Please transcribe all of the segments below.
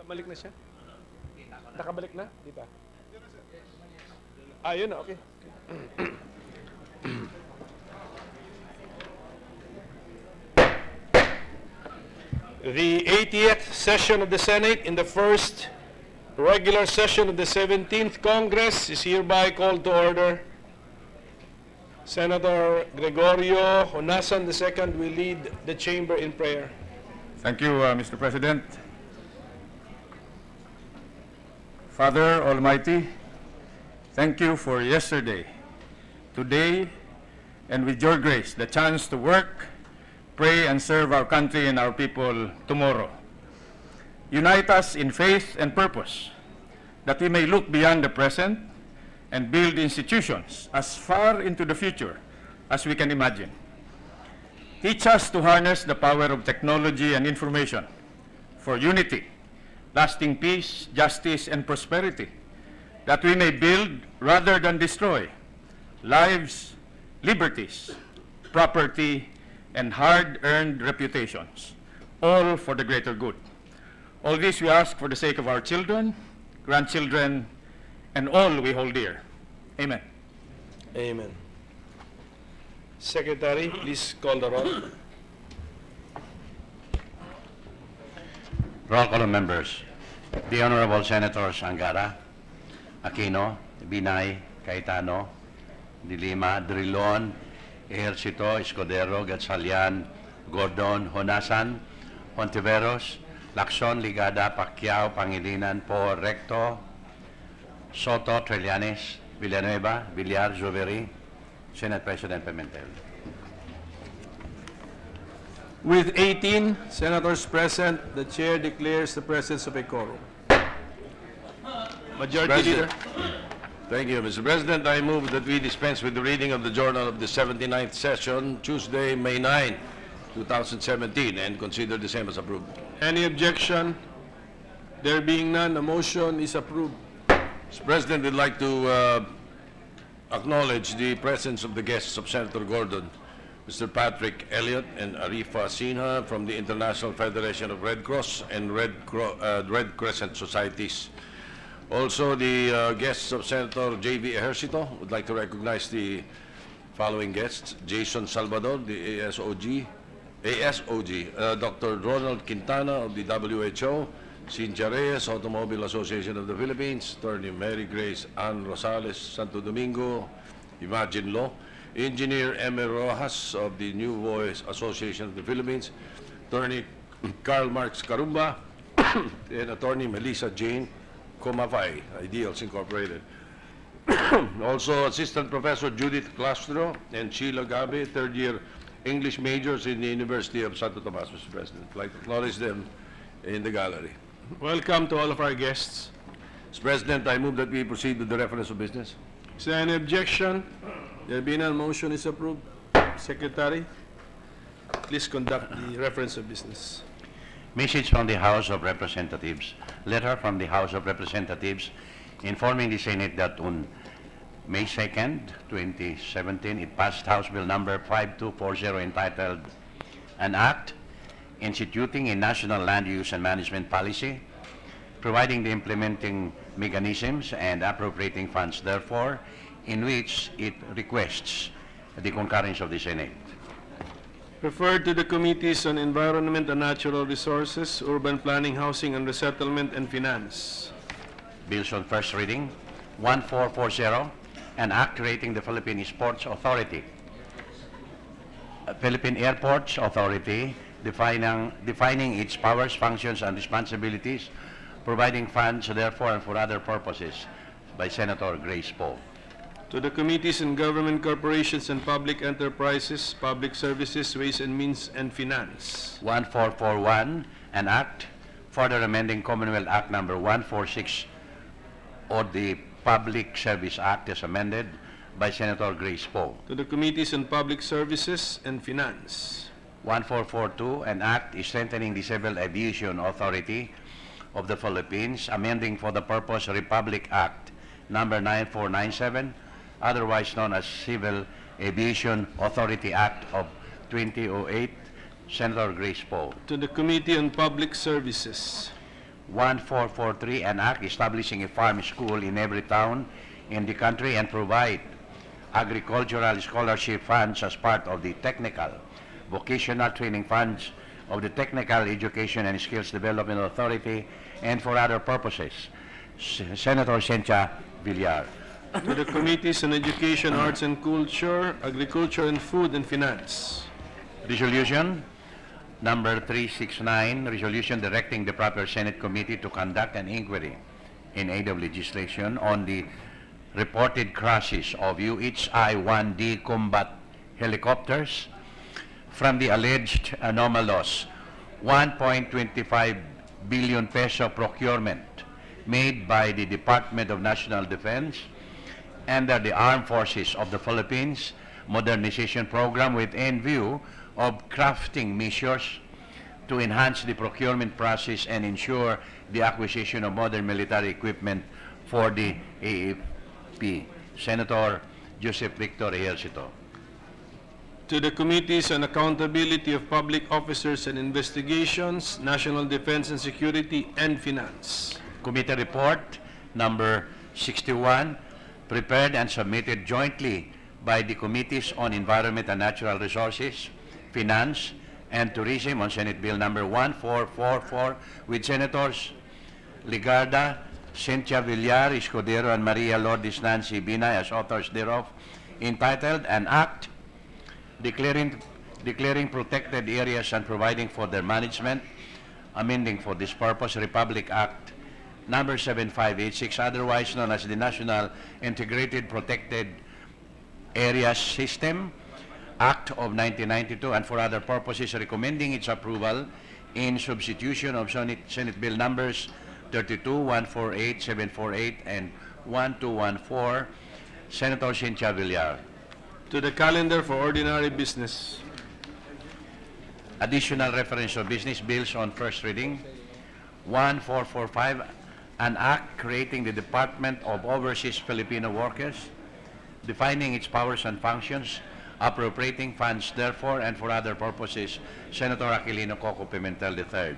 Balik na siya? Nakabalik na? Dito. Yun na, okay. The 80th session of the Senate in the first regular session of the 17th Congress is hereby called to order. Senator Gregorio Honasan II will lead the chamber in prayer. Thank you, Mr. President. Father Almighty, thank you for yesterday, today, and with your grace, the chance to work, pray, and serve our country and our people tomorrow. Unite us in faith and purpose, that we may look beyond the present and build institutions as far into the future as we can imagine. Teach us to harness the power of technology and information for unity, lasting peace, justice, and prosperity, that we may build rather than destroy lives, liberties, property, and hard-earned reputations, all for the greater good. All this we ask for the sake of our children, grandchildren, and all we hold dear. Amen. Amen. Secretary, please call the roll. Roll call of members. The Honorable Senators Angara, Aquino, Binay, Cayetano, De Lima, Drilon, Ejercito, Escudero, Gatchalian, Gordon, Honasan, Hontiveros, Lacson, Ligada, Pacquiao, Pangilinan, Po, Recto, Soto, Trillanes, Villanueva, Villar, Juveri, Senate President Pimentel. With 18 senators present, the chair declares the presence of a quorum. Majority Leader. Thank you, Mr. President. I move that we dispense with the reading of the journal of the 79th session, Tuesday, May 9, 2017, and consider the same as approved. Any objection? There being none, the motion is approved. Mr. President, we'd like to acknowledge the presence of the guests of Senator Gordon, Mr. Patrick Elliott and Arifa Sinha from the International Federation of Red Cross and Red Crescent Societies. Also, the guests of Senator J.V. Ejercito would like to recognize the following guests: Jason Salvador, the ASOG, Dr. Ronald Quintana of the WHO, Cynthia Reyes, Automobile Association of the Philippines, Attorney Mary Grace Ann Rosales, Santo Domingo, Imagine Law, Engineer Emer Rojas of the New Voice Association of the Philippines, Attorney Karl Marx Carumba, and Attorney Melissa Jane Comafay, Ideals Incorporated. Also, Assistant Professor Judith Clastro and Sheila Gabe, third-year English majors in the University of Santo Tomas, Mr. President. I'd like to acknowledge them in the gallery. Welcome to all of our guests. Mr. President, I move that we proceed with the reference of business. Is there any objection? There being none, motion is approved. Secretary, please conduct the reference of business. Message from the House of Representatives. Letter from the House of Representatives informing the Senate that on May 2nd, 2017, it passed House Bill number 5240 entitled An Act Instituting a National Land Use and Management Policy, providing the implementing mechanisms and appropriating funds therefore, in which it requests the concurrence of the Senate. Referred to the Committees on Environment and Natural Resources, Urban Planning, Housing and Resettlement, and Finance. Bills on first reading. 1440, an act creating the Philippine Sports Authority. Philippine Airports Authority, defining its powers, functions, and responsibilities, providing funds therefore and for other purposes, by Senator Grace Poe. To the Committees on Government Corporations and Public Enterprises, Public Services, Ways and Means, and Finance. 1441, an act further amending Commonwealth Act number 146 or the Public Service Act as amended by Senator Grace Poe. To the Committees on Public Services and Finance. 1442, an act strengthening the Civil Aviation Authority of the Philippines, amending for the purpose Republic Act number 9497, otherwise known as Civil Aviation Authority Act of 2008, Senator Grace Poe. To the Committee on Public Services. 1443, an act establishing a farm school in every town in the country and provide agricultural scholarship funds as part of the technical vocational training funds of the Technical Education and Skills Development Authority and for other purposes. Senator Cynthia Villar. To the Committees on Education, Arts and Culture, Agriculture and Food and Finance. Resolution number 369, resolution directing the proper Senate committee to conduct an inquiry in aid of legislation on the reported crashes of UHI-1D combat helicopters from the alleged anomalous 1.25 billion peso procurement made by the Department of National Defense under the Armed Forces of the Philippines Modernization Program within view of crafting measures to enhance the procurement process and ensure the acquisition of modern military equipment for the AFP. Senator Joseph Victor Ejercito. To the Committees on Accountability of Public Officers and Investigations, National Defense and Security, and Finance. Committee report number 61, prepared and submitted jointly by the Committees on Environment and Natural Resources, Finance, and Tourism on Senate Bill number 1444 with Senators Ligarda, Cynthia Villar, Escudero, and Maria Lourdes Nancy Binay as authors thereof, entitled An Act declaring protected areas and providing for their management, amending for this purpose Republic Act number 7586, otherwise known as the National Integrated Protected Areas System Act of 1992, and for other purposes recommending its approval in substitution of Senate Bill numbers 32, 148, 748, and 1214. Senator Cynthia Villar. To the calendar for ordinary business. Additional reference of business bills on first reading. 1445, an act creating the Department of Overseas Filipino Workers, defining its powers and functions, appropriating funds therefore and for other purposes. Senator Aquilino Coco Pimentel III.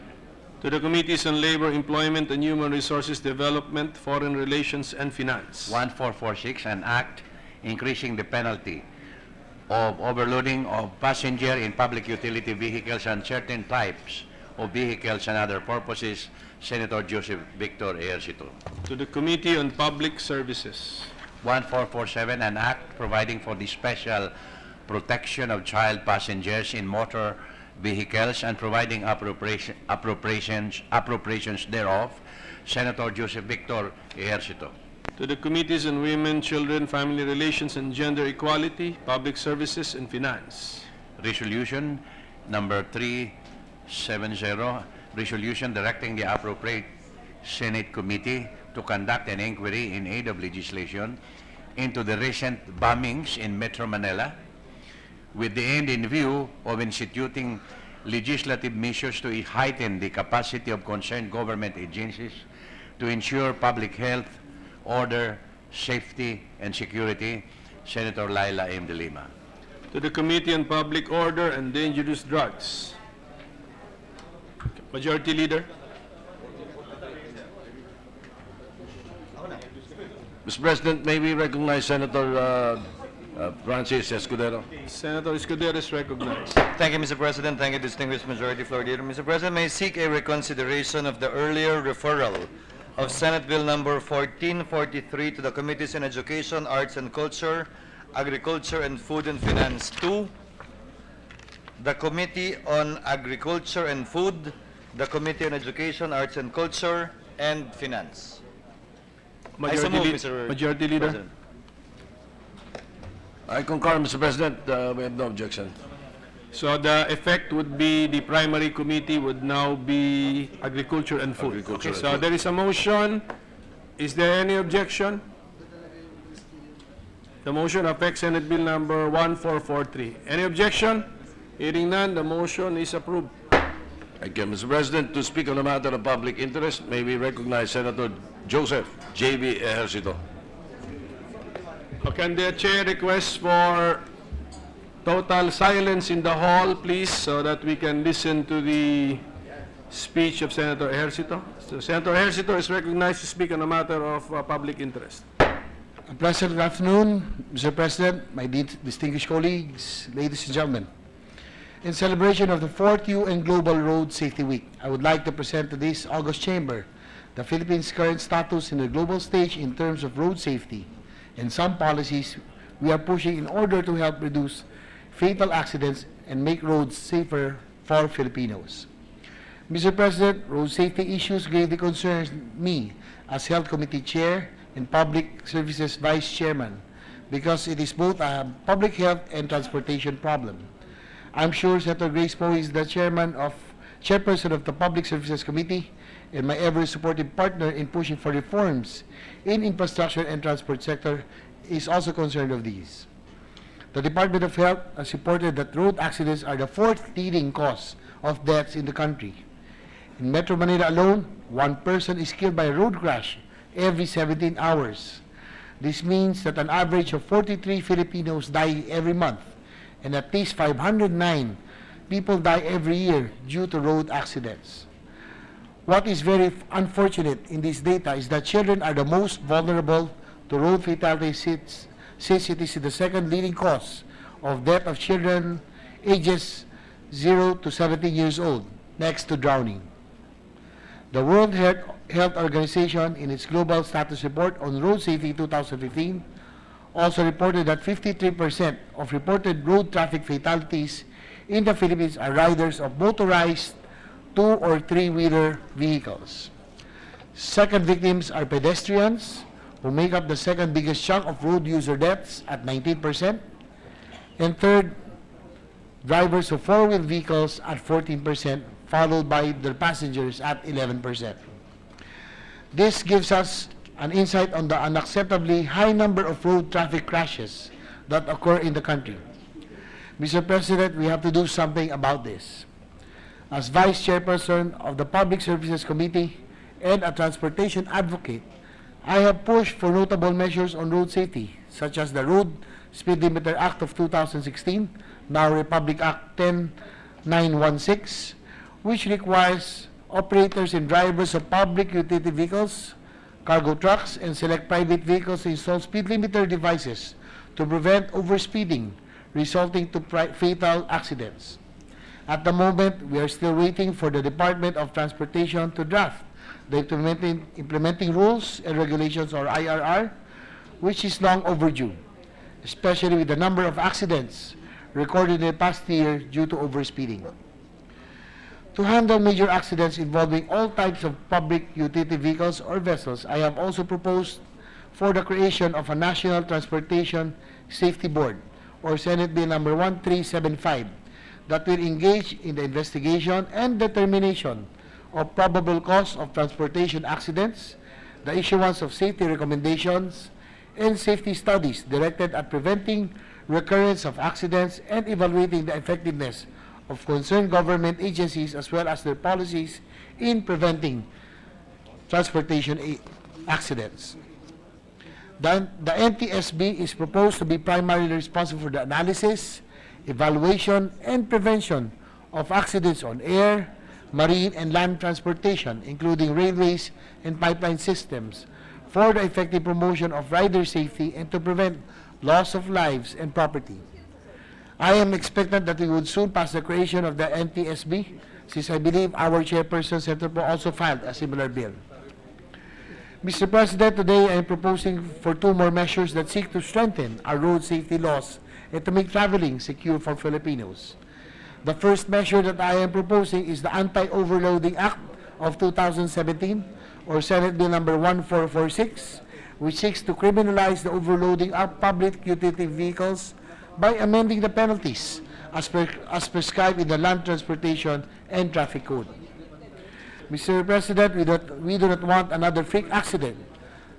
To the Committees on Labor, Employment and Human Resources Development, Foreign Relations, and Finance. 1446, an act increasing the penalty of overloading of passenger in public utility vehicles and certain types of vehicles and other purposes. Senator Joseph Victor Ejercito. To the Committee on Public Services. 1447, an act providing for the special protection of child passengers in motor vehicles and providing appropriations thereof. Senator Joseph Victor Ejercito. To the Committees on Women, Children, Family Relations, and Gender Equality, Public Services, and Finance. Resolution number 370, resolution directing the appropriate Senate committee to conduct an inquiry in aid of legislation into the recent bombings in Metro Manila with the end in view of instituting legislative measures to heighten the capacity of concerned government agencies to ensure public health, order, safety, and security. Senator Laila M. De Lima. To the Committee on Public Order and Dangerous Drugs. Majority Leader. Mr. President, may we recognize Senator Francis Escudero? Senator Escudero is recognized. Thank you, Mr. President. Thank you, distinguished Majority Floor Leader. Mr. President, may I seek a reconsideration of the earlier referral of Senate Bill number 1443 to the Committees on Education, Arts and Culture, Agriculture and Food and Finance 2, the Committee on Agriculture and Food, the Committee on Education, Arts and Culture, and Finance. I so move, Mr. Majority Leader. President. I concur, Mr. President. We have no objection. So the effect would be the primary committee would now be Agriculture and Food. Agriculture Okay, and so Food. there is a motion. Is there any objection? The motion affects Senate Bill number 1443. Any objection? Hearing none, the motion is approved. Thank you, Mr. President. To speak on a matter of public interest, may we recognize Senator Joseph J.B. Ejercito. Can the chair request for total silence in the hall, please, so that we can listen to the speech of Senator Ejercito. So Senator Ejercito is recognized to speak on a matter of public interest. A pleasant good afternoon, Mr. President, my distinguished colleagues, ladies and gentlemen. In celebration of the 4th UN Global Road Safety Week, I would like to present to this August Chamber the Philippines' current status in the global stage in terms of road safety and some policies we are pushing in order to help reduce fatal accidents and make roads safer for Filipinos. Mr. President, road safety issues greatly concern me as Health Committee Chair and Public Services Vice Chairman because it is both a public health and transportation problem. I'm sure Senator Grace Poe is the chairperson of the Public Services Committee and my ever supportive partner in pushing for reforms in infrastructure and transport sector is also concerned of these. The Department of Health has reported that road accidents are the 4th leading cause of deaths in the country. In Metro Manila alone, 1 person is killed by a road crash every 17 hours. This means that an average of 43 Filipinos die every month, and at least 509 people die every year due to road accidents. What is very unfortunate in this data is that children are the most vulnerable to road fatalities since it is the 2nd leading cause of death of children ages 0 to 17 years old, next to drowning. The World Health Organization, in its Global Status Report on Road Safety 2015, also reported that 53% of reported road traffic fatalities in the Philippines are riders of motorized 2- or 3-wheeler vehicles. Second victims are pedestrians, who make up the 2nd biggest chunk of road user deaths at 19%, and third, drivers of 4-wheel vehicles at 14%, followed by their passengers at 11%. This gives us an insight on the unacceptably high number of road traffic crashes that occur in the country. Mr. President, we have to do something about this. As Vice Chairperson of the Public Services Committee and a transportation advocate, I have pushed for notable measures on road safety, such as the Road Speed Limiter Act of 2016, now Republic Act 10916, which requires operators and drivers of public utility vehicles, cargo trucks, and select private vehicles to install speed limiter devices to prevent overspeeding, resulting to fatal accidents. At the moment, we are still waiting for the Department of Transportation to draft the implementing rules and regulations, or IRR, which is long overdue, especially with the number of accidents recorded in the past year due to overspeeding. To handle major accidents involving all types of public utility vehicles or vessels, I have also proposed for the creation of a National Transportation Safety Board, or Senate Bill number 1375, that will engage in the investigation and determination of probable cause of transportation accidents, the issuance of safety recommendations, and safety studies directed at preventing recurrence of accidents and evaluating the effectiveness of concerned government agencies as well as their policies in preventing transportation accidents. The NTSB is proposed to be primarily responsible for the analysis, evaluation, and prevention of accidents on air, marine, and land transportation, including railways and pipeline systems, for the effective promotion of rider safety and to prevent loss of lives and property. I am expectant that we would soon pass the creation of the NTSB, since I believe our chairperson, Senator Poe, also filed a similar bill. Mr. President, today I am proposing for 2 more measures that seek to strengthen our road safety laws and to make traveling secure for Filipinos. The first measure that I am proposing is the Anti-Overloading Act of 2017, or Senate Bill number 1446, which seeks to criminalize the overloading of public utility vehicles by amending the penalties as prescribed in the Land Transportation and Traffic Code. Mr. President, we do not want another freak accident,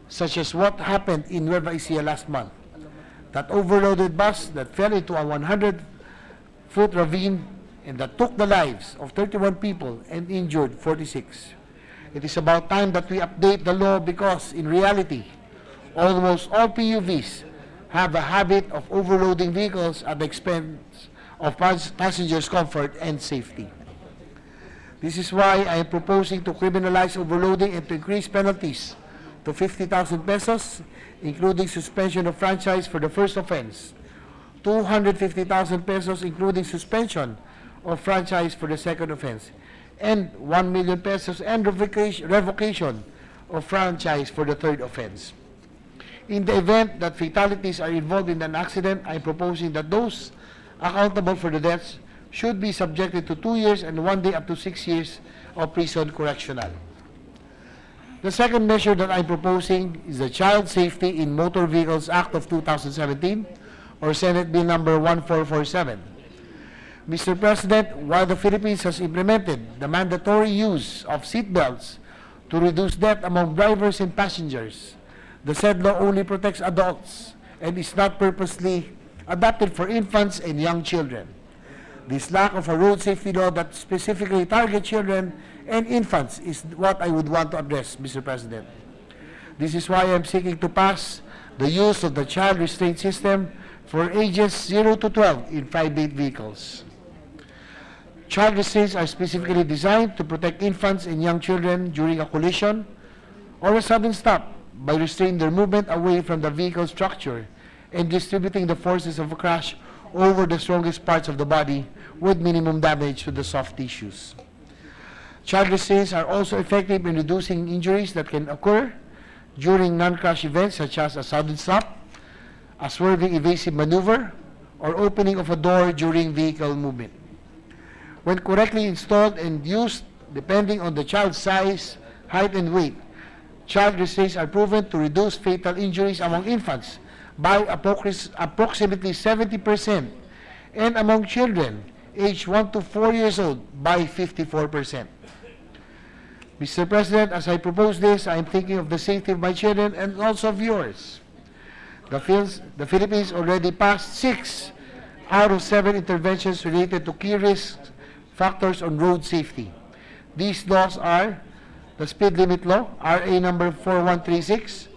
such as what happened in Nueva Ecija last month. That overloaded bus that fell into a 100-foot ravine and that took the lives of 31 people and injured 46. It is about time that we update the law because, in reality, almost all PUVs have a habit of overloading vehicles at the expense of passengers' comfort and safety. This is why I am proposing to criminalize overloading and to increase penalties to 50,000 pesos, including suspension of franchise for the first offense, 250,000 pesos, including suspension of franchise for the second offense, and 1 million pesos and revocation of franchise for the third offense. In the event that fatalities are involved in an accident, I am proposing that those accountable for the deaths should be subjected to 2 years and 1 day up to 6 years of prison correctional. The second measure that I'm proposing is the Child Safety in Motor Vehicles Act of 2017, or Senate Bill number 1447. Mr. President, while the Philippines has implemented the mandatory use of seatbelts to reduce death among drivers and passengers, the said law only protects adults and is not purposely adapted for infants and young children. This lack of a road safety law that specifically targets children and infants is what I would want to address, Mr. President. This is why I'm seeking to pass the use of the child restraint system for ages 0 to 12 in private vehicles. Child restraints are specifically designed to protect infants and young children during a collision or a sudden stop by restraining their movement away from the vehicle structure and distributing the forces of a crash over the strongest parts of the body with minimum damage to the soft tissues. Child restraints are also effective in reducing injuries that can occur during non-crash events such as a sudden stop, a swerving evasive maneuver, or opening of a door during vehicle movement. When correctly installed and used, depending on the child's size, height, and weight, child restraints are proven to reduce fatal injuries among infants by approximately 70% and among children aged 1 to 4 years old by 54%. Mr. President, as I propose this, I am thinking of the safety of my children and also of yours. The Philippines already passed 6 out of 7 interventions related to key risk factors on road safety. These laws are the Speed Limit Law, RA number 4136,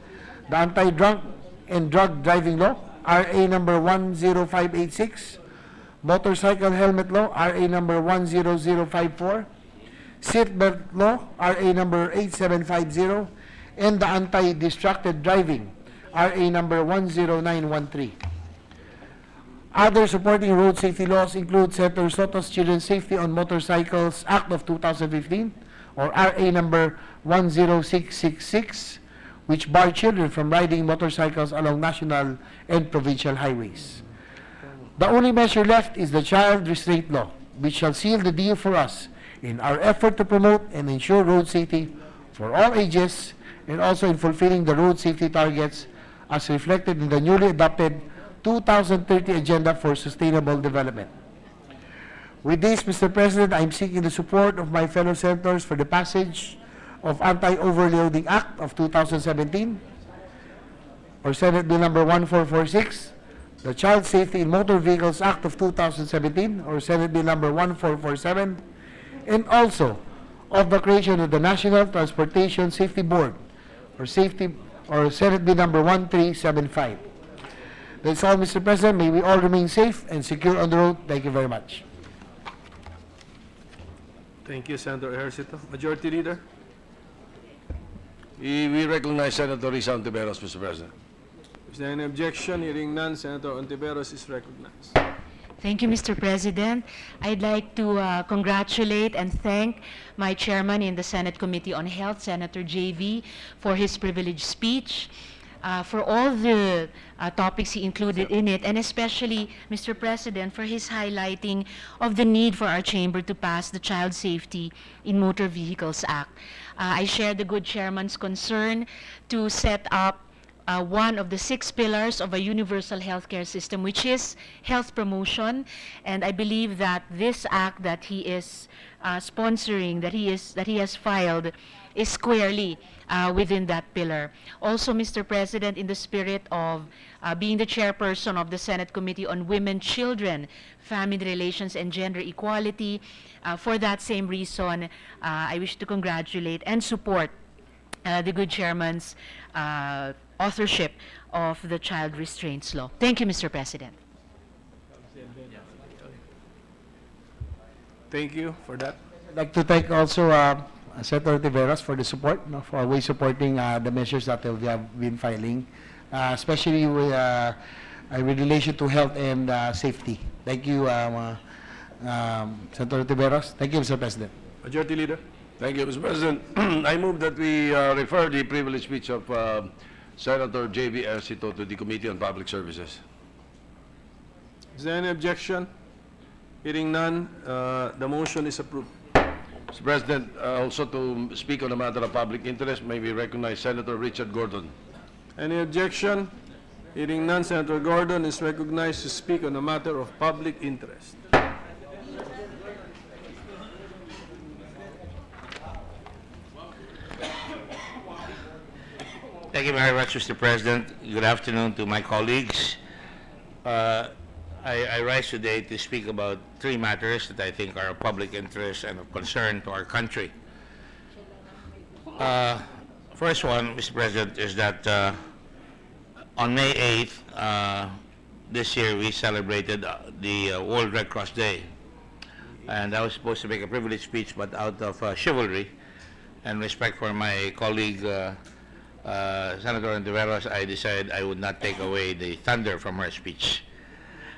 the Anti-Drunk and Drug Driving Law, RA number 10586, Motorcycle Helmet Law, RA number 10054, Seatbelt Law, RA number 8750, and the Anti-Distracted Driving, RA number 10913. Other supporting road safety laws include Senator Soto's Children's Safety on Motorcycles Act of 2015, or RA number 10666, which bar children from riding motorcycles along national and provincial highways. The only measure left is the Child Restraint Law, which shall seal the deal for us in our effort to promote and ensure road safety for all ages and also in fulfilling the road safety targets as reflected in the newly adopted 2030 Agenda for Sustainable Development. With this, Mr. President, I am seeking the support of my fellow senators for the passage of Anti-Overloading Act of 2017, or Senate Bill number 1446, the Child Safety in Motor Vehicles Act of 2017, or Senate Bill number 1447, and also of the creation of the National Transportation Safety Board, or Senate Bill number 1375. That's all, Mr. President. May we all remain safe and secure on the road. Thank you very much. Thank you, Senator Ejercito. Majority Leader. We recognize Senator Risa Ontiveros, Mr. President. Is there any objection? Hearing none, Senator Ontiveros is recognized. Thank you, Mr. President. I'd like to congratulate and thank my chairman in the Senate Committee on Health, Senator JV, for his privileged speech, for all the topics he included in it, and especially, Mr. President, for his highlighting of the need for our chamber to pass the Child Safety in Motor Vehicles Act. I share the good chairman's concern to set up one of the 6 pillars of a universal healthcare system, which is health promotion, and I believe that this act that he is sponsoring, that he has filed, is squarely within that pillar. Also, Mr. President, in the spirit of being the chairperson of the Senate Committee on Women, Children, Family Relations, and Gender Equality, for that same reason, I wish to congratulate and support the good chairman's authorship of the Child Restraints Law. Thank you, Mr. President. Thank you for that. I'd like to thank also Senator Tiveros for the support, for always supporting the measures that we have been filing, especially with relation to health and safety. Thank you, Senator Tiveros. Thank you, Mr. President. Majority Leader. Thank you, Mr. President. I move that we refer the privileged speech of Senator J.V. Ercito to the Committee on Public Services. Is there any objection? Hearing none, the motion is approved. Mr. President, also to speak on a matter of public interest, may we recognize Senator Richard Gordon. Any objection? Hearing none, Senator Gordon is recognized to speak on a matter of public interest. Thank you very much, Mr. President. Good afternoon to my colleagues. I rise today to speak about three matters that I think are of public interest and of concern to our country. First one, Mr. President, is that on May 8th, this year we celebrated the World Red Cross Day. And I was supposed to make a privileged speech, but out of chivalry and respect for my colleague, Senator Antiveros, I decided I would not take away the thunder from her speech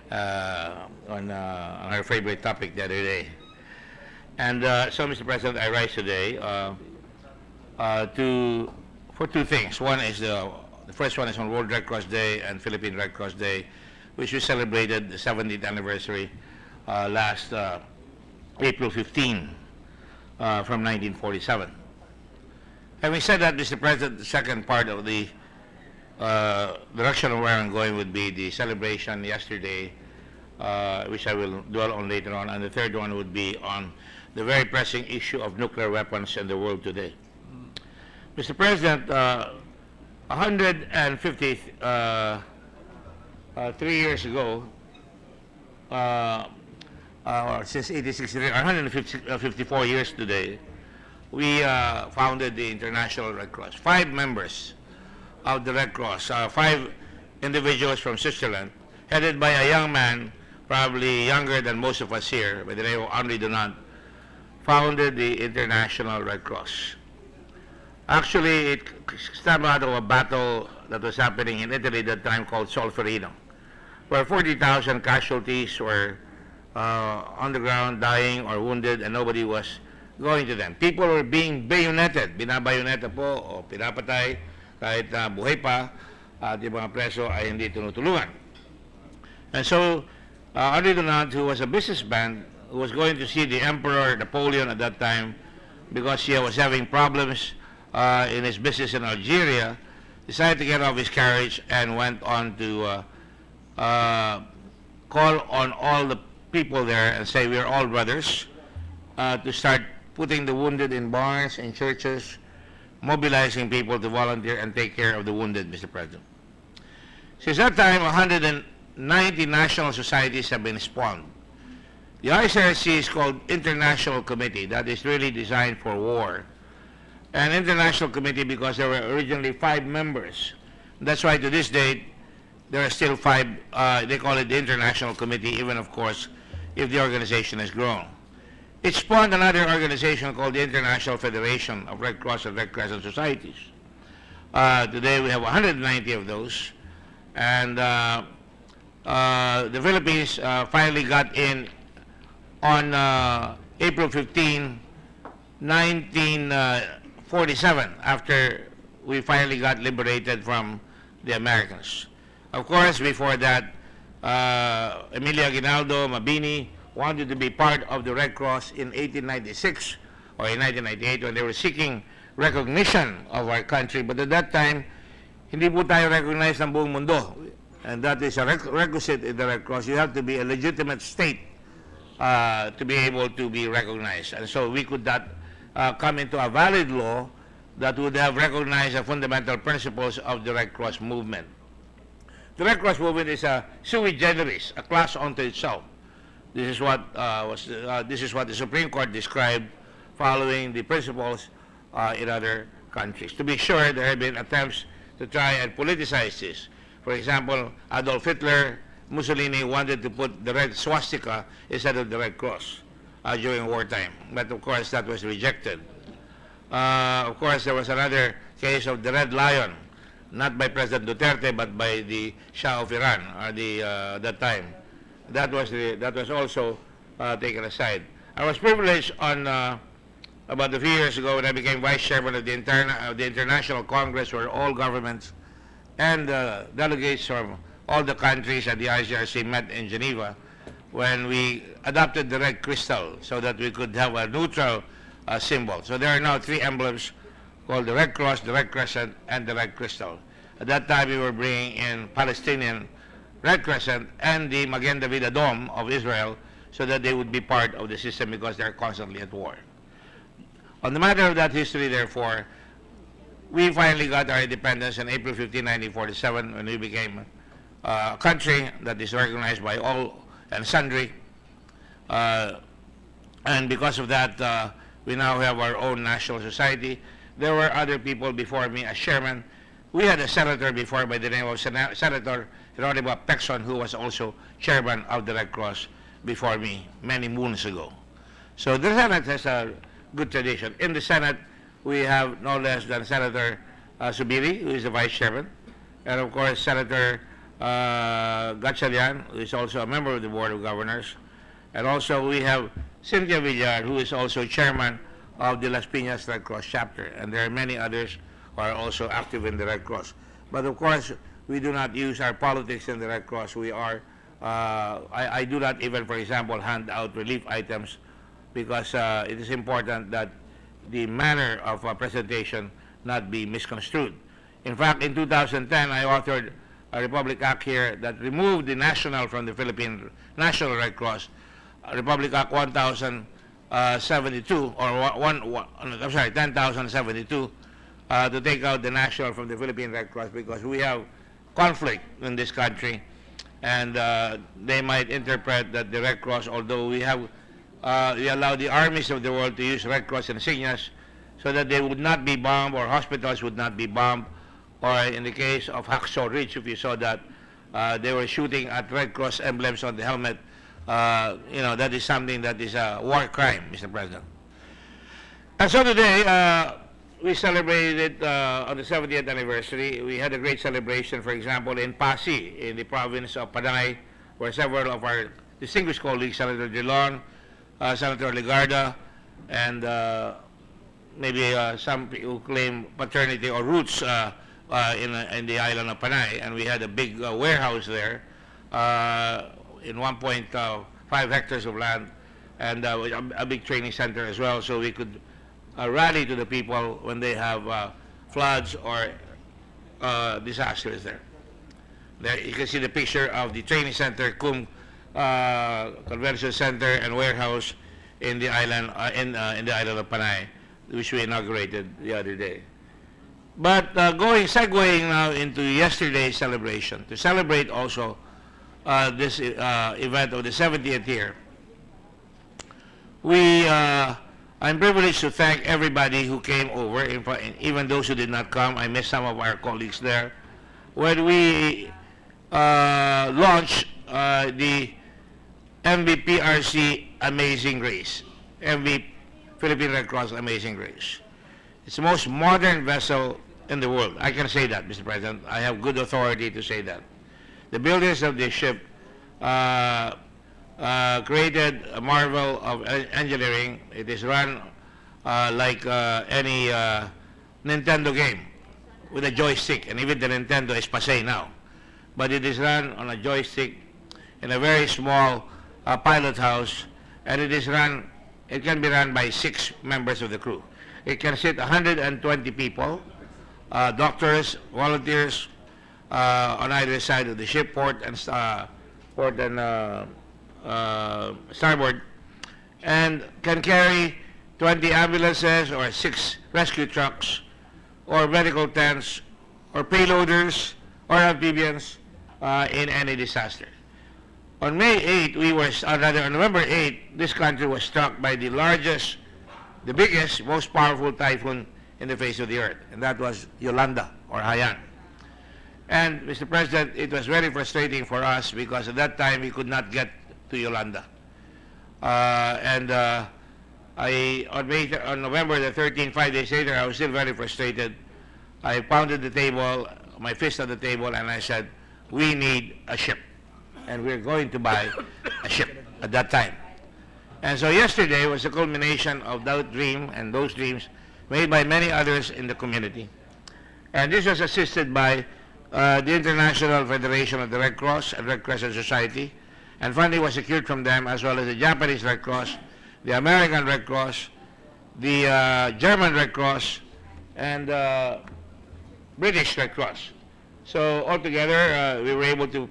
on her favorite topic the other day. And so, Mr. President, I rise today for two things. One is the first one is on World Red Cross Day and Philippine Red Cross Day, which we celebrated the 70th anniversary last April 15 from 1947. Having said that, Mr. President, the second part of the direction of where I'm going would be the celebration yesterday, which I will dwell on later on, and the third one would be on the very pressing issue of nuclear weapons in the world today. Mr. President, 153 years ago, or since 1863, 154 years today, we founded the International Red Cross. 5 members of the Red Cross, 5 individuals from Switzerland, headed by a young man, probably younger than most of us here, by the name of Henri Dunant, founded the International Red Cross. Actually, it stemmed out of a battle that was happening in Italy at that time called Solferino, where 40,000 casualties were on the ground, dying or wounded, and nobody was going to them. People were being bayoneted, binabayoneta po o pinapatay kahit buhay pa, at yung mga preso ay hindi tinutulungan. And so, Henri Dunant, who was a businessman, who was going to see the Emperor Napoleon at that time because he was having problems in his business in Algeria, decided to get off his carriage and went on to call on all the people there and say, we are all brothers, to start putting the wounded in barns and churches, mobilizing people to volunteer and take care of the wounded, Mr. President. Since that time, 190 national societies have been spawned. The ICRC is called International Committee. That is really designed for war. An international committee because there were originally 5 members. That's why to this date, there are still 5, they call it the International Committee, even of course, if the organization has grown. It spawned another organization called the International Federation of Red Cross and Red Crescent Societies. Today we have 190 of those, and the Philippines finally got in on April 15, 1947, after we finally got liberated from the Americans. Of course, before that, Emilio Aguinaldo, Mabini, wanted to be part of the Red Cross in 1896 or in 1998 when they were seeking recognition of our country. But at that time, hindi po tayo recognized ng buong mundo. And that is a requisite in the Red Cross. You have to be a legitimate state to be able to be recognized. And so we could not come into a valid law that would have recognized the fundamental principles of the Red Cross movement. The Red Cross movement is a sui generis, a class unto itself. This is what the Supreme Court described following the principles in other countries. To be sure, there have been attempts to try and politicize this. For example, Adolf Hitler, Mussolini wanted to put the red swastika instead of the Red Cross. during wartime. But of course, that was rejected. Of course, there was another case of the Red Lion, not by President Duterte, but by the Shah of Iran, or that time. That was also taken aside. I was privileged on about a few years ago when I became vice chairman of the International Congress, where all governments and delegates from all the countries at the ICRC met in Geneva, when we adopted the red crystal so that we could have a neutral symbol. So there are now 3 emblems called the Red Cross, the Red Crescent, and the Red Crystal. At that time, we were bringing in Palestinian Red Crescent and the Magen David Adom of Israel so that they would be part of the system because they're constantly at war. On the matter of that history, therefore, we finally got our independence on April 15, 1947, when we became a country that is recognized by all and sundry. And because of that, we now have our own national society. There were other people before me as chairman. We had a senator before by the name of Senator Geronimo Pexon, who was also chairman of the Red Cross before me many moons ago. So the Senate has a good tradition. In the Senate, we have no less than Senator Subiri, who is the vice chairman, and of course Senator Gatchalian, who is also a member of the Board of Governors, and also we have Cynthia Villar, who is also chairman of the Las Piñas Red Cross chapter, and there are many others who are also active in the Red Cross. But of course, we do not use our politics in the Red Cross. We are, I do not even, for example, hand out relief items because it is important that the manner of presentation not be misconstrued. In fact, in 2010, I authored a Republic Act here that removed the national from the Philippine National Red Cross, Republic Act 1072, I'm sorry, 10,072, to take out the national from the Philippine Red Cross because we have conflict in this country, and they might interpret that the Red Cross, although we allow the armies of the world to use Red Cross insignias so that they would not be bombed or hospitals would not be bombed, or in the case of Hacksaw Ridge, if you saw that, they were shooting at Red Cross emblems on the helmet. That is something that is a war crime, Mr. President. And so today, we celebrated on the 70th anniversary. We had a great celebration, for example, in Pasig, in the province of Panay, where several of our distinguished colleagues, Senator Dillon, Senator Legarda, and maybe some who claim paternity or roots in the island of Panay. And we had a big warehouse there in 1.5 hectares of land, and a big training center as well, so we could rally to the people when they have floods or disasters there. There you can see the picture of the training center, Convention Center and warehouse in the island in the island of Panay, which we inaugurated the other day. But segueing now into yesterday's celebration, to celebrate also this event of the 70th year, I'm privileged to thank everybody who came over, even those who did not come. I missed some of our colleagues there. When we launched the MVPRC Amazing Grace, MV Philippine Red Cross Amazing Grace. It's the most modern vessel in the world. I can say that, Mr. President. I have good authority to say that. The builders of this ship created a marvel of engineering. It is run like any Nintendo game with a joystick, and even the Nintendo is passé now. But it is run on a joystick in a very small pilot house, and it can be run by 6 members of the crew. It can sit 120 people, doctors, volunteers, on either side of the ship, port and starboard, and can carry 20 ambulances or 6 rescue trucks or medical tents or payloaders or amphibians in any disaster. On May 8, on November 8, this country was struck by the biggest, most powerful typhoon in the face of the earth, and that was Yolanda or Haiyan. And Mr. President, it was very frustrating for us because at that time we could not get to Yolanda. On November the 13th, 5 days later, I was still very frustrated. I pounded the table, my fist on the table, and I said, we need a ship. And we're going to buy a ship at that time. And so yesterday was the culmination of that dream and those dreams made by many others in the community. And this was assisted by the International Federation of the Red Cross and Red Crescent Society, and funding was secured from them, as well as the Japanese Red Cross, the American Red Cross, the German Red Cross, and British Red Cross. So altogether, we were able to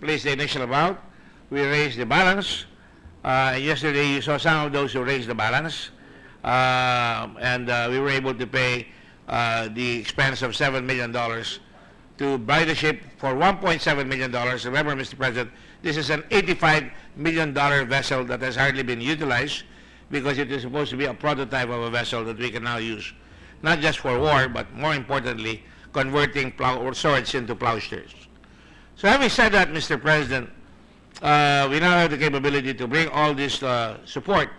place the initial amount. We raised the balance. Yesterday, you saw some of those who raised the balance, and we were able to pay the expense of $7 million to buy the ship for $1.7 million. Remember, Mr. President, this is an $85 million vessel that has hardly been utilized because it is supposed to be a prototype of a vessel that we can now use, not just for war, but more importantly, converting swords into plowshares. So having said that, Mr. President, we now have the capability to bring all this support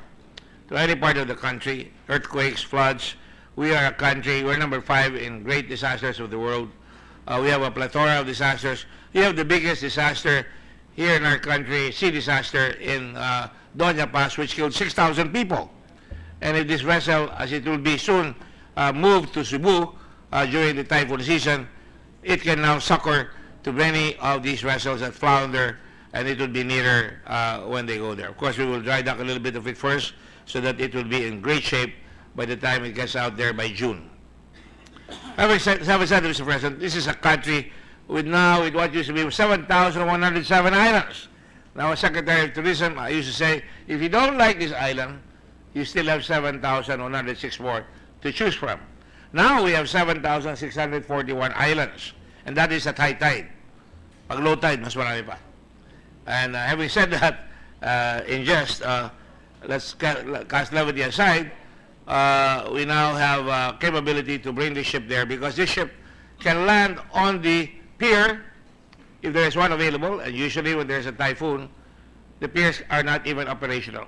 to any part of the country, earthquakes, floods. We are a country, we're number 5 in great disasters of the world. We have a plethora of disasters. We have the biggest disaster here in our country, sea disaster in Doña Paz, which killed 6,000 people. And if this vessel, as it will be soon moved to Cebu during the typhoon season, it can now succor to many of these vessels that flounder, and it will be nearer when they go there. Of course, we will dry dock a little bit of it first so that it will be in great shape by the time it gets out there by June. Having said, Mr. President, this is a country with what used to be 7,107 islands. Now, as Secretary of Tourism, I used to say, if you don't like this island, you still have 7,106 more to choose from. Now we have 7,641 islands, and that is at high tide. Pag low tide, mas marami pa. And having said that, in jest, let's cast levity aside, we now have capability to bring the ship there because this ship can land on the pier if there is one available, and usually when there's a typhoon, the piers are not even operational.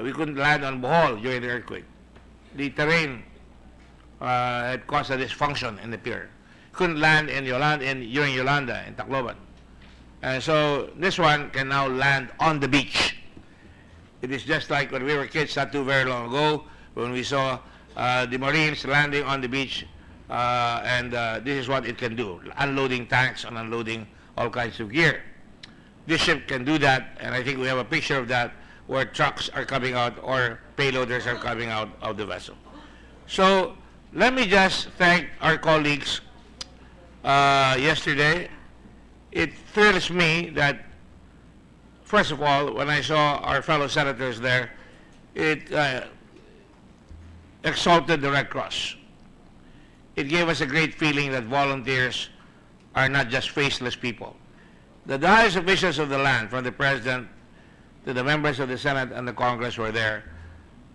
We couldn't land on Bohol during the earthquake. The terrain had caused a dysfunction in the pier. Couldn't land in during Yolanda in Tacloban. And so this one can now land on the beach. It is just like when we were kids not too very long ago, when we saw the Marines landing on the beach, and this is what it can do, unloading tanks and unloading all kinds of gear. This ship can do that, and I think we have a picture of that where trucks are coming out or payloaders are coming out of the vessel. So let me just thank our colleagues yesterday. It thrills me that, first of all, when I saw our fellow senators there, it exalted the Red Cross. It gave us a great feeling that volunteers are not just faceless people. The highest officials of the land, from the President to the members of the Senate and the Congress, were there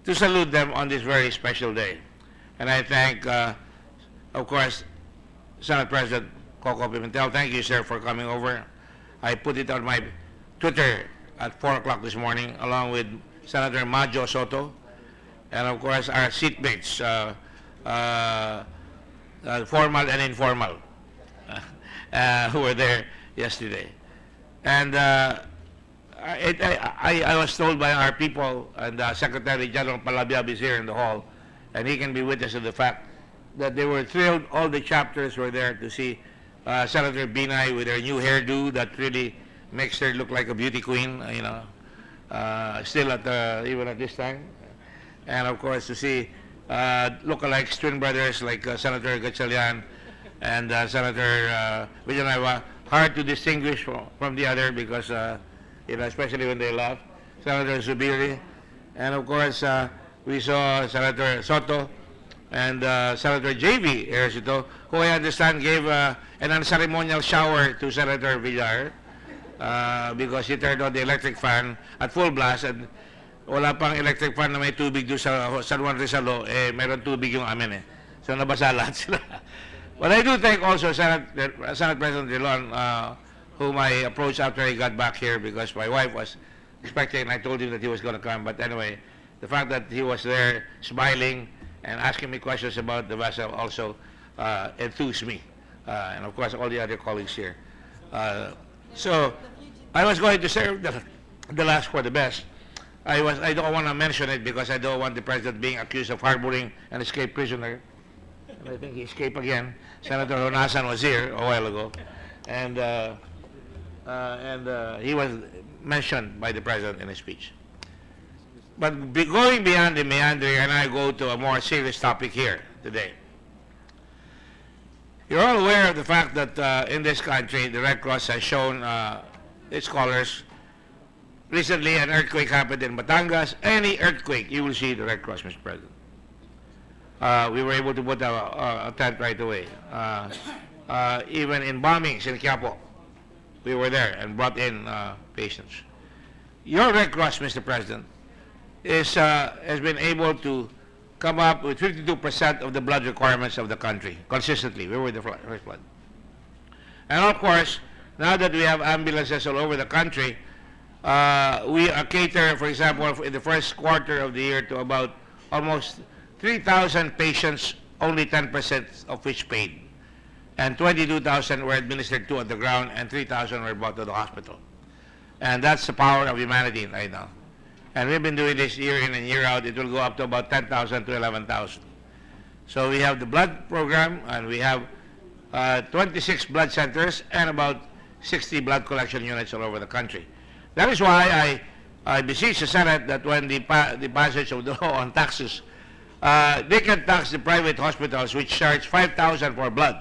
to salute them on this very special day. And I thank, of course, Senate President Coco Pimentel. Thank you, sir, for coming over. I put it on my Twitter at 4 o'clock this morning, along with Senator Majo Soto, and of course our seatmates, formal and informal, who were there yesterday. And I was told by our people, and Secretary General Palabiab is here in the hall, and he can be witness of the fact that they were thrilled. All the chapters were there to see Senator Binay with her new hairdo that really makes her look like a beauty queen, you know, still even at this time. And of course to see lookalikes, twin brothers like Senator Gatchalian and Senator Villanueva, hard to distinguish from the other because, you know, especially when they laugh. Senator Zubiri, and of course we saw Senator Soto and Senator J.V. Ejercito, who I understand gave an unceremonial shower to Senator Villar because he turned on the electric fan at full blast, and wala pang electric fan na may tubig doon sa San Juan Rizalo, meron tubig yung amin So nabasa lahat sila. But I do thank also Senate President Drilon, whom I approached after I got back here because my wife was expecting, and I told him that he was going to come. But anyway, the fact that he was there smiling and asking me questions about the vessel also enthused me, and of course all the other colleagues here. So I was going to serve the last for the best. I don't want to mention it because I don't want the president being accused of harboring an escaped prisoner. And I think he escaped again. Senator Honasan was here a while ago, and he was mentioned by the president in his speech. But going beyond the meandering, and I go to a more serious topic here today. You're all aware of the fact that in this country, the Red Cross has shown its colors. Recently, an earthquake happened in Batangas. Any earthquake, you will see the Red Cross, Mr. President. We were able to put a tent right away. Even in bombings in Quiapo, we were there and brought in patients. Your Red Cross, Mr. President, has been able to come up with 52% of the blood requirements of the country consistently. We were the first blood. And of course, now that we have ambulances all over the country, we cater, for example, in the first quarter of the year to about almost 3,000 patients, only 10% of which paid. And 22,000 were administered to on the ground, and 3,000 were brought to the hospital. And that's the power of humanity right now. And we've been doing this year in and year out. It will go up to about 10,000 to 11,000. So we have the blood program, and we have 26 blood centers and about 60 blood collection units all over the country. That is why I beseech the Senate that when the passage of the law on taxes, they can tax the private hospitals which charge 5,000 for blood,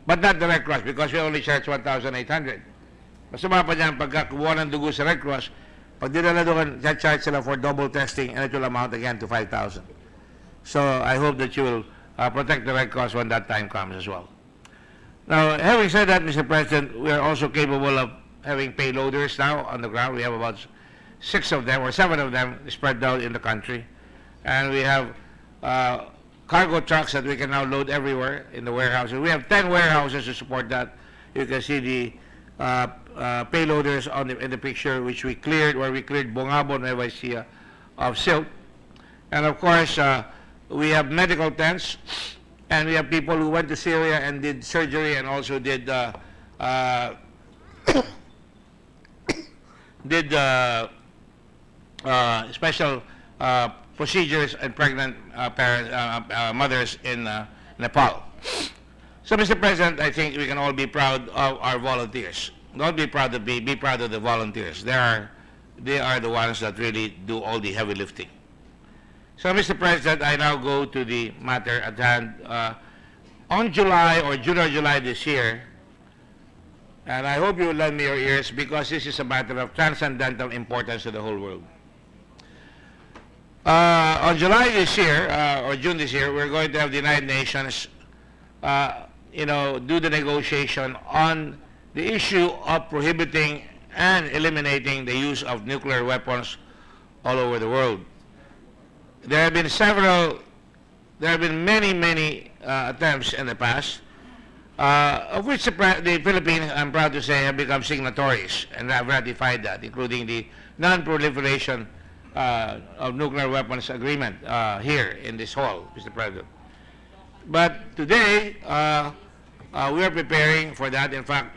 but not the Red Cross because we only charge 1,800. Masama pa dyan, pagka kumuha ng dugo sa Red Cross, pag dinala doon, charge sila for double testing and it will amount again to 5,000. So I hope that you will protect the Red Cross when that time comes as well. Now, having said that, Mr. President, we are also capable of having payloaders now on the ground. We have about 6 of them or 7 of them spread out in the country. And we have cargo trucks that we can now load everywhere in the warehouses. We have 10 warehouses to support that. You can see the payloaders in the picture which we cleared, where we cleared Bongabo, Nueva Ecija of silt. And of course, we have medical tents, and we have people who went to Syria and did surgery and also did special procedures and pregnant mothers in Nepal. So, Mr. President, I think we can all be proud of our volunteers. Don't be proud of me, be proud of the volunteers. They are the ones that really do all the heavy lifting. So, Mr. President, I now go to the matter at hand. On July or June or July this year, and I hope you will lend me your ears because this is a matter of transcendental importance to the whole world. On July this year, or June this year, we're going to have the United Nations, do the negotiation on the issue of prohibiting and eliminating the use of nuclear weapons all over the world. There have been many attempts in the past, of which the Philippines, I'm proud to say, have become signatories and have ratified that, including the non-proliferation of nuclear weapons agreement here in this hall, Mr. President. But today, we are preparing for that. In fact,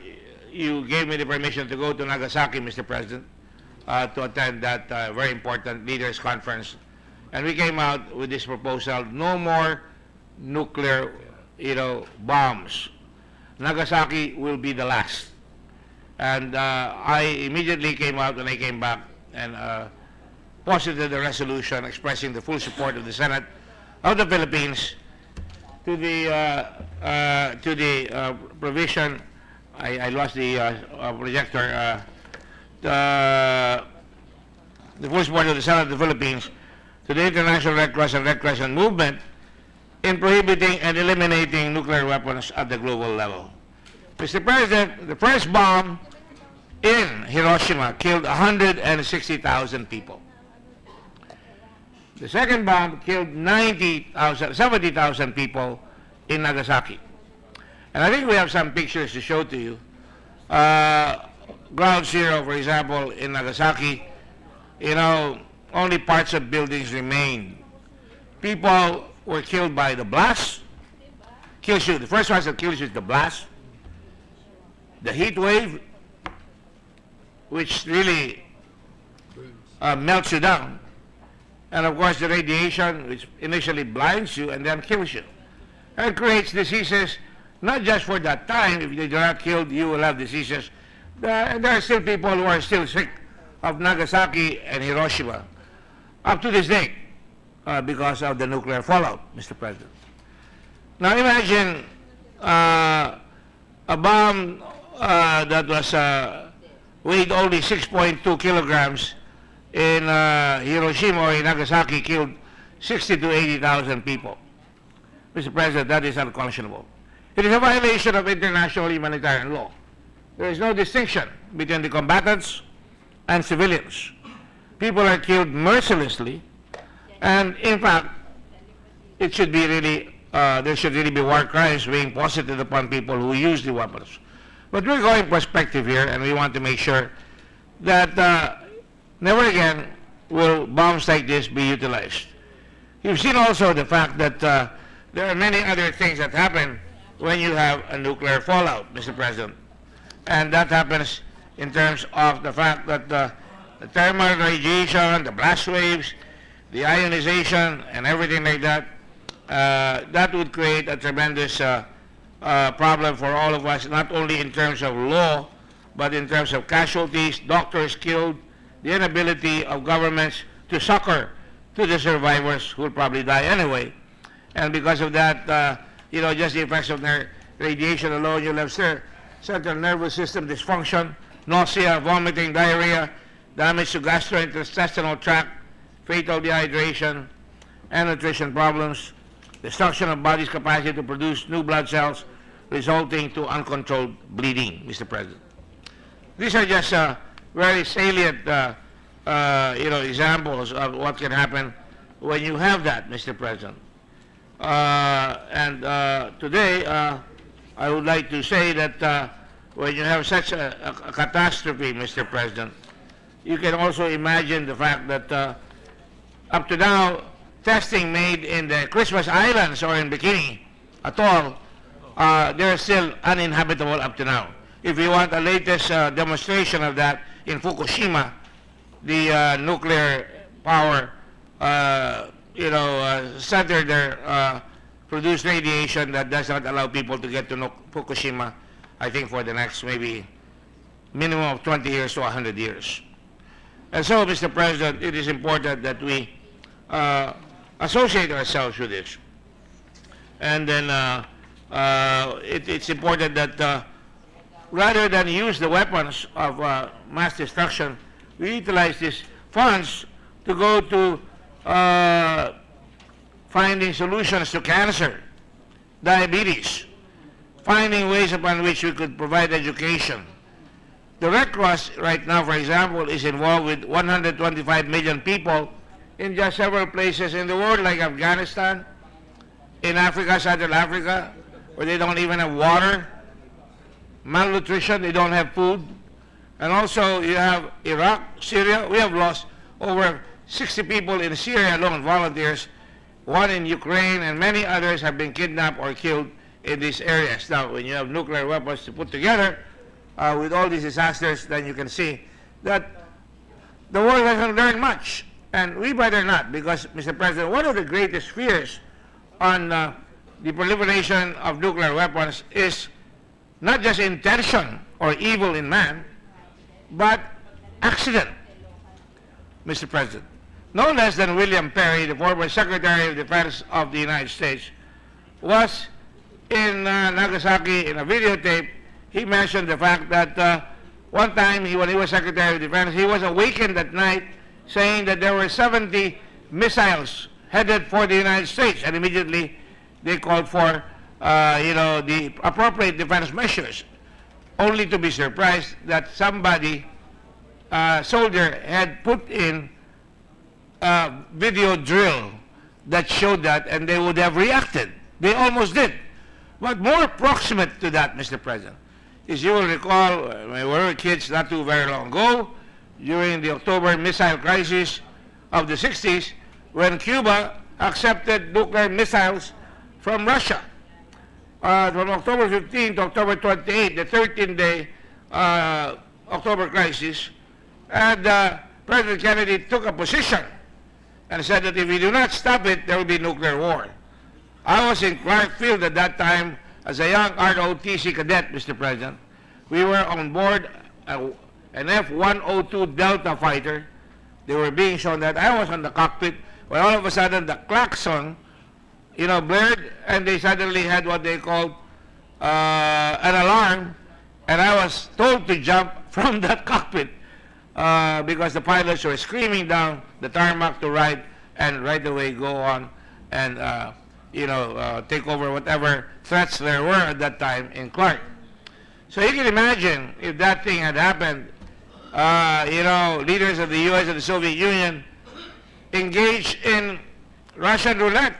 you gave me the permission to go to Nagasaki, Mr. President, to attend that very important leaders conference. And we came out with this proposal: no more nuclear, bombs. Nagasaki will be the last. And I immediately came out when I came back and posited a resolution expressing the full support of the Senate of the Philippines to the provision. I lost the projector. The full support of the Senate of the Philippines to the International Red Cross and Red Crescent movement in prohibiting and eliminating nuclear weapons at the global level. Mr. President, the first bomb in Hiroshima killed 160,000 people. The second bomb killed 70,000 people in Nagasaki. And I think we have some pictures to show to you. Ground Zero, for example, in Nagasaki, only parts of buildings remained. People were killed by the blast. Kills you. The first one that kills you is the blast, the heat wave, which really melts you down, and of course the radiation, which initially blinds you and then kills you, and creates diseases. Not just for that time. If you're not killed, you will have diseases. There are still people who are still sick of Nagasaki and Hiroshima up to this day because of the nuclear fallout, Mr. President. Now imagine a bomb that was weighed only 6.2 kilograms in Hiroshima or in Nagasaki killed 60 to 80,000 people. Mr. President, that is unconscionable. It is a violation of international humanitarian law. There is no distinction between the combatants and civilians. People are killed mercilessly, and in fact, it should be really, there should really be war crimes being posited upon people who use the weapons. But we're going perspective here, and we want to make sure that never again will bombs like this be utilized. You've seen also the fact that there are many other things that happen when you have a nuclear fallout, Mr. President. And that happens in terms of the fact that the thermal radiation, the blast waves, the ionization, and everything like that, that would create a tremendous problem for all of us, not only in terms of law, but in terms of casualties, doctors killed, the inability of governments to succor to the survivors who will probably die anyway. And because of that, just the effects of their radiation alone, you'll have central nervous system dysfunction, nausea, vomiting, diarrhea, damage to gastrointestinal tract, fatal dehydration, and nutrition problems, destruction of body's capacity to produce new blood cells, resulting to uncontrolled bleeding, Mr. President. These are just very salient, examples of what can happen when you have that, Mr. President. Today, I would like to say that when you have such a catastrophe, Mr. President, you can also imagine the fact that up to now, testing made in the Christmas Islands or in Bikini Atoll, they're still uninhabitable up to now. If you want a latest demonstration of that, in Fukushima, the nuclear power center there produce radiation that does not allow people to get to Fukushima, I think, for the next maybe minimum of 20 years to 100 years. And so, Mr. President, it is important that we associate ourselves with this. And then it's important that rather than use the weapons of mass destruction, we utilize these funds to go to finding solutions to cancer, diabetes, finding ways upon which we could provide education. The Red Cross right now, for example, is involved with 125 million people in just several places in the world, like Afghanistan, in Africa, Central Africa, where they don't even have water, malnutrition, they don't have food. And also you have Iraq, Syria. We have lost over 60 people in Syria alone, volunteers, one in Ukraine, and many others have been kidnapped or killed in these areas. Now, when you have nuclear weapons to put together with all these disasters, then you can see that the world hasn't learned much. And we better not, because, Mr. President, one of the greatest fears on the proliferation of nuclear weapons is not just intention or evil in man, but accident, Mr. President. No less than William Perry, the former Secretary of Defense of the United States, was in Nagasaki in a videotape. He mentioned the fact that one time when he was Secretary of Defense, he was awakened at night saying that there were 70 missiles headed for the United States, and immediately they called for the appropriate defense measures, only to be surprised that somebody, soldier, had put in a video drill that showed that, and they would have reacted. They almost did. But more proximate to that, Mr. President, is, you will recall, when we were kids not too very long ago, during the October missile crisis of the 60s, when Cuba accepted nuclear missiles from Russia. From October 15 to October 28, the 13-day October crisis, and President Kennedy took a position and said that if we do not stop it, there will be nuclear war. I was in Clark Field at that time as a young ROTC cadet, Mr. President. We were on board an F-102 Delta fighter. They were being shown that. I was on the cockpit when all of a sudden the klaxon, blared, and they suddenly had what they called an alarm, and I was told to jump from that cockpit because the pilots were screaming down the tarmac to right away go on and take over whatever threats there were at that time in Clark. So you can imagine if that thing had happened, leaders of the U.S. and the Soviet Union engaged in Russian roulette,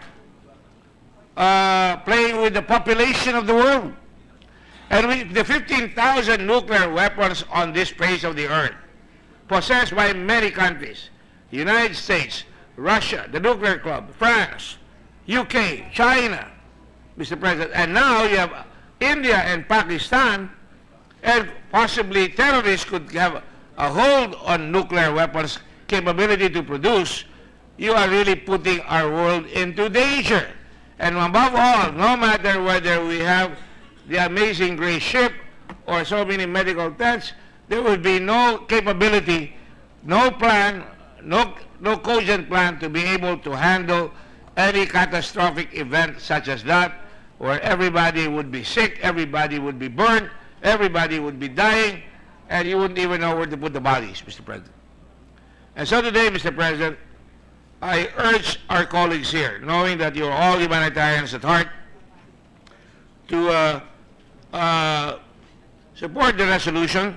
playing with the population of the world. And the 15,000 nuclear weapons on this face of the earth, possessed by many countries, the United States, Russia, the Nuclear Club, France, UK, China, Mr. President, and now you have India and Pakistan, and possibly terrorists could have a hold on nuclear weapons capability to produce. You are really putting our world into danger. And above all, no matter whether we have the amazing gray ship or so many medical tents, there will be no capability, no plan, no cogent plan to be able to handle any catastrophic event such as that, where everybody would be sick, everybody would be burned, everybody would be dying, and you wouldn't even know where to put the bodies, Mr. President. And so today, Mr. President, I urge our colleagues here, knowing that you're all humanitarians at heart, to support the resolution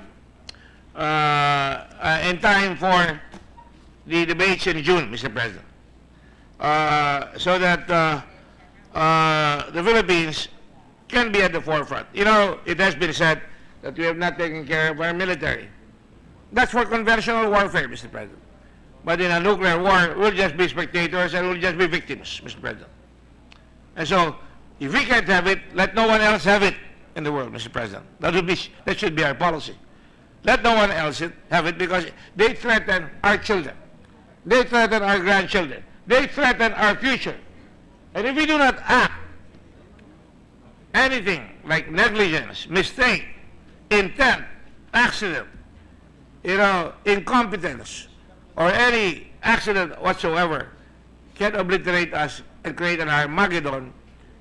in time for the debates in June, Mr. President, so that the Philippines can be at the forefront. It has been said that we have not taken care of our military. That's for conventional warfare, Mr. President. But in a nuclear war, we'll just be spectators and we'll just be victims, Mr. President. And so, if we can't have it, let no one else have it in the world, Mr. President. That should be our policy. Let no one else have it, because they threaten our children. They threaten our grandchildren. They threaten our future. And if we do not act, anything like negligence, mistake, intent, accident, incompetence, or any accident whatsoever can obliterate us and create an Armageddon,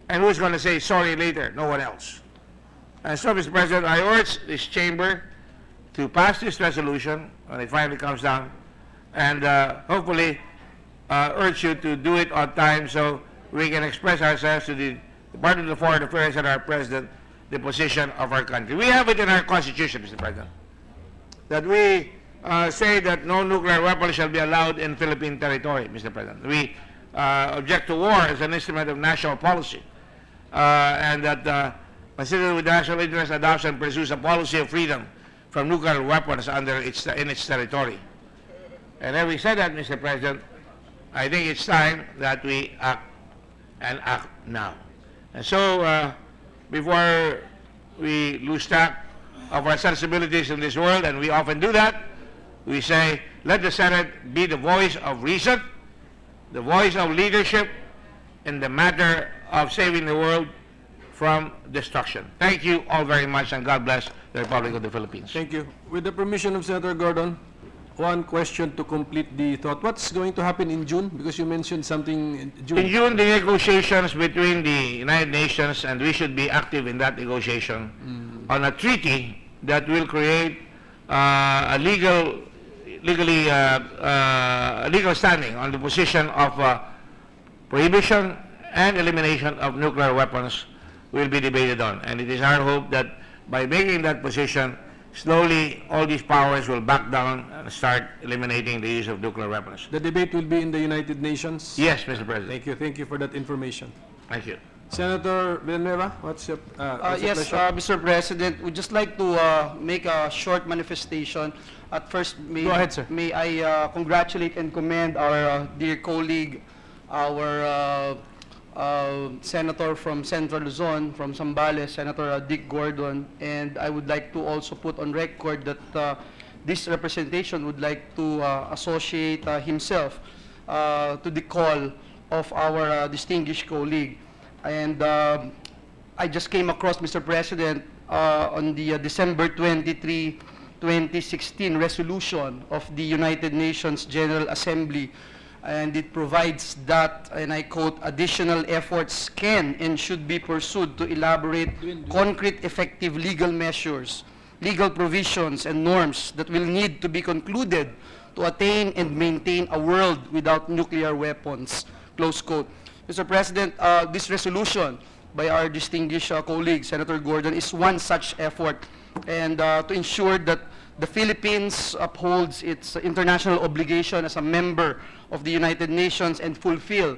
and who's going to say sorry later? No one else. And so, Mr. President, I urge this chamber to pass this resolution when it finally comes down, and hopefully urge you to do it on time so we can express ourselves to the Department of Foreign Affairs and our President the position of our country. We have it in our Constitution, Mr. President, that we say that no nuclear weapons shall be allowed in Philippine territory, Mr. President. We object to war as an instrument of national policy, and that considered with national interest, adoption pursues a policy of freedom from nuclear weapons in its territory. And having said that, Mr. President, I think it's time that we act, and act now. And so, before we lose track of our sensibilities in this world, and we often do that, we say, let the Senate be the voice of reason, the voice of leadership in the matter of saving the world from destruction. Thank you all very much, and God bless the Republic of the Philippines. Thank you. With the permission of Senator Gordon, one question to complete the thought. What's going to happen in June? Because you mentioned something in June. In June, the negotiations between the United Nations, and we should be active in that negotiation, on a treaty that will create a legal standing on the position of prohibition and elimination of nuclear weapons will be debated on. And it is our hope that by making that position, slowly all these powers will back down and start eliminating the use of nuclear weapons. The debate will be in the United Nations? Yes, Mr. President. Thank you. Thank you for that information. Thank you. Senator Villanueva, what's your Yes, pleasure? Mr. President, we'd just like to make a short manifestation. At first, Go ahead, sir. may I congratulate and commend our dear colleague, our Senator from Central Luzon, from Zambales, Senator Dick Gordon, and I would like to also put on record that this representation would like to associate himself to the call of our distinguished colleague. And I just came across, Mr. President, on the December 23, 2016 resolution of the United Nations General Assembly, and it provides that, and I quote, additional efforts can and should be pursued to elaborate concrete effective legal measures, legal provisions and norms that will need to be concluded to attain and maintain a world without nuclear weapons, close quote. Mr. President, this resolution by our distinguished colleague, Senator Gordon, is one such effort, and to ensure that the Philippines upholds its international obligation as a member of the United Nations and fulfill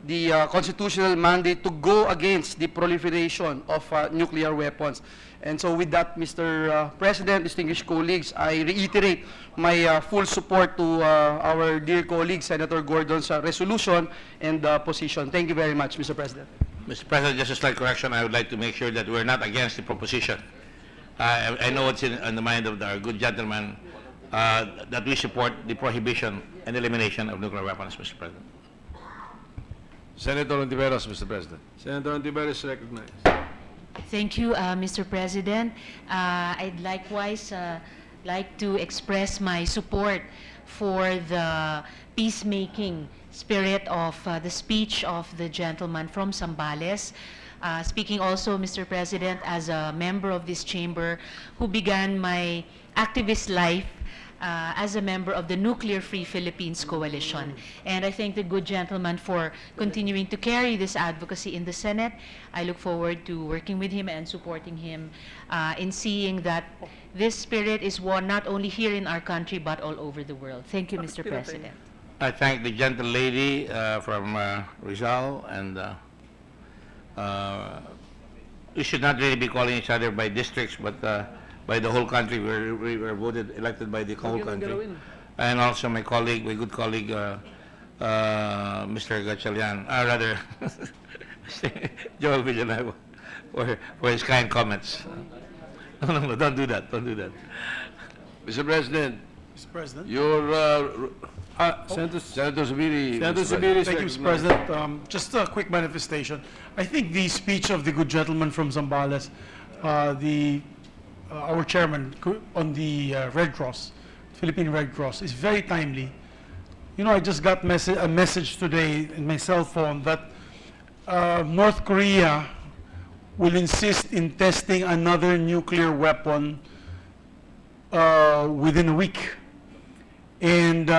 the constitutional mandate to go against the proliferation of nuclear weapons. And so with that, Mr. President, distinguished colleagues, I reiterate my full support to our dear colleague, Senator Gordon's resolution and position. Thank you very much, Mr. President. Mr. President, just a slight correction. I would like to make sure that we're not against the proposition. I know it's in the mind of our good gentleman that we support the prohibition and elimination of nuclear weapons, Mr. President. Senator Ontiveros, Mr. President. Senator Antiveros is recognized. Thank you, Mr. President. I'd likewise like to express my support for the peacemaking spirit of the speech of the gentleman from Zambales. Speaking also, Mr. President, as a member of this chamber who began my activist life as a member of the Nuclear Free Philippines Coalition. And I thank the good gentleman for continuing to carry this advocacy in the Senate. I look forward to working with him and supporting him in seeing that this spirit is one not only here in our country but all over the world. Thank you, Mr. President. I thank the gentle lady from Rizal, and we should not really be calling each other by districts, but by the whole country. We were elected by the whole country. And also my colleague, my good colleague, Mr. Gatchalian, rather, Joel Villanueva, for his kind comments. No, don't do that, don't do that. Mr. President, Mr. President. your Senator Senator Zubiri. Senator Mr. Zubiri is Thank you, Mr. recognized. President. Just a quick manifestation. I think the speech of the good gentleman from Zambales, our chairman on the Red Cross, Philippine Red Cross, is very timely. You know, I just got a message today in my cell phone that North Korea will insist in testing another nuclear weapon within a week. And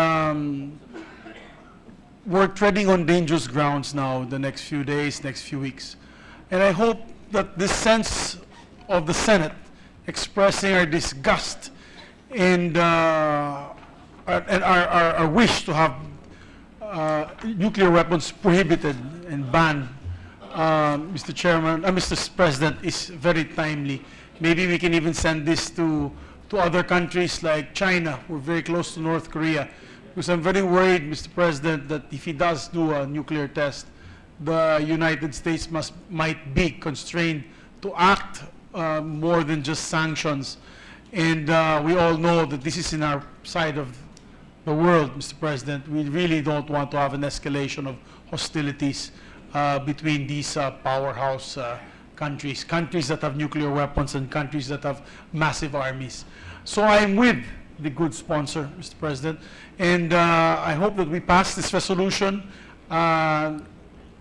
we're treading on dangerous grounds now the next few days, next few weeks. And I hope that this sense of the Senate expressing our disgust and our wish to have nuclear weapons prohibited and banned, Mr. Chairman, Mr. President, is very timely. Maybe we can even send this to other countries like China. We're very close to North Korea. Because I'm very worried, Mr. President, that if he does do a nuclear test, the United States might be constrained to act more than just sanctions. And we all know that this is in our side of the world, Mr. President. We really don't want to have an escalation of hostilities between these powerhouse countries that have nuclear weapons and countries that have massive armies. So I'm with the good sponsor, Mr. President, and I hope that we pass this resolution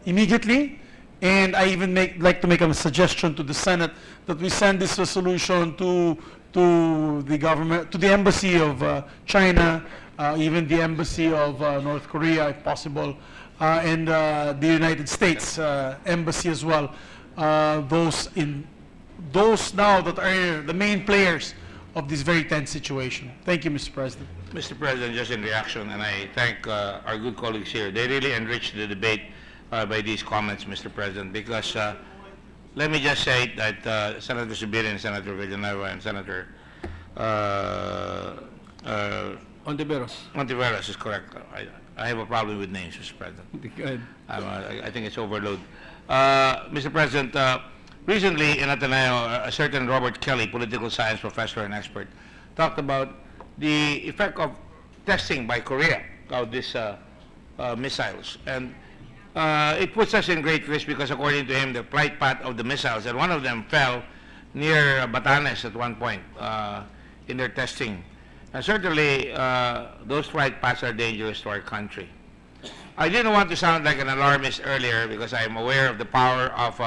immediately. And I even like to make a suggestion to the Senate that we send this resolution to the government, to the embassy of China, even the embassy of North Korea, if possible, and the United States embassy as well. Those now that are the main players of this very tense situation. Thank you, Mr. President. Mr. President, just in reaction, and I thank our good colleagues here. They really enriched the debate by these comments, Mr. President, because let me just say that Senator Sibirin, Senator Villanueva, and Senator Ontiveros is correct. I have a problem with names, Mr. President. Go ahead. I think it's overload. Mr. President, recently in Ateneo, a certain Robert Kelly, political science professor and expert, talked about the effect of testing by Korea of these missiles. And it puts us in great risk because according to him, the flight path of the missiles, and one of them fell near Batanes at one point in their testing. And certainly, those flight paths are dangerous to our country. I didn't want to sound like an alarmist earlier because I'm aware of the power of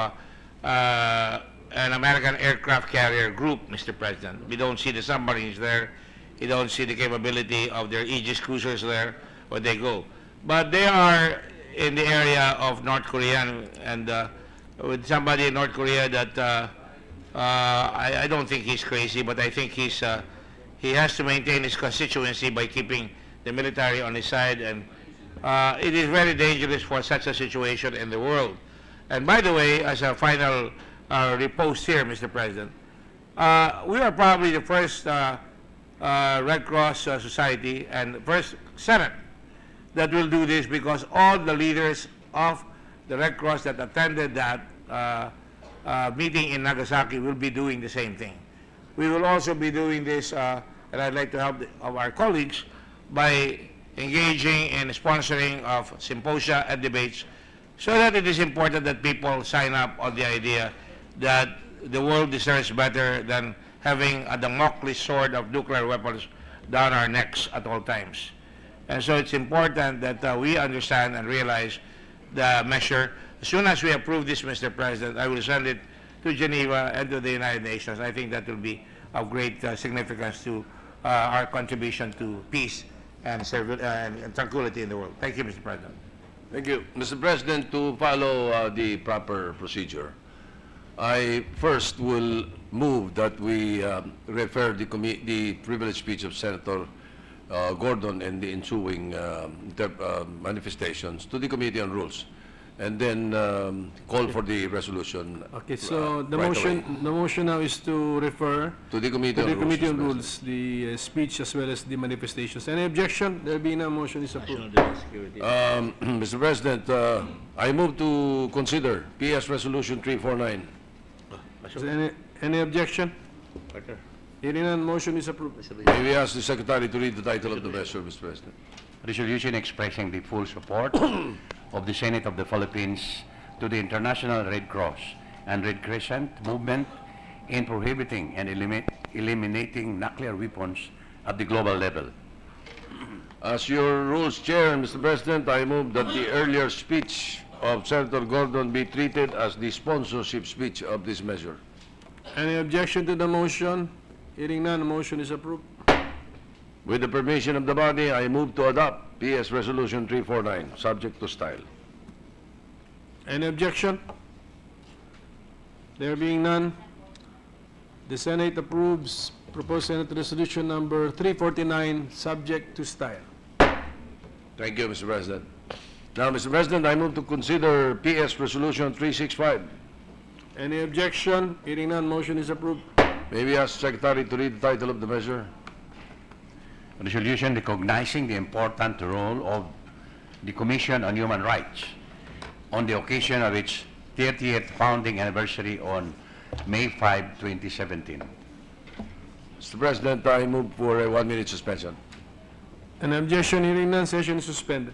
an American aircraft carrier group, Mr. President. We don't see the submarines there. We don't see the capability of their Aegis cruisers there where they go. But they are in the area of North Korea and with somebody in North Korea that I don't think he's crazy, but I think he has to maintain his constituency by keeping the military on his side, and it is very dangerous for such a situation in the world. And by the way, as a final repost here, Mr. President, we are probably the first Red Cross Society and first Senate that will do this because all the leaders of the Red Cross that attended that meeting in Nagasaki will be doing the same thing. We will also be doing this, and I'd like to help our colleagues by engaging in sponsoring of symposia and debates so that it is important that people sign up on the idea that the world deserves better than having a Damocles sword of nuclear weapons down our necks at all times. And so it's important that we understand and realize the measure. As soon as we approve this, Mr. President, I will send it to Geneva and to the United Nations. I think that will be of great significance to our contribution to peace and tranquility in the world. Thank you, Mr. President. Thank you. Mr. President, to follow the proper procedure, I first will move that we refer the privileged speech of Senator Gordon and the ensuing manifestations to the Committee on Rules, and then call for the resolution. Okay, so the right motion, away. the motion now is to refer To the Committee to the on Rules. Committee on Mr. Rules, the speech as well as the manifestations. Any objection? There being no motion is approved. Mr. President, I move to consider PS Resolution 349. Is there any objection? Hearing none, motion is approved. May we ask the Secretary to read the title of the measure, Mr. President? Resolution expressing the full support of the Senate of the Philippines to the International Red Cross and Red Crescent movement in prohibiting and eliminating nuclear weapons at the global level. As your rules chair, Mr. President, I move that the earlier speech of Senator Gordon be treated as the sponsorship speech of this measure. Any objection to the motion? Hearing none, motion is approved. With the permission of the body, I move to adopt PS Resolution 349, subject to style. Any objection? There being none, the Senate approves proposed Senate Resolution number 349, subject to style. Thank you, Mr. President. Now, Mr. President, I move to consider PS Resolution 365. Any objection? Hearing none, motion is approved. May we ask the Secretary to read the title of the measure? Resolution recognizing the important role of the Commission on Human Rights on the occasion of its 30th founding anniversary on May 5, 2017. Mr. President, I move for a 1-minute suspension. An objection? Hearing none, session is suspended.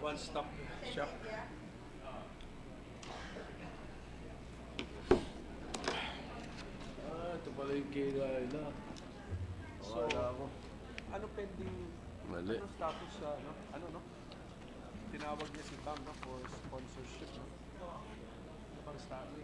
One-stop shop. Ito pala yung Kayla. So, ano pending, Mali. ano status sa, no? Tinawag niya si Bang, no, for sponsorship, no? Ano bang status?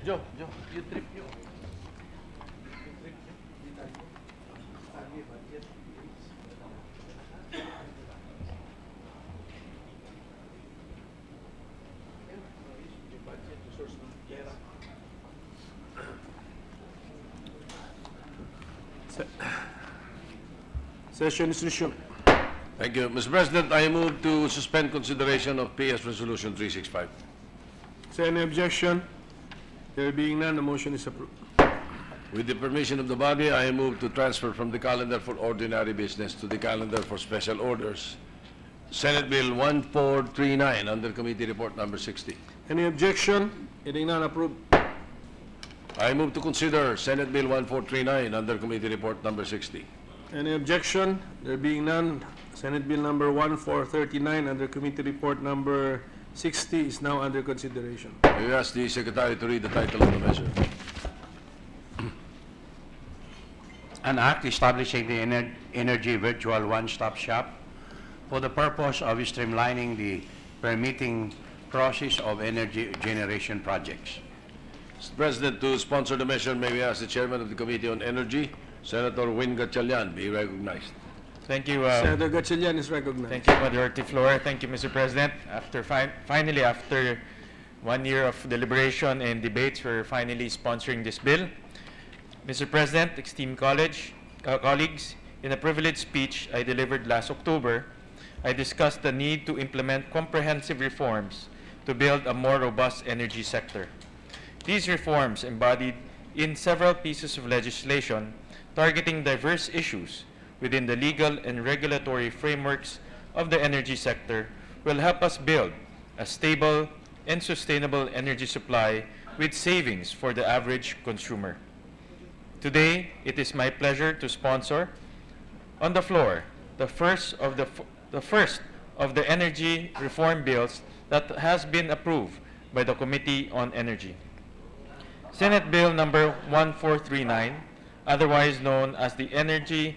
Joe, you trip nyo. Session is resumed. Thank you. Mr. President, I move to suspend consideration of PS Resolution 365. Is there any objection? There being none, the motion is approved. With the permission of the body, I move to transfer from the calendar for ordinary business to the calendar for special orders. Senate Bill 1439 under Committee Report Number 60. Any objection? Hearing none, approved. I move to consider Senate Bill 1439 under Committee Report Number 60. Any objection? There being none, Senate Bill number 1439 under Committee Report number 60 is now under consideration. I ask the Secretary to read the title of the measure. An act establishing the Energy Virtual One-Stop Shop for the purpose of streamlining the permitting process of energy generation projects. Mr. President, to sponsor the measure, may we ask the Chairman of the Committee on Energy, Senator Win Gatchalian, be recognized. Thank you. Senator Gatchalian is recognized. Thank you, Majority Floor. Thank you, Mr. President. Finally, after 1 year of deliberation and debates, we're finally sponsoring this bill. Mr. President, esteemed colleagues, in a privileged speech I delivered last October, I discussed the need to implement comprehensive reforms to build a more robust energy sector. These reforms, embodied in several pieces of legislation targeting diverse issues within the legal and regulatory frameworks of the energy sector, will help us build a stable and sustainable energy supply with savings for the average consumer. Today, it is my pleasure to sponsor on the floor the first of the energy reform bills that has been approved by the Committee on Energy. Senate Bill number 1439, otherwise known as the Energy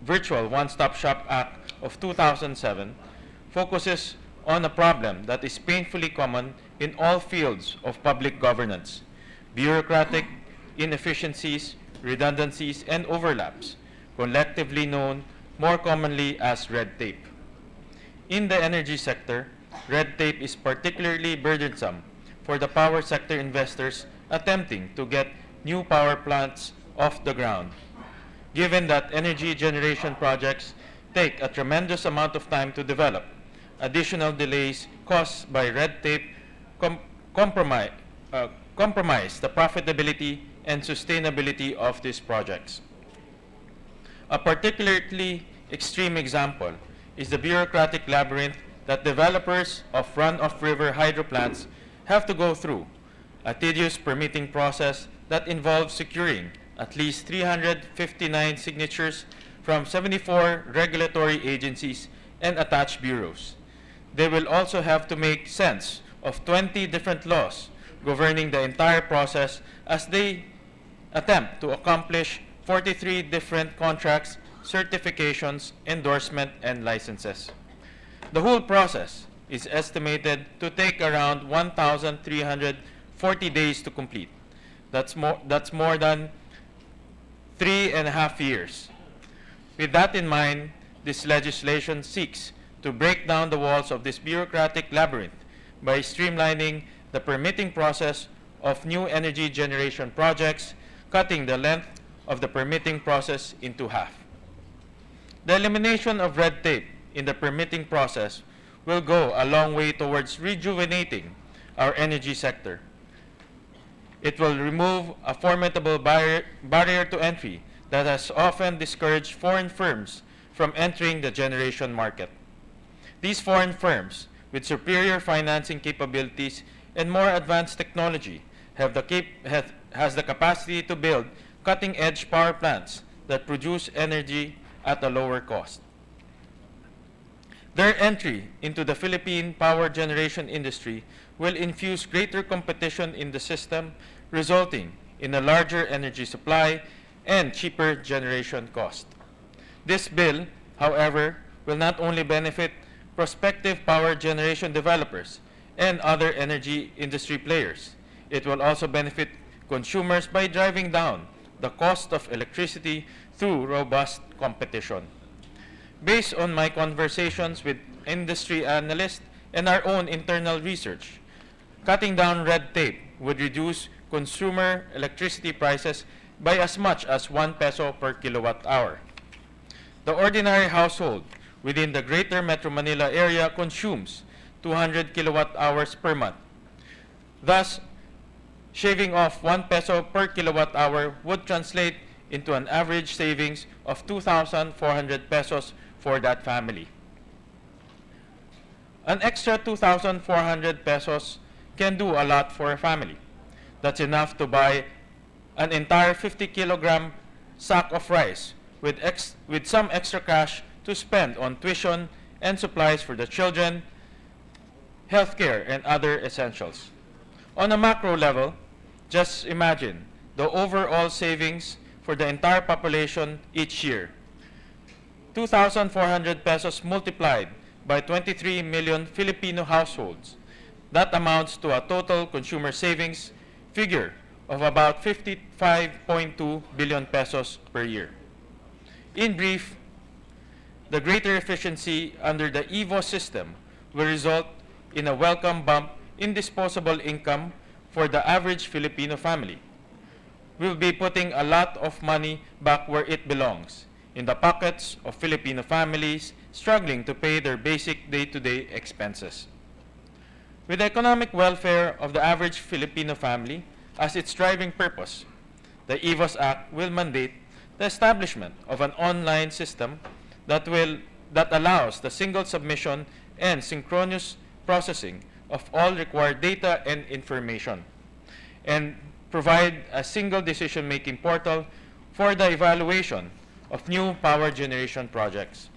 Virtual One-Stop Shop Act of 2007, focuses on a problem that is painfully common in all fields of public governance: bureaucratic inefficiencies, redundancies, and overlaps, collectively known more commonly as red tape. In the energy sector, red tape is particularly burdensome for the power sector investors attempting to get new power plants off the ground. Given that energy generation projects take a tremendous amount of time to develop, additional delays caused by red tape compromise the profitability and sustainability of these projects. A particularly extreme example is the bureaucratic labyrinth that developers of run-of-river hydro plants have to go through, a tedious permitting process that involves securing at least 359 signatures from 74 regulatory agencies and attached bureaus. They will also have to make sense of 20 different laws governing the entire process as they attempt to accomplish 43 different contracts, certifications, endorsement, and licenses. The whole process is estimated to take around 1,340 days to complete. That's more than 3.5 years. With that in mind, this legislation seeks to break down the walls of this bureaucratic labyrinth by streamlining the permitting process of new energy generation projects, cutting the length of the permitting process into half. The elimination of red tape in the permitting process will go a long way towards rejuvenating our energy sector. It will remove a formidable barrier to entry that has often discouraged foreign firms from entering the generation market. These foreign firms, with superior financing capabilities and more advanced technology, has the capacity to build cutting-edge power plants that produce energy at a lower cost. Their entry into the Philippine power generation industry will infuse greater competition in the system, resulting in a larger energy supply and cheaper generation cost. This bill, however, will not only benefit prospective power generation developers and other energy industry players, it will also benefit consumers by driving down the cost of electricity through robust competition. Based on my conversations with industry analysts and our own internal research, cutting down red tape would reduce consumer electricity prices by as much as 1 peso per kilowatt hour. The ordinary household within the Greater Metro Manila area consumes 200 kilowatt hours per month. Thus, shaving off 1 peso per kilowatt hour would translate into an average savings of 2,400 pesos for that family. An extra 2,400 pesos can do a lot for a family. That's enough to buy an entire 50-kilogram sack of rice with some extra cash to spend on tuition and supplies for the children, healthcare, and other essentials. On a macro level, just imagine the overall savings for the entire population each year. 2,400 pesos multiplied by 23 million Filipino households. That amounts to a total consumer savings figure of about 55.2 billion pesos per year. In brief, the greater efficiency under the EVO system will result in a welcome bump in disposable income for the average Filipino family. We'll be putting a lot of money back where it belongs, in the pockets of Filipino families struggling to pay their basic day-to-day expenses. With the economic welfare of the average Filipino family as its driving purpose, the EVOS Act will mandate the establishment of an online system that allows the single submission and synchronous processing of all required data and information, and provide a single decision-making portal for the evaluation of new power generation projects.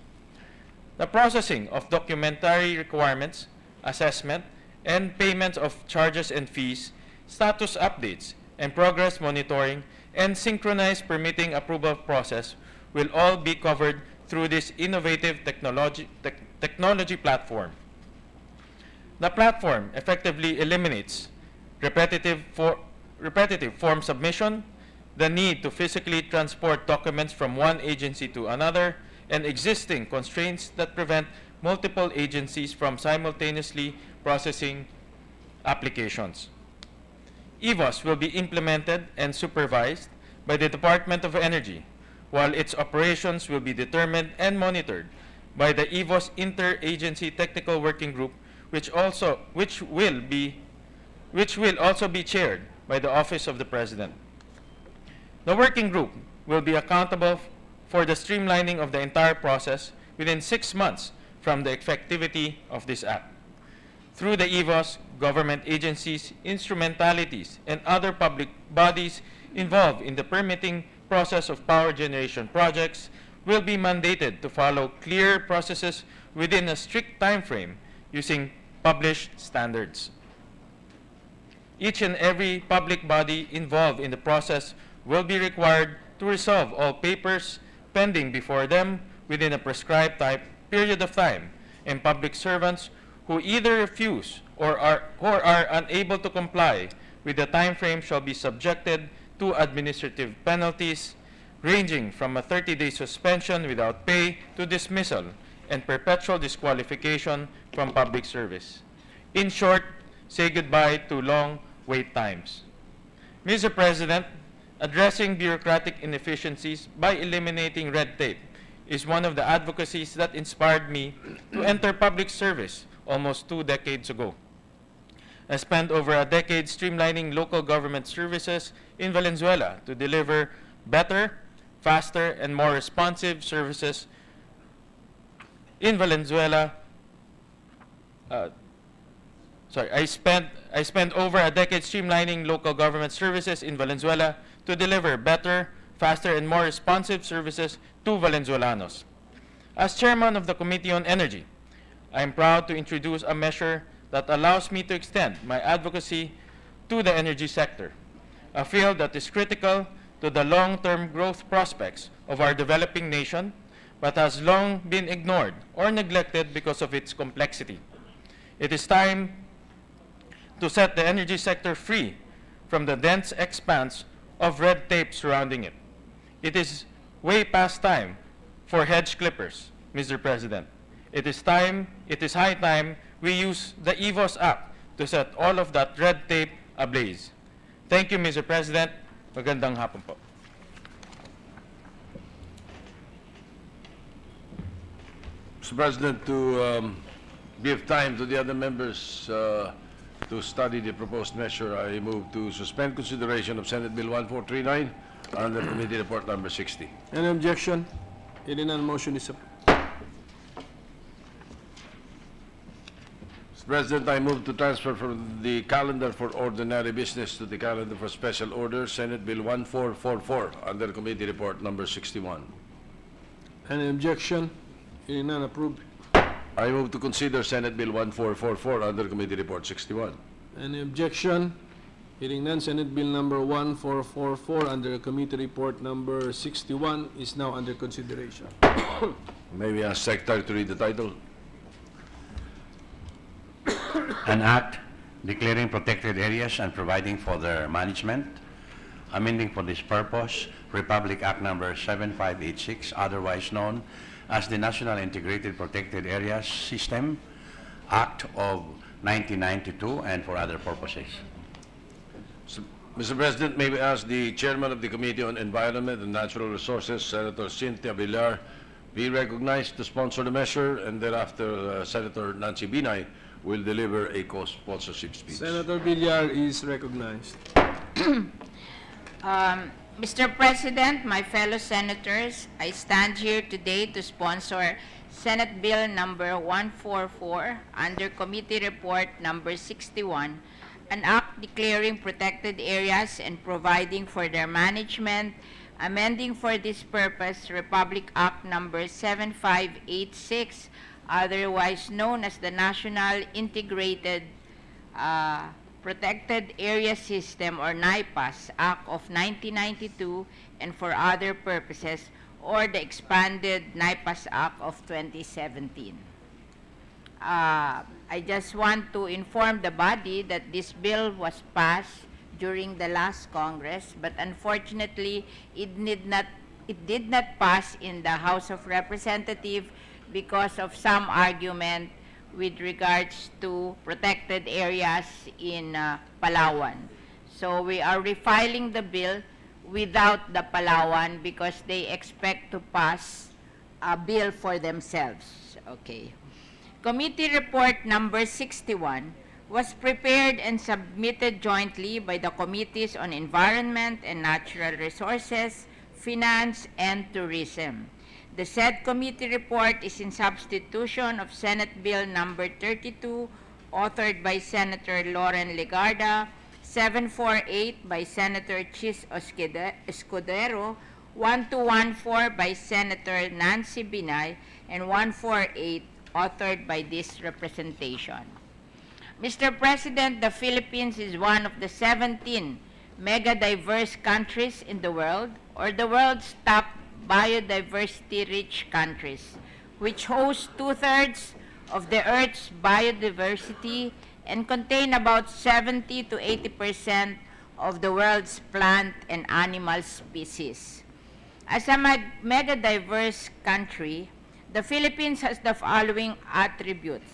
The processing of documentary requirements, assessment, and payment of charges and fees, status updates, and progress monitoring, and synchronized permitting approval process will all be covered through this innovative technology platform. The platform effectively eliminates repetitive form submission, the need to physically transport documents from one agency to another, and existing constraints that prevent multiple agencies from simultaneously processing applications. EVOS will be implemented and supervised by the Department of Energy, while its operations will be determined and monitored by the EVOS Interagency Technical Working Group, which will also be chaired by the Office of the President. The working group will be accountable for the streamlining of the entire process within 6 months from the effectivity of this act. Through the EVOS, government agencies, instrumentalities, and other public bodies involved in the permitting process of power generation projects will be mandated to follow clear processes within a strict time frame using published standards. Each and every public body involved in the process will be required to resolve all papers pending before them within a prescribed period of time, and public servants who either refuse or are unable to comply with the time frame shall be subjected to administrative penalties ranging from a 30-day suspension without pay to dismissal and perpetual disqualification from public service. In short, say goodbye to long wait times. Mr. President, addressing bureaucratic inefficiencies by eliminating red tape is one of the advocacies that inspired me to enter public service almost 2 decades ago. I spent over a decade streamlining local government services in Valenzuela to deliver better, faster, and more responsive services in Valenzuela. I spent over a decade streamlining local government services in Valenzuela to deliver better, faster, and more responsive services to Valenzuelanos. As chairman of the Committee on Energy, I am proud to introduce a measure that allows me to extend my advocacy to the energy sector, a field that is critical to the long-term growth prospects of our developing nation, but has long been ignored or neglected because of its complexity. It is time to set the energy sector free from the dense expanse of red tape surrounding it. It is way past time for hedge clippers, Mr. President. It is high time we use the EVOS app to set all of that red tape ablaze. Thank you, Mr. President. Magandang hapon po. Mr. President, to give time to the other members to study the proposed measure, I move to suspend consideration of Senate Bill 1439 under Committee Report Number 60. Any objection? Hearing none, motion is approved. Mr. President, I move to transfer from the calendar for ordinary business to the calendar for special order, Senate Bill 1444 under Committee Report Number 61. Any objection? Hearing none, approved. I move to consider Senate Bill 1444 under Committee Report 61. Any objection? Hearing none, Senate Bill number 1444 under Committee Report number 61 is now under consideration. May we ask Secretary to read the title? An act declaring protected areas and providing for their management, amending for this purpose Republic Act Number 7586, otherwise known as the National Integrated Protected Areas System Act of 1992, and for other purposes. Mr. President, may we ask the Chairman of the Committee on Environment and Natural Resources, Senator Cynthia Villar, be recognized to sponsor the measure, and thereafter Senator Nancy Binay will deliver a co-sponsorship speech. Senator Villar is recognized. Mr. President, my fellow senators, I stand here today to sponsor Senate Bill number 144 under Committee Report number 61, an act declaring protected areas and providing for their management, amending for this purpose Republic Act number 7586, otherwise known as the National Integrated Protected Area System or NIPAS Act of 1992, and for other purposes, or the expanded NIPAS Act of 2017. I just want to inform the body that this bill was passed during the last Congress, but unfortunately it did not pass in the House of Representatives because of some argument with regards to protected areas in Palawan. So we are refiling the bill without the Palawan because they expect to pass a bill for themselves. Okay. Committee Report number 61 was prepared and submitted jointly by the Committees on Environment and Natural Resources, Finance, and Tourism. The said committee report is in substitution of Senate Bill number 32, authored by Senator Loren Legarda, 748 by Senator Chis Escudero, 1214 by Senator Nancy Binay, and 148 authored by this representation. Mr. President, the Philippines is one of the 17 mega-diverse countries in the world, or the world's top biodiversity-rich countries, which host 2/3 of the Earth's biodiversity and contain about 70 to 80% of the world's plant and animal species. As a mega-diverse country, the Philippines has the following attributes.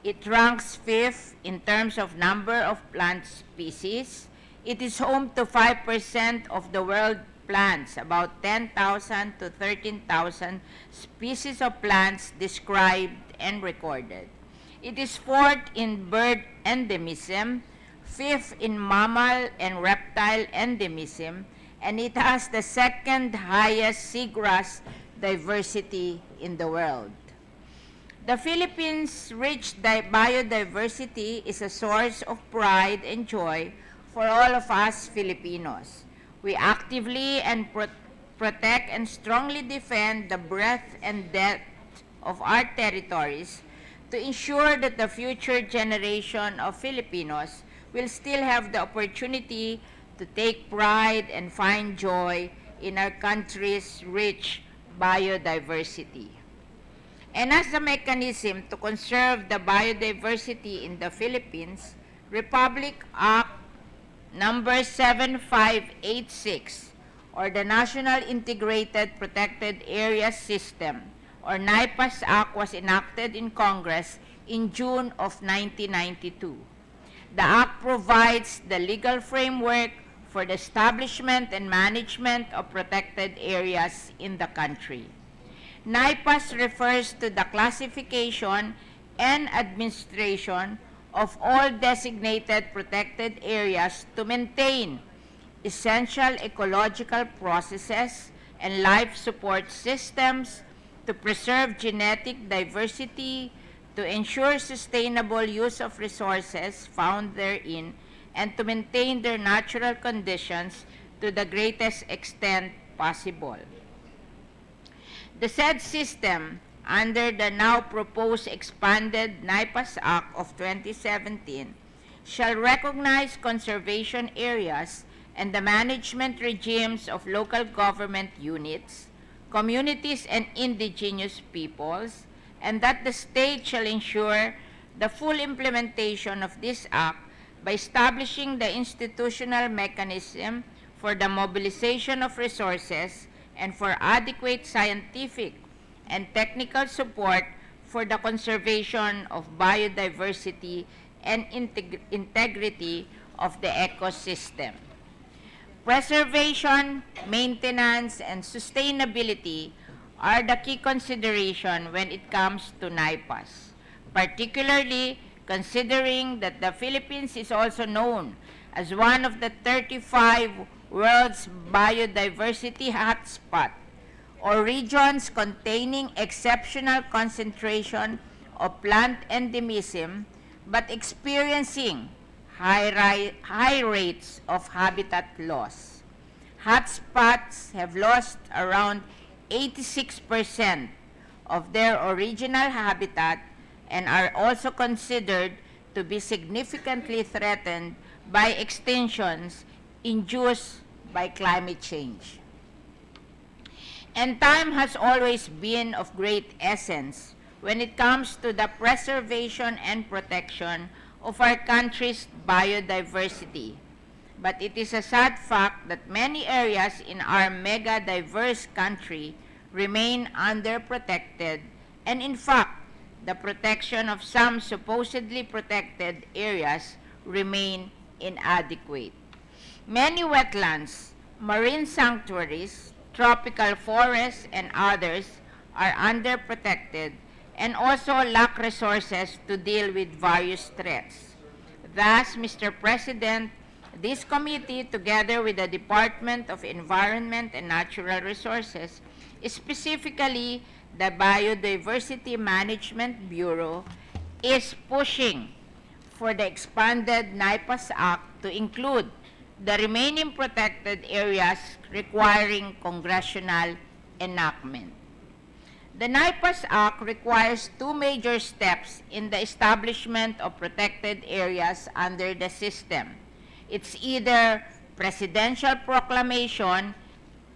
It ranks fifth in terms of number of plant species. It is home to 5% of the world plants, about 10,000 to 13,000 species of plants described and recorded. It is fourth in bird endemism, fifth in mammal and reptile endemism, and it has the second highest seagrass diversity in the world. The Philippines' rich biodiversity is a source of pride and joy for all of us Filipinos. We actively and protect and strongly defend the breadth and depth of our territories to ensure that the future generation of Filipinos will still have the opportunity to take pride and find joy in our country's rich biodiversity. And as a mechanism to conserve the biodiversity in the Philippines, Republic Act number 7586, or the National Integrated Protected Areas System, or NIPAS Act, was enacted in Congress in June of 1992. The Act provides the legal framework for the establishment and management of protected areas in the country. NIPAS refers to the classification and administration of all designated protected areas to maintain essential ecological processes and life support systems, to preserve genetic diversity, to ensure sustainable use of resources found therein, and to maintain their natural conditions to the greatest extent possible. The said system, under the now proposed expanded NIPAS Act of 2017, shall recognize conservation areas and the management regimes of local government units, communities, and indigenous peoples, and that the state shall ensure the full implementation of this act by establishing the institutional mechanism for the mobilization of resources and for adequate scientific and technical support for the conservation of biodiversity and integrity of the ecosystem. Preservation, maintenance, and sustainability are the key consideration when it comes to NIPAS, particularly considering that the Philippines is also known as one of the 35 world's biodiversity hotspot, or regions containing exceptional concentration of plant endemism but experiencing high rates of habitat loss. Hotspots have lost around 86% of their original habitat and are also considered to be significantly threatened by extinctions induced by climate change. And time has always been of great essence when it comes to the preservation and protection of our country's biodiversity. But it is a sad fact that many areas in our mega diverse country remain underprotected, and in fact, the protection of some supposedly protected areas remain inadequate. Many wetlands, marine sanctuaries, tropical forests, and others are underprotected and also lack resources to deal with various threats. Thus, Mr. President, this committee, together with the Department of Environment and Natural Resources, specifically the Biodiversity Management Bureau, is pushing for the expanded NIPAS Act to include the remaining protected areas requiring congressional enactment. The NIPAS Act requires two major steps in the establishment of protected areas under the system. It's either presidential proclamation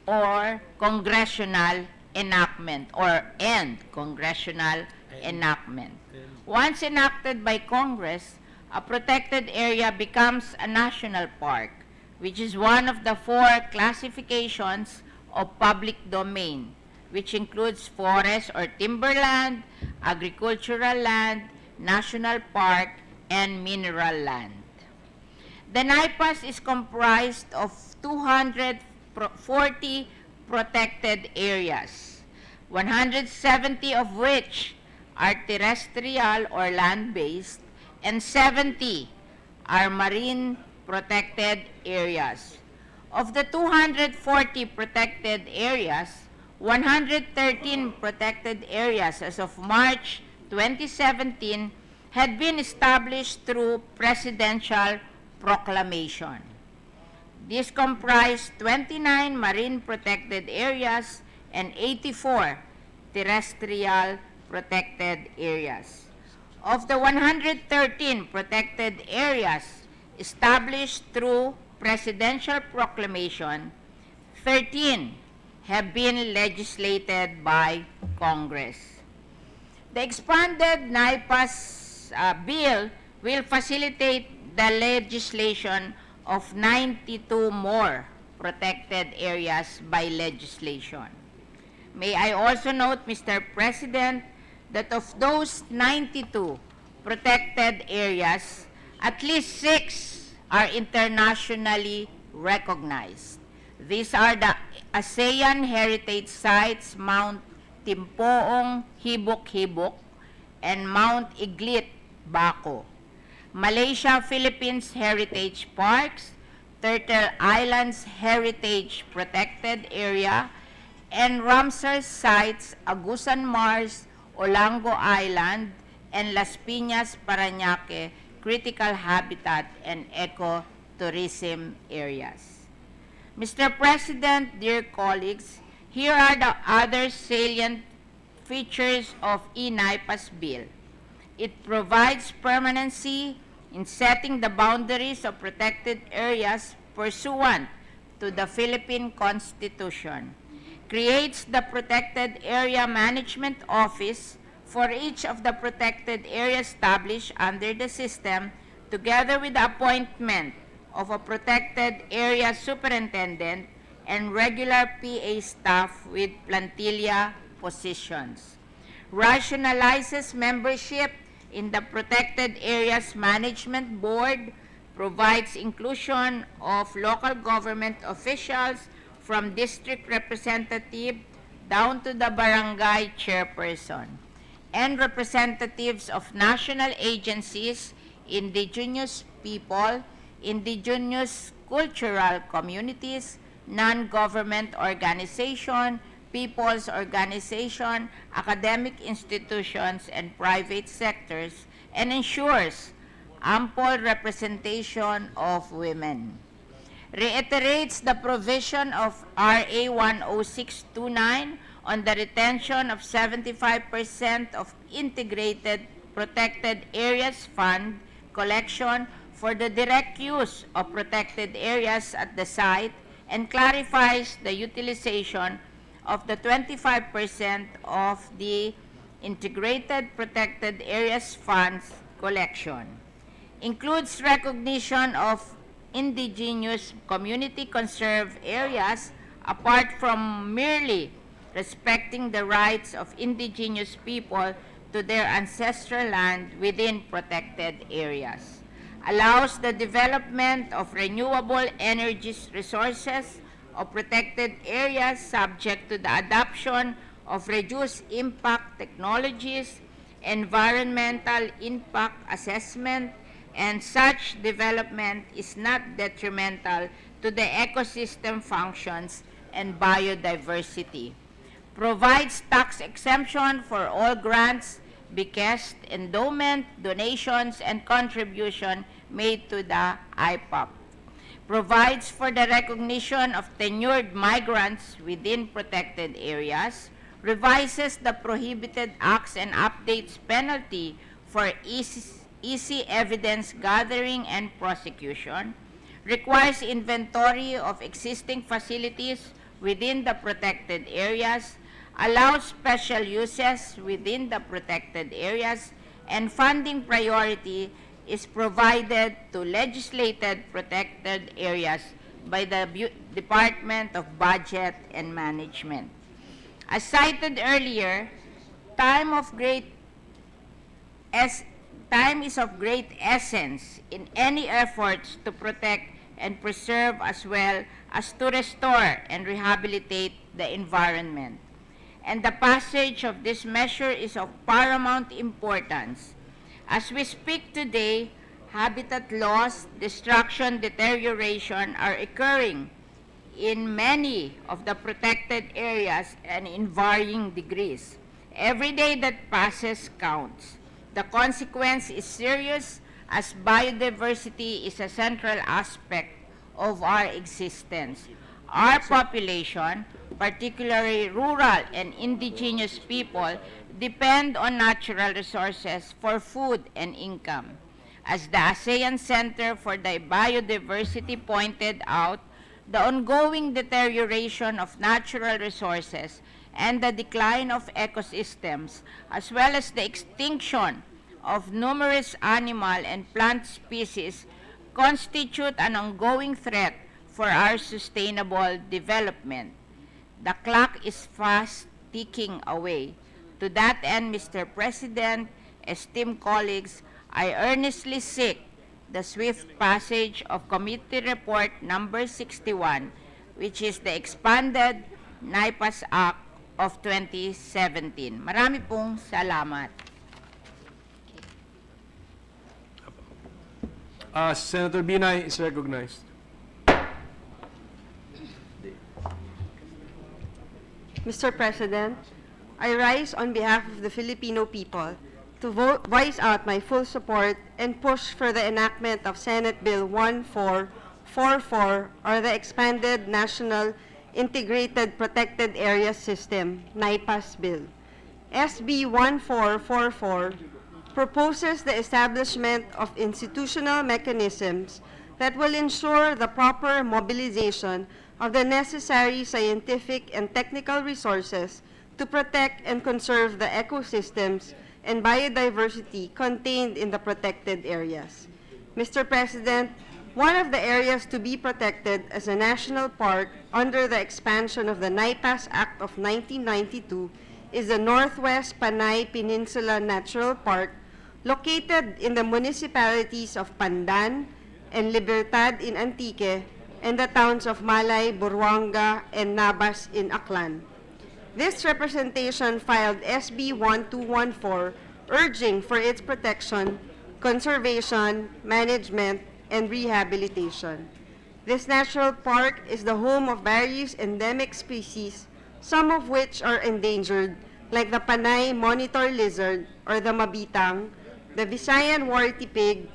or congressional enactment, and congressional enactment. Once enacted by Congress, a protected area becomes a national park, which is one of the four classifications of public domain which includes forest or timberland, agricultural land, national park, and mineral land. The NIPAS is comprised of 240 protected areas, 170 of which are terrestrial or land-based, and 70 are marine protected areas. Of the 240 protected areas, 113 protected areas as of March 2017 had been established through presidential proclamation. These comprise 29 marine protected areas and 84 terrestrial protected areas. Of the 113 protected areas established through presidential proclamation, 13 have been legislated by Congress. The expanded NIPAS bill will facilitate the legislation of 92 more protected areas by legislation. May I also note, Mr. President, that of those 92 protected areas, at least 6 are internationally recognized. These are the ASEAN Heritage Sites Mount Timpoong Hibok-Hibok and Mount Iglit, Baco, Malaysia-Philippines Heritage Parks, Turtle Islands Heritage Protected Area, and Ramsar Sites, Agusan Mars, Olango Island, and Las Piñas, Parañaque Critical Habitat and Ecotourism Areas. Mr. President, dear colleagues, here are the other salient features of e-NIPAS bill. It provides permanency in setting the boundaries of protected areas pursuant to the Philippine Constitution, creates the Protected Area Management Office for each of the protected areas established under the system, together with the appointment of a protected area superintendent and regular PA staff with plantilla positions. Rationalizes membership in the Protected Areas Management Board, provides inclusion of local government officials from district representative down to the barangay chairperson, and representatives of national agencies, indigenous people, indigenous cultural communities, non-government organization, people's organization, academic institutions, and private sectors, and ensures ample representation of women. Reiterates the provision of RA 10629 on the retention of 75% of integrated protected areas fund collection for the direct use of protected areas at the site, and clarifies the utilization of the 25% of the integrated protected areas funds collection. Includes recognition of indigenous community conserved areas apart from merely respecting the rights of indigenous people to their ancestral land within protected areas. Allows the development of renewable energy resources of protected areas subject to the adoption of reduced impact technologies, environmental impact assessment, and such development is not detrimental to the ecosystem functions and biodiversity. Provides tax exemption for all grants, bequest, endowment, donations, and contribution made to the IPOP. Provides for the recognition of tenured migrants within protected areas, revises the prohibited acts and updates penalty for easy evidence gathering and prosecution, requires inventory of existing facilities within the protected areas, allows special uses within the protected areas, and funding priority is provided to legislated protected areas by the Department of Budget and Management. As cited earlier, time is of great essence in any efforts to protect and preserve as well as to restore and rehabilitate the environment. And the passage of this measure is of paramount importance. As we speak today, habitat loss, destruction, deterioration are occurring in many of the protected areas and in varying degrees. Every day that passes counts. The consequence is serious as biodiversity is a central aspect of our existence. Our population, particularly rural and indigenous people, depend on natural resources for food and income. As the ASEAN Center for the Biodiversity pointed out, the ongoing deterioration of natural resources and the decline of ecosystems, as well as the extinction of numerous animal and plant species, constitute an ongoing threat for our sustainable development. The clock is fast ticking away. To that end, Mr. President, esteemed colleagues, I earnestly seek the swift passage of Committee Report Number 61, which is the expanded NIPAS Act of 2017. Marami pong salamat. Senator Binay is recognized. Mr. President, I rise on behalf of the Filipino people to voice out my full support and push for the enactment of Senate Bill 1444, or the Expanded National Integrated Protected Area System, NIPAS Bill. SB 1444 proposes the establishment of institutional mechanisms that will ensure the proper mobilization of the necessary scientific and technical resources to protect and conserve the ecosystems and biodiversity contained in the protected areas. Mr. President, one of the areas to be protected as a national park under the expansion of the NIPAS Act of 1992 is the Northwest Panay Peninsula Natural Park, located in the municipalities of Pandan and Libertad in Antique and the towns of Malay, Buruanga, and Nabas in Aklan. This representation filed SB 1214, urging for its protection, conservation, management, and rehabilitation. This natural park is the home of various endemic species, some of which are endangered, like the Panay monitor lizard or the mabitang, the Visayan warty pig,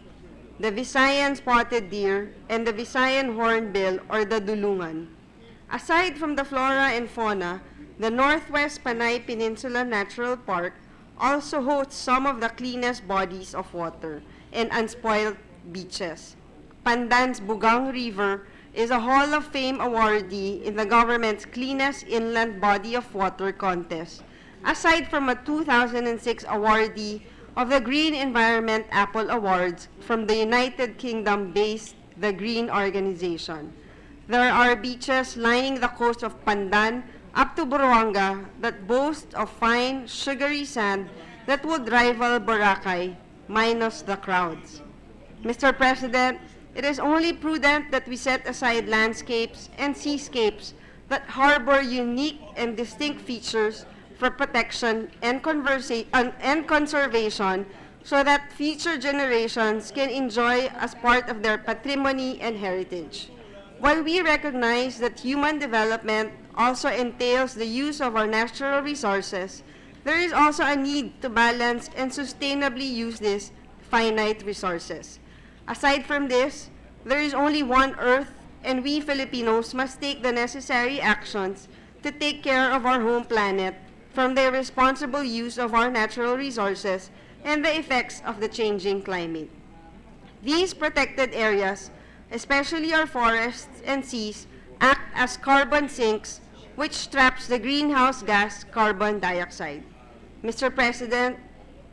the Visayan spotted deer, and the Visayan hornbill or the dulungan. Aside from the flora and fauna, the Northwest Panay Peninsula Natural Park also hosts some of the cleanest bodies of water and unspoiled beaches. Pandan's Bugang River is a Hall of Fame awardee in the government's Cleanest Inland Body of Water contest, aside from a 2006 awardee of the Green Environment Apple Awards from the United Kingdom-based The Green Organization. There are beaches lining the coast of Pandan up to Buruanga that boast of fine, sugary sand that would rival Boracay, minus the crowds. Mr. President, it is only prudent that we set aside landscapes and seascapes that harbor unique and distinct features for protection and conservation so that future generations can enjoy as part of their patrimony and heritage. While we recognize that human development also entails the use of our natural resources, there is also a need to balance and sustainably use these finite resources. Aside from this, there is only one Earth, and we Filipinos must take the necessary actions to take care of our home planet from the irresponsible use of our natural resources and the effects of the changing climate. These protected areas, especially our forests and seas, act as carbon sinks, which traps the greenhouse gas carbon dioxide. Mr. President,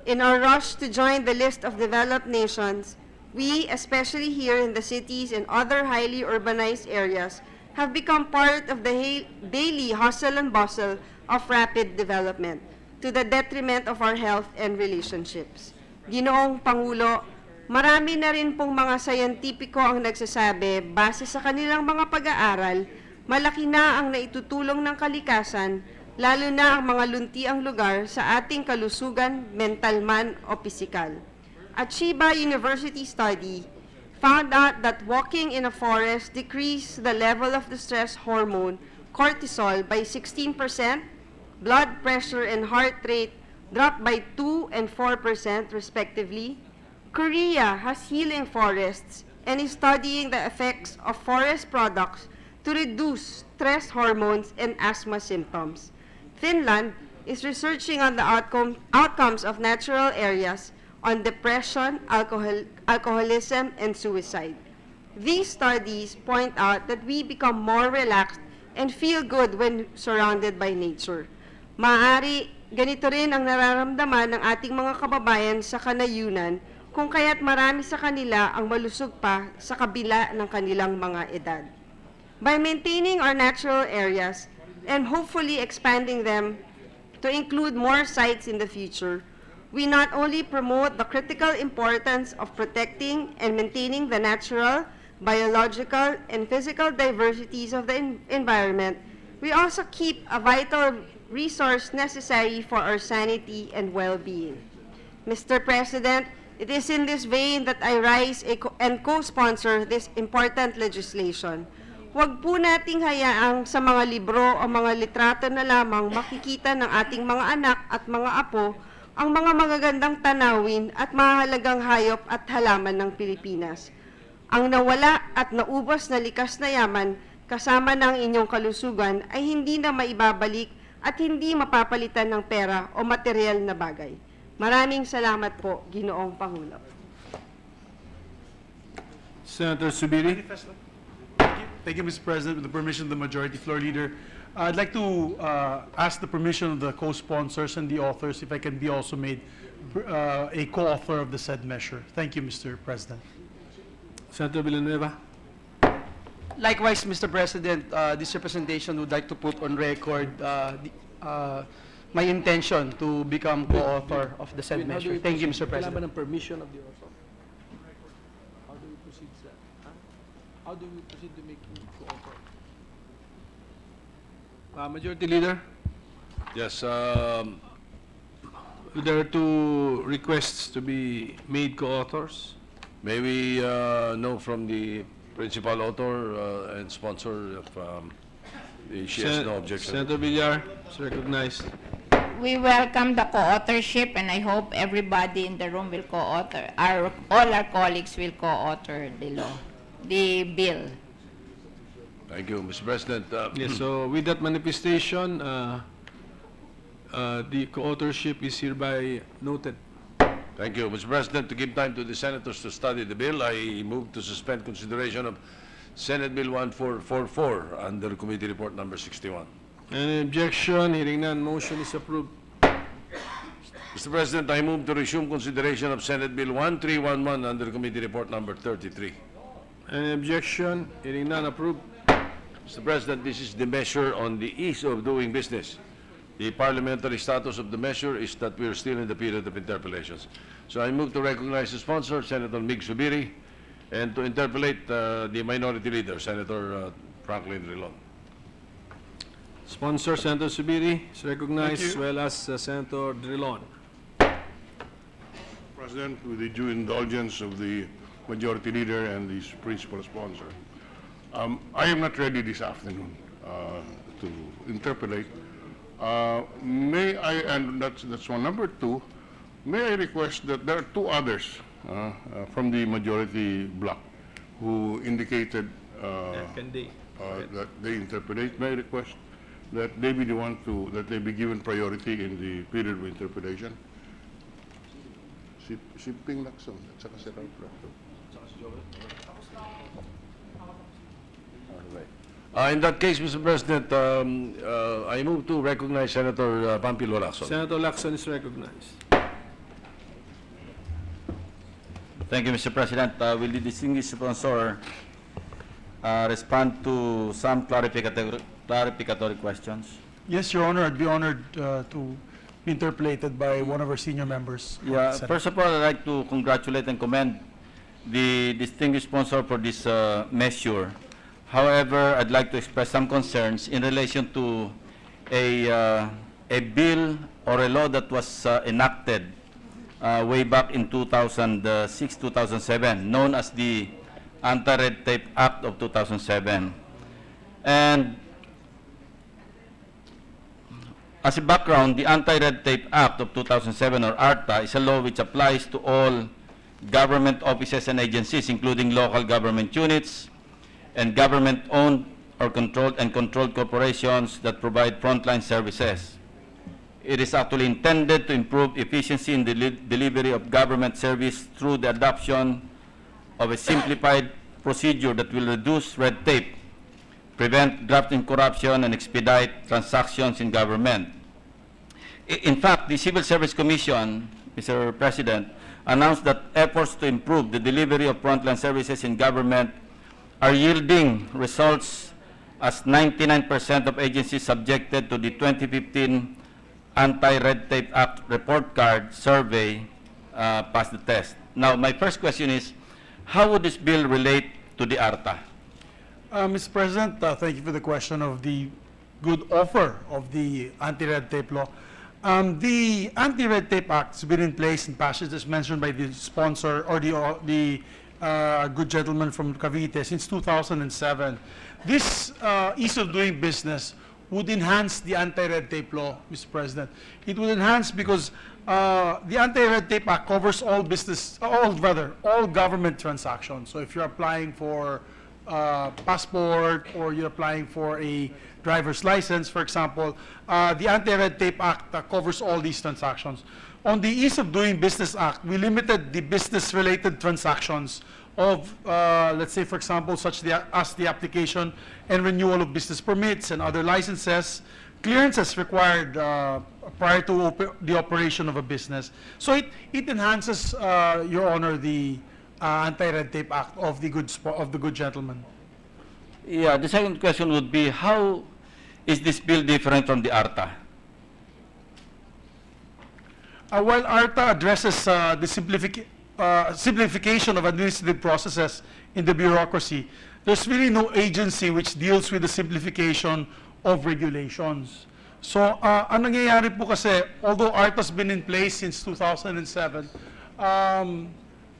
in our rush to join the list of developed nations, we, especially here in the cities and other highly urbanized areas, have become part of the daily hustle and bustle of rapid development to the detriment of our health and relationships. Ginoong Pangulo, marami na rin pong mga sayantipiko ang nagsasabi base sa kanilang mga pag-aaral, malaki na ang naitutulong ng kalikasan, lalo na ang mga luntiang lugar sa ating kalusugan, mental man o pisikal. A Chiba University study found out that walking in a forest decreased the level of the stress hormone cortisol by 16%, blood pressure and heart rate dropped by 2 and 4% respectively. Korea has healing forests and is studying the effects of forest products to reduce stress hormones and asthma symptoms. Finland is researching on the outcomes of natural areas on depression, alcoholism, and suicide. These studies point out that we become more relaxed and feel good when surrounded by nature. Maaari, ganito rin ang nararamdaman ng ating mga kababayan sa kanayunan kung kaya't marami sa kanila ang malusog pa sa kabila ng kanilang mga edad. By maintaining our natural areas and hopefully expanding them to include more sites in the future, we not only promote the critical importance of protecting and maintaining the natural, biological, and physical diversities of the environment, we also keep a vital resource necessary for our sanity and well-being. Mr. President, it is in this vein that I rise and co-sponsor this important legislation. Huwag po nating hayaang sa mga libro o mga litrato na lamang makikita ng ating mga anak at mga apo ang mga magagandang tanawin at mahalagang hayop at halaman ng Pilipinas. Ang nawala at naubos na likas na yaman kasama ng inyong kalusugan ay hindi na maibabalik at hindi mapapalitan ng pera o material na bagay. Maraming salamat po, Ginoong Pangulo. Senator Subiri. Thank you, Mr. President. With the permission of the Majority Floor Leader, I'd like to ask the permission of the co-sponsors and the authors if I can be also made a co-author of the said measure. Thank you, Mr. President. Senator Villanueva. Likewise, Mr. President, this representation would like to put on record my intention to become co-author of the said measure. Thank you, Mr. President. Kailangan ng permission of the author. How do we proceed, sir? How do we proceed to make you co-author? Majority Leader, Yes, there are two requests to be made co-authors. may we know from the principal author and sponsor if she has no objection? Senator Villar is recognized. We welcome the co-authorship, and I hope everybody in the room will co-author. All our colleagues will co-author the bill. Thank you, Mr. President. Yes, so with that manifestation, the co-authorship is hereby noted. Thank you, Mr. President. To give time to the senators to study the bill, I move to suspend consideration of Senate Bill 1444 under Committee Report Number 61. Any objection? Hearing none, motion is approved. Mr. President, I move to resume consideration of Senate Bill 1311 under Committee Report Number 33. Any objection? Hearing none, approved. Mr. President, this is the measure on the ease of doing business. The parliamentary status of the measure is that we are still in the period of interpellations. So I move to recognize the sponsor, Senator Mig Subiri, and to interpellate the minority leader, Senator Franklin Drilon. Sponsor, Senator Subiri is recognized, as well as Senator Drilon. President, with the due indulgence of the Majority Leader and the principal sponsor, I am not ready this afternoon to interpolate. May I, and that's one. Number two, may I request that there are two others from the majority bloc who indicated that they interpolate. May I request that they be the one that they be given priority in the period of interpolation? Si Ping Lacson at saka si Ralph Recto. In that case, Mr. President, I move to recognize Senator Pampilo Lacson. Senator Lacson is recognized. Thank you, Mr. President. Will the distinguished sponsor respond to some clarificatory questions? Yes, Your Honor, I'd be honored to be interpolated by one of our senior members. of the Yeah, Senate. first of all, I'd like to congratulate and commend the distinguished sponsor for this measure. However, I'd like to express some concerns in relation to a bill or a law that was enacted way back in 2006-2007, known as the Anti-Red Tape Act of 2007. And as a background, the Anti-Red Tape Act of 2007, or ARTA, is a law which applies to all government offices and agencies, including local government units and government-owned or controlled corporations that provide frontline services. It is actually intended to improve efficiency in the delivery of government service through the adoption of a simplified procedure that will reduce red tape, prevent drafting corruption, and expedite transactions in government. In fact, the Civil Service Commission, Mr. President, announced that efforts to improve the delivery of frontline services in government are yielding results, as 99% of agencies subjected to the 2015 Anti-Red Tape Act report card survey passed the test. Now, my first question is, how would this bill relate to the ARTA? Mr. President, thank you for the question of the good offer of the anti-red tape law. The Anti-Red Tape Act has been in place and passed, as mentioned by the sponsor or the good gentleman from Cavite, since 2007. This ease of doing business would enhance the Anti-Red Tape law, Mr. President. It would enhance because the Anti-Red Tape Act covers all government transactions. So if you're applying for passport or you're applying for a driver's license, for example, the Anti-Red Tape Act covers all these transactions. On the Ease of Doing Business Act, we limited the business-related transactions of, let's say, for example, such as the application and renewal of business permits and other licenses, clearances required prior to the operation of a business. So it enhances, Your Honor, the Anti-Red Tape Act of the good gentleman. Yeah, the second question would be, how is this bill different from the ARTA? While ARTA addresses the simplification of administrative processes in the bureaucracy, there's really no agency which deals with the simplification of regulations. So, ang nangyayari po kasi, although ARTA's been in place since 2007,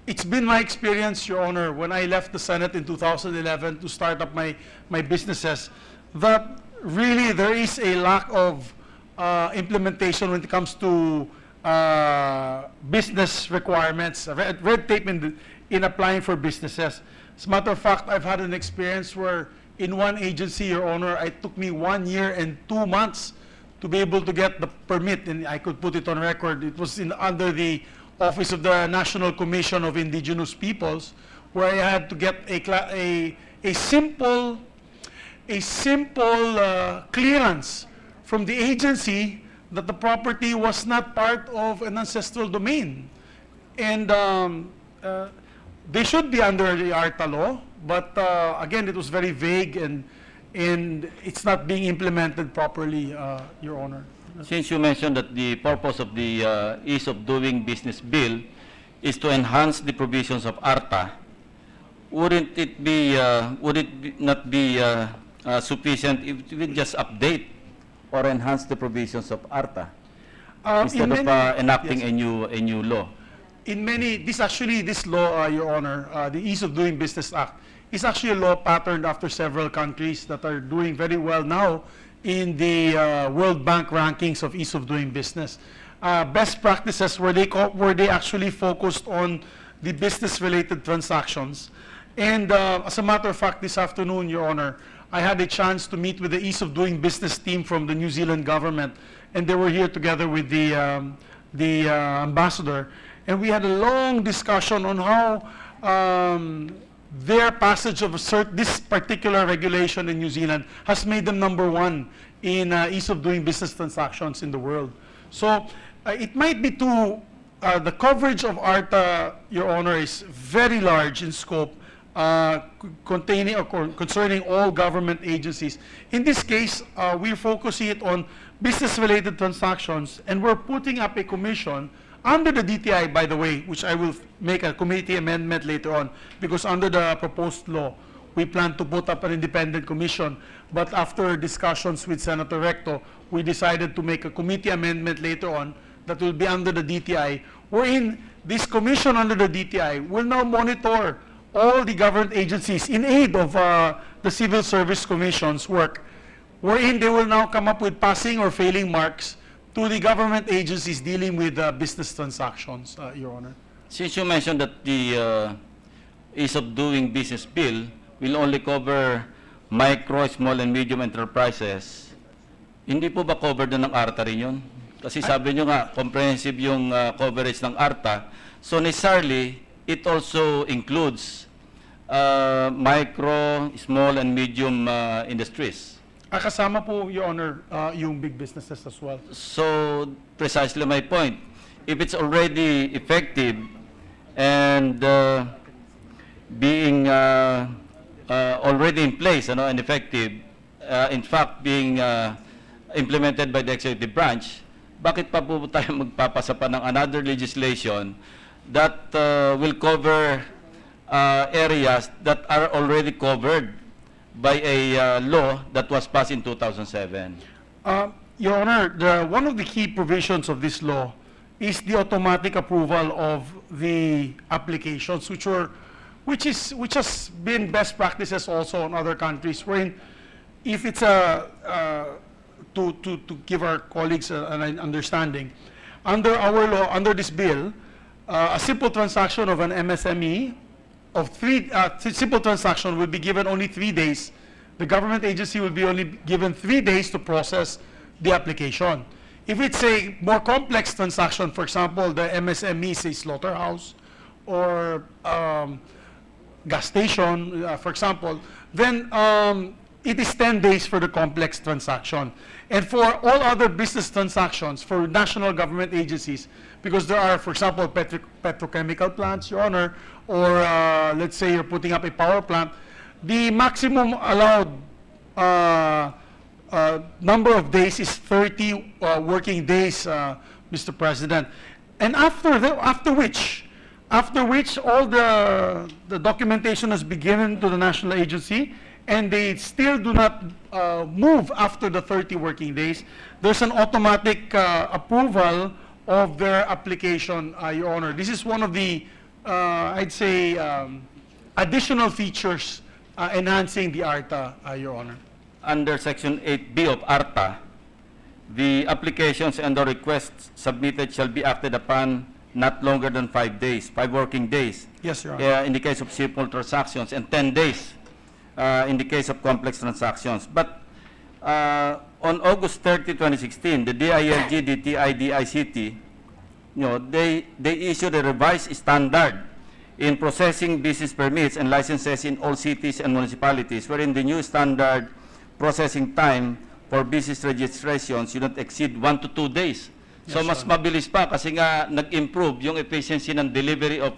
it's been my experience, Your Honor, when I left the Senate in 2011 to start up my businesses, that really there is a lack of implementation when it comes to business requirements, red tape in applying for businesses. As a matter of fact, I've had an experience where in one agency, Your Honor, it took me 1 year and 2 months to be able to get the permit, and I could put it on record. It was under the Office of the National Commission of Indigenous Peoples, where I had to get a simple clearance from the agency that the property was not part of an ancestral domain. And they should be under the ARTA law, but again, it was very vague and it's not being implemented properly, Your Honor. Since you mentioned that the purpose of the Ease of Doing Business Bill is to enhance the provisions of ARTA, would it not be sufficient if we just update or enhance the provisions of ARTA instead of enacting yes, a new law? This law, Your Honor, the Ease of Doing Business Act, is actually a law patterned after several countries that are doing very well now in the World Bank rankings of ease of doing business. Best practices where they actually focused on the business-related transactions. And as a matter of fact, this afternoon, Your Honor, I had a chance to meet with the Ease of Doing Business team from the New Zealand government, and they were here together with the ambassador, and we had a long discussion on how their passage of this particular regulation in New Zealand has made them #1 in ease of doing business transactions in the world. So it might be the coverage of ARTA, Your Honor, is very large in scope. containing or concerning all government agencies. In this case, we're focusing it on business-related transactions, and we're putting up a commission under the DTI, by the way, which I will make a committee amendment later on, because under the proposed law, we plan to put up an independent commission. But after discussions with Senator Recto, we decided to make a committee amendment later on that will be under the DTI, wherein this commission under the DTI will now monitor all the government agencies in aid of the Civil Service Commission's work, wherein they will now come up with passing or failing marks to the government agencies dealing with business transactions, Your Honor. Since you mentioned that the ease of doing business bill will only cover micro, small, and medium enterprises, hindi po ba covered na ng ARTA rin yun? Kasi sabi nyo nga, comprehensive yung coverage ng ARTA. So necessarily, it also includes micro, small, and medium industries. Kasama po, Your Honor, yung big businesses as well. So, precisely my point. If it's already effective and being already in place and effective, in fact, being implemented by the executive branch, bakit pa po tayo magpapasa pa ng another legislation that will cover areas that are already covered by a law that was passed in 2007? Your Honor, one of the key provisions of this law is the automatic approval of the applications, which has been best practices also in other countries, wherein if it's to give our colleagues an understanding, under our law, under this bill, a simple transaction of an MSME of simple transaction will be given only 3 days. The government agency will be only given 3 days to process the application. If it's a more complex transaction, for example, the MSME is a slaughterhouse or gas station, for example, then it is 10 days for the complex transaction. And for all other business transactions, for national government agencies, because there are, for example, petrochemical plants, Your Honor, or let's say you're putting up a power plant, the maximum allowed number of days is 30 working days, Mr. President. And after which all the documentation has been given to the national agency, and they still do not move after the 30 working days, there's an automatic approval of their application, Your Honor. This is one of the, I'd say, additional features enhancing the ARTA, Your Honor. Under Section 8B of ARTA, the applications and the requests submitted shall be acted upon not longer than 5 days, 5 working days. Yes, Your Honor. In the case of simple transactions, and 10 days in the case of complex transactions. But on August 30, 2016, the DILG, DTI, DICT, they issued a revised standard in processing business permits and licenses in all cities and municipalities, wherein the new standard processing time for business registrations should not exceed 1 to 2 days. So Yes, mas Your Honor. mabilis pa kasi nga nag-improve yung efficiency ng delivery of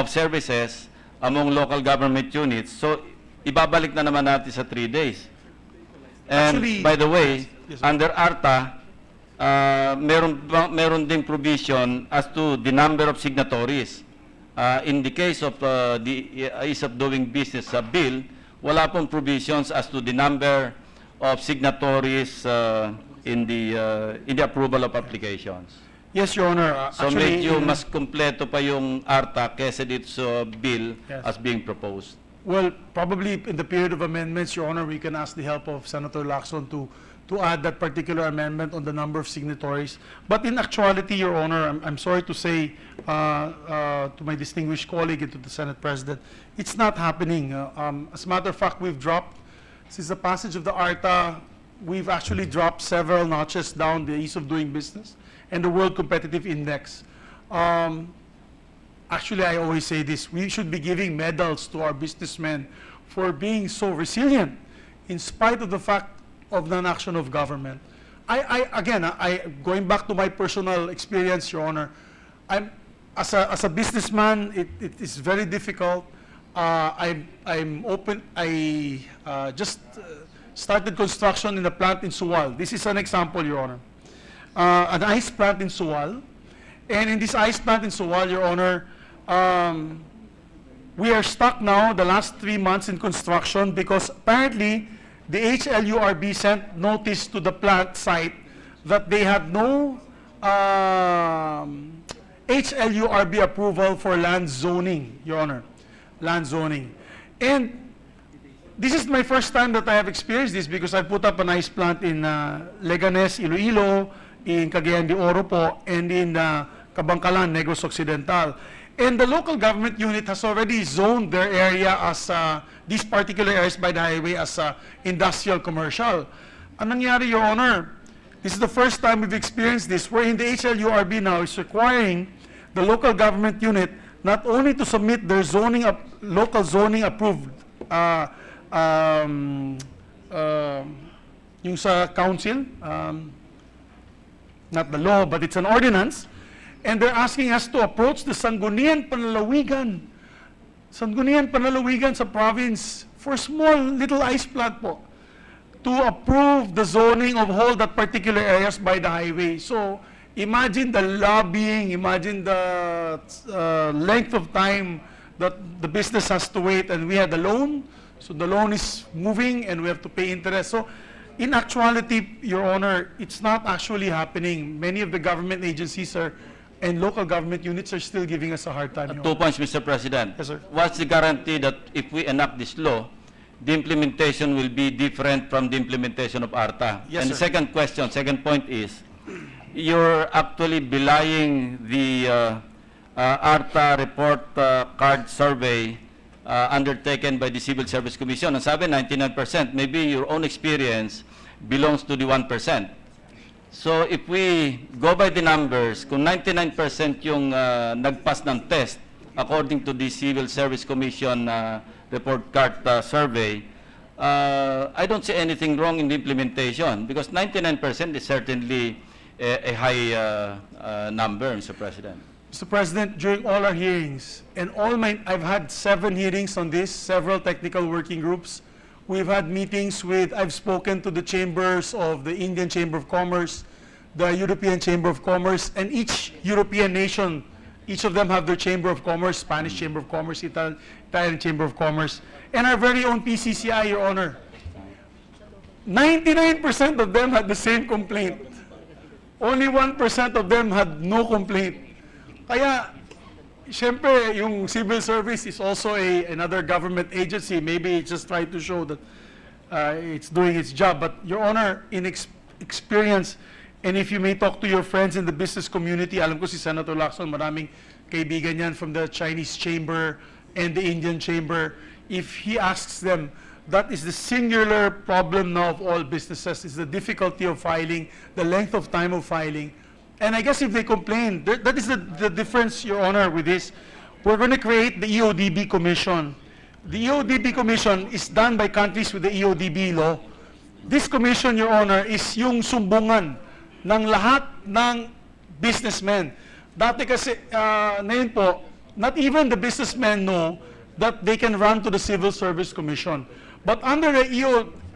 services among local government units. So ibabalik na naman natin sa 3 days. And Actually, by the way, yes, sir. under ARTA, meron ding provision as to the number of signatories. In the case of the ease of doing business bill, wala pong provisions as to the number of signatories in the approval of applications. Yes, Your Honor. So Actually, medyo mas kumpleto pa yung ARTA kesa dito sa bill Yes. as being proposed. Well, probably in the period of amendments, Your Honor, we can ask the help of Senator Lacson to add that particular amendment on the number of signatories. But in actuality, Your Honor, I'm sorry to say to my distinguished colleague and to the Senate President, it's not happening. As a matter of fact, we've dropped, since the passage of the ARTA, we've actually dropped several notches down the ease of doing business and the World Competitive Index. Actually, I always say this, we should be giving medals to our businessmen for being so resilient in spite of the fact of non-action of government. Going back to my personal experience, Your Honor, as a businessman, it is very difficult. I'm open. I just started construction in a plant in Suwal. This is an example, Your Honor. An ice plant in Suwal. And in this ice plant in Suwal, Your Honor, we are stuck now the last 3 months in construction because apparently the HLURB sent notice to the plant site that they had no HLURB approval for land zoning, Your Honor. Land zoning. And this is my first time that I have experienced this because I put up an ice plant in Leganes, Iloilo, in Cagayan de Oro po, and in Kabangkalan, Negros Occidental. And the local government unit has already zoned their area as, these particular areas by the highway as industrial commercial. Ang nangyari, Your Honor, this is the first time we've experienced this, wherein the HLURB now is requiring the local government unit not only to submit their zoning, local zoning approved, yung sa council, not the law, but it's an ordinance, and they're asking us to approach the Sangguniang Panlalawigan. Sangguniang Panlalawigan sa province for small little ice plant po to approve the zoning of all that particular areas by the highway. So imagine the lobbying, imagine the length of time that the business has to wait, and we had a loan, so the loan is moving and we have to pay interest. So in actuality, Your Honor, it's not actually happening. Many of the government agencies and local government units are still giving us a hard time. Your 2 Honor. points, Mr. President. Yes, sir. What's the guarantee that if we enact this law, the implementation will be different from the implementation of ARTA? Yes, and the sir. second question, second point is, you're actually belying the ARTA report card survey undertaken by the Civil Service Commission. Ang sabi, 99%. Maybe your own experience belongs to the 1%. So if we go by the numbers, kung 99% yung nagpass ng test, according to the Civil Service Commission report card survey, I don't see anything wrong in the implementation because 99% is certainly a high number, Mr. President. Mr. President, during all our hearings, and I've had 7 hearings on this, several technical working groups. We've had meetings I've spoken to the chambers of the Indian Chamber of Commerce, the European Chamber of Commerce, and each European nation, each of them have their Chamber of Commerce, Spanish Chamber of Commerce, Italian Chamber of Commerce, and our very own PCCI, Your Honor. 99% of them had the same complaint. Only 1% of them had no complaint. Kaya, siyempre, yung civil service is also another government agency. Maybe it's just trying to show that it's doing its job. But, Your Honor, in experience, and if you may talk to your friends in the business community, alam ko si Senator Lacson, maraming kaibigan yan from the Chinese Chamber and the Indian Chamber. If he asks them, that is the singular problem now of all businesses, is the difficulty of filing, the length of time of filing. And I guess if they complain, that is the difference, Your Honor, with this. We're going to create the EODB Commission. The EODB Commission is done by countries with the EODB law. This commission, Your Honor, is yung sumbungan ng lahat ng businessmen. Dati kasi, ngayon po, not even the businessmen know that they can run to the Civil Service Commission. But under the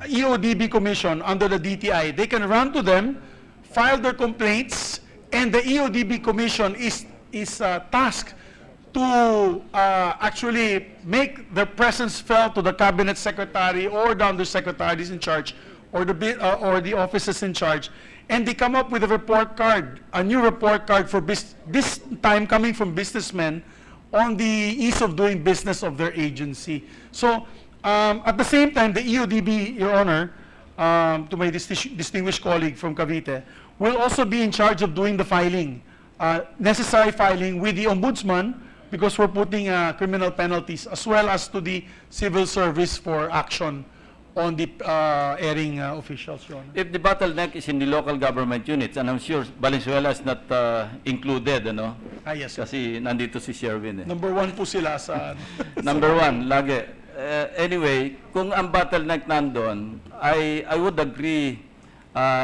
EODB Commission, under the DTI, they can run to them, file their complaints, and the EODB Commission is tasked to actually make their presence felt to the Cabinet Secretary or the Undersecretaries in charge or the officers in charge, and they come up with a report card, a new report card for this time coming from businessmen on the ease of doing business of their agency. So, at the same time, the EODB, Your Honor, to my distinguished colleague from Cavite, will also be in charge of doing the filing, necessary filing with the Ombudsman, because we're putting criminal penalties, as well as to the civil service for action on the erring officials, Your Honor. If the bottleneck is in the local government units, and I'm sure Valenzuela is not included, ano? Yes, sir. Kasi nandito si Sherwin. Number 1 po sila sa... Number 1, lagi. Anyway, kung ang bottleneck nandun, I would agree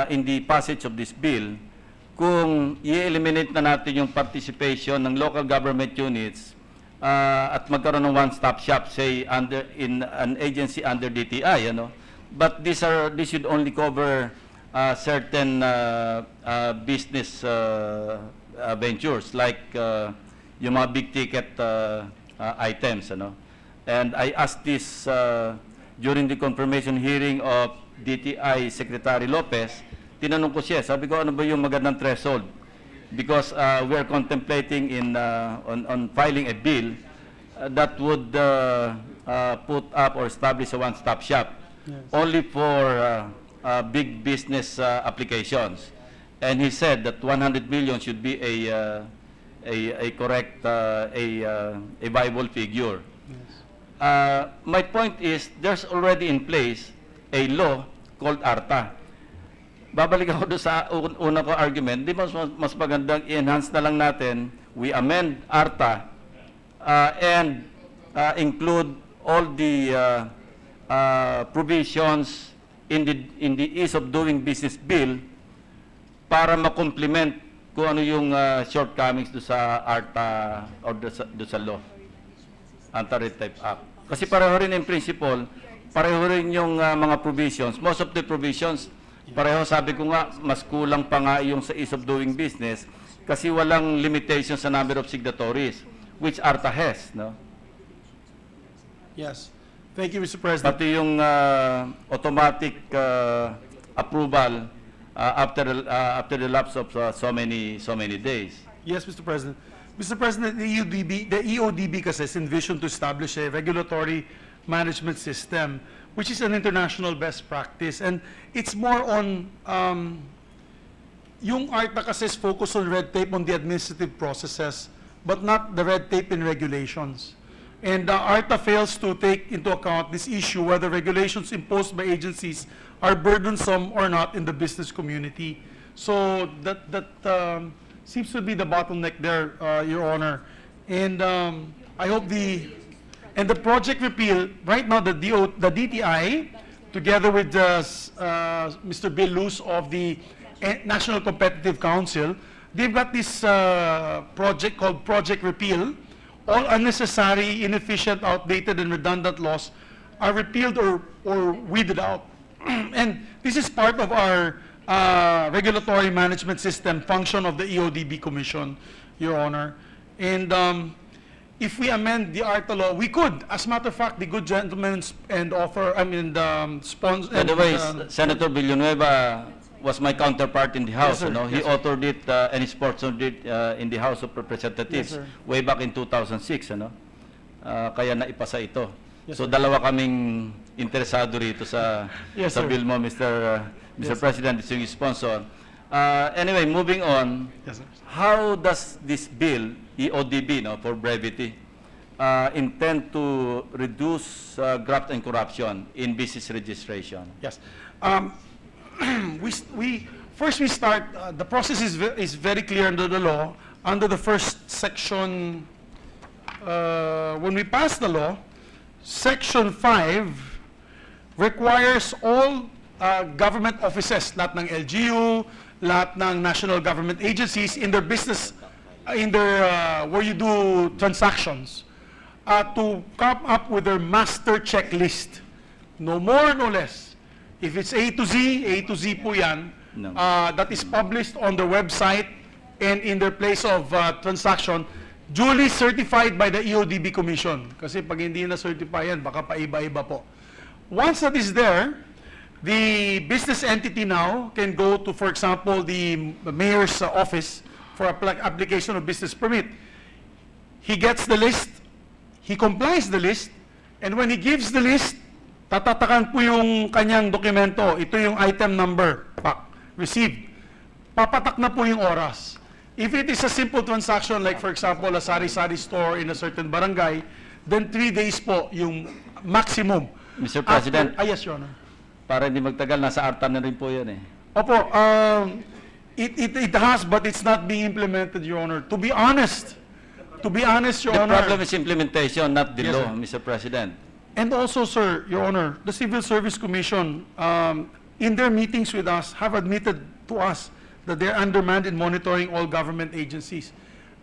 in the passage of this bill kung i-eliminate na natin yung participation ng local government units at magkaroon ng one-stop shop, say, in an agency under DTI, But this should only cover certain business ventures, like yung mga big-ticket items, And I asked this during the confirmation hearing of DTI Secretary Lopez. Tinanong ko siya, sabi ko, ano ba yung magandang threshold? Because we are contemplating on filing a bill that would put up or establish a one-stop shop only for big business applications. And he said that 100 million should be a correct, a viable figure. My point is, there's already in place a law called ARTA. Babalik ako doon sa una ko argument, di ba mas magandang i-enhance na lang natin, we amend ARTA and include all the provisions in the ease of doing business bill para ma-complement kung ano yung shortcomings do sa ARTA or do sa law, Anti-Red Tape Act. Kasi pareho rin in principle, pareho rin yung mga provisions. Most of the provisions, pareho, sabi ko nga, mas kulang pa nga yung sa ease of doing business kasi walang limitation sa number of signatories, which ARTA has, Yes. Thank you, Mr. President. Pati yung automatic approval after the lapse of so many days. Yes, Mr. President. Mr. President, the EODB kasi is envisioned to establish a regulatory management system, which is an international best practice. And it's more on, yung ARTA kasi is focused on red tape on the administrative processes, but not the red tape in regulations. And ARTA fails to take into account this issue whether regulations imposed by agencies are burdensome or not in the business community. So that seems to be the bottleneck there, Your Honor. And I hope the project repeal, right now the DTI, together with Mr. Bill Luz of the National Competitive Council, they've got this project called Project Repeal. All unnecessary, inefficient, outdated, and redundant laws are repealed or weeded out. And this is part of our regulatory management system function of the EODB Commission, Your Honor. And if we amend the ARTA law, we could, as a matter of fact, the good gentleman and offer, sponsor. By the way, Senator Villanueva was my counterpart in the House. Yes, sir. He authored it and he sponsored it in the House of Representatives way back in 2006. Kaya naipasa ito. So dalawa kaming interesado rito sa bill mo, Mr. President, distinguished sponsor. Anyway, moving on. Yes, sir. How does this bill, EODB, for brevity, intend to reduce graft and corruption in business registration? Yes. First we start, the process is very clear under the law. Under the first section, when we pass the law, Section 5 requires all government offices, lahat ng LGU, lahat ng national government agencies in their business, where you do transactions, to come up with their master checklist. No more, no less. If it's A to Z po yan, No. That is published on their website and in their place of transaction, duly certified by the EODB Commission. Kasi pag hindi na-certify yan, baka paiba-iba po. Once that is there, the business entity now can go to, for example, the mayor's office for application of business permit. He gets the list, he complies the list, and when he gives the list, tatatakan po yung kanyang dokumento. Ito yung item number, received. Papatak na po yung oras. If it is a simple transaction, like for example, a sari-sari store in a certain barangay, then 3 days po yung maximum. Mr. President, Yes, Your Honor. para hindi magtagal, nasa ARTA na rin po yan eh. Opo, it has, but it's not being implemented, Your Honor. To be honest, Your The Honor. problem is implementation, not the Yes, law, sir. Mr. President. And also, sir, Your Honor, the Civil Service Commission, in their meetings with us, have admitted to us that they're undermanned in monitoring all government agencies.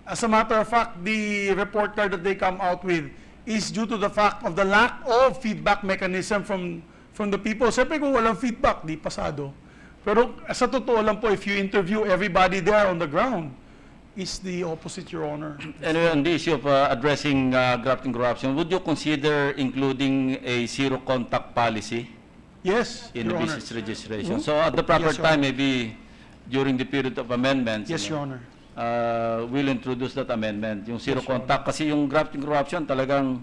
As a matter of fact, the report card that they come out with is due to the fact of the lack of feedback mechanism from the people. Siyempre kung walang feedback, di pasado. Pero sa totoo lang po, if you interview everybody there on the ground, is the opposite, Your Honor. Anyway, on the issue of addressing graft and corruption, would you consider including a zero-contact policy Yes, in the Your Honor. business registration? So at the proper Yes, Your time, maybe during the period of amendments, Yes, Your Honor. we'll introduce that amendment, yung zero-contact. Kasi yung graft and corruption talagang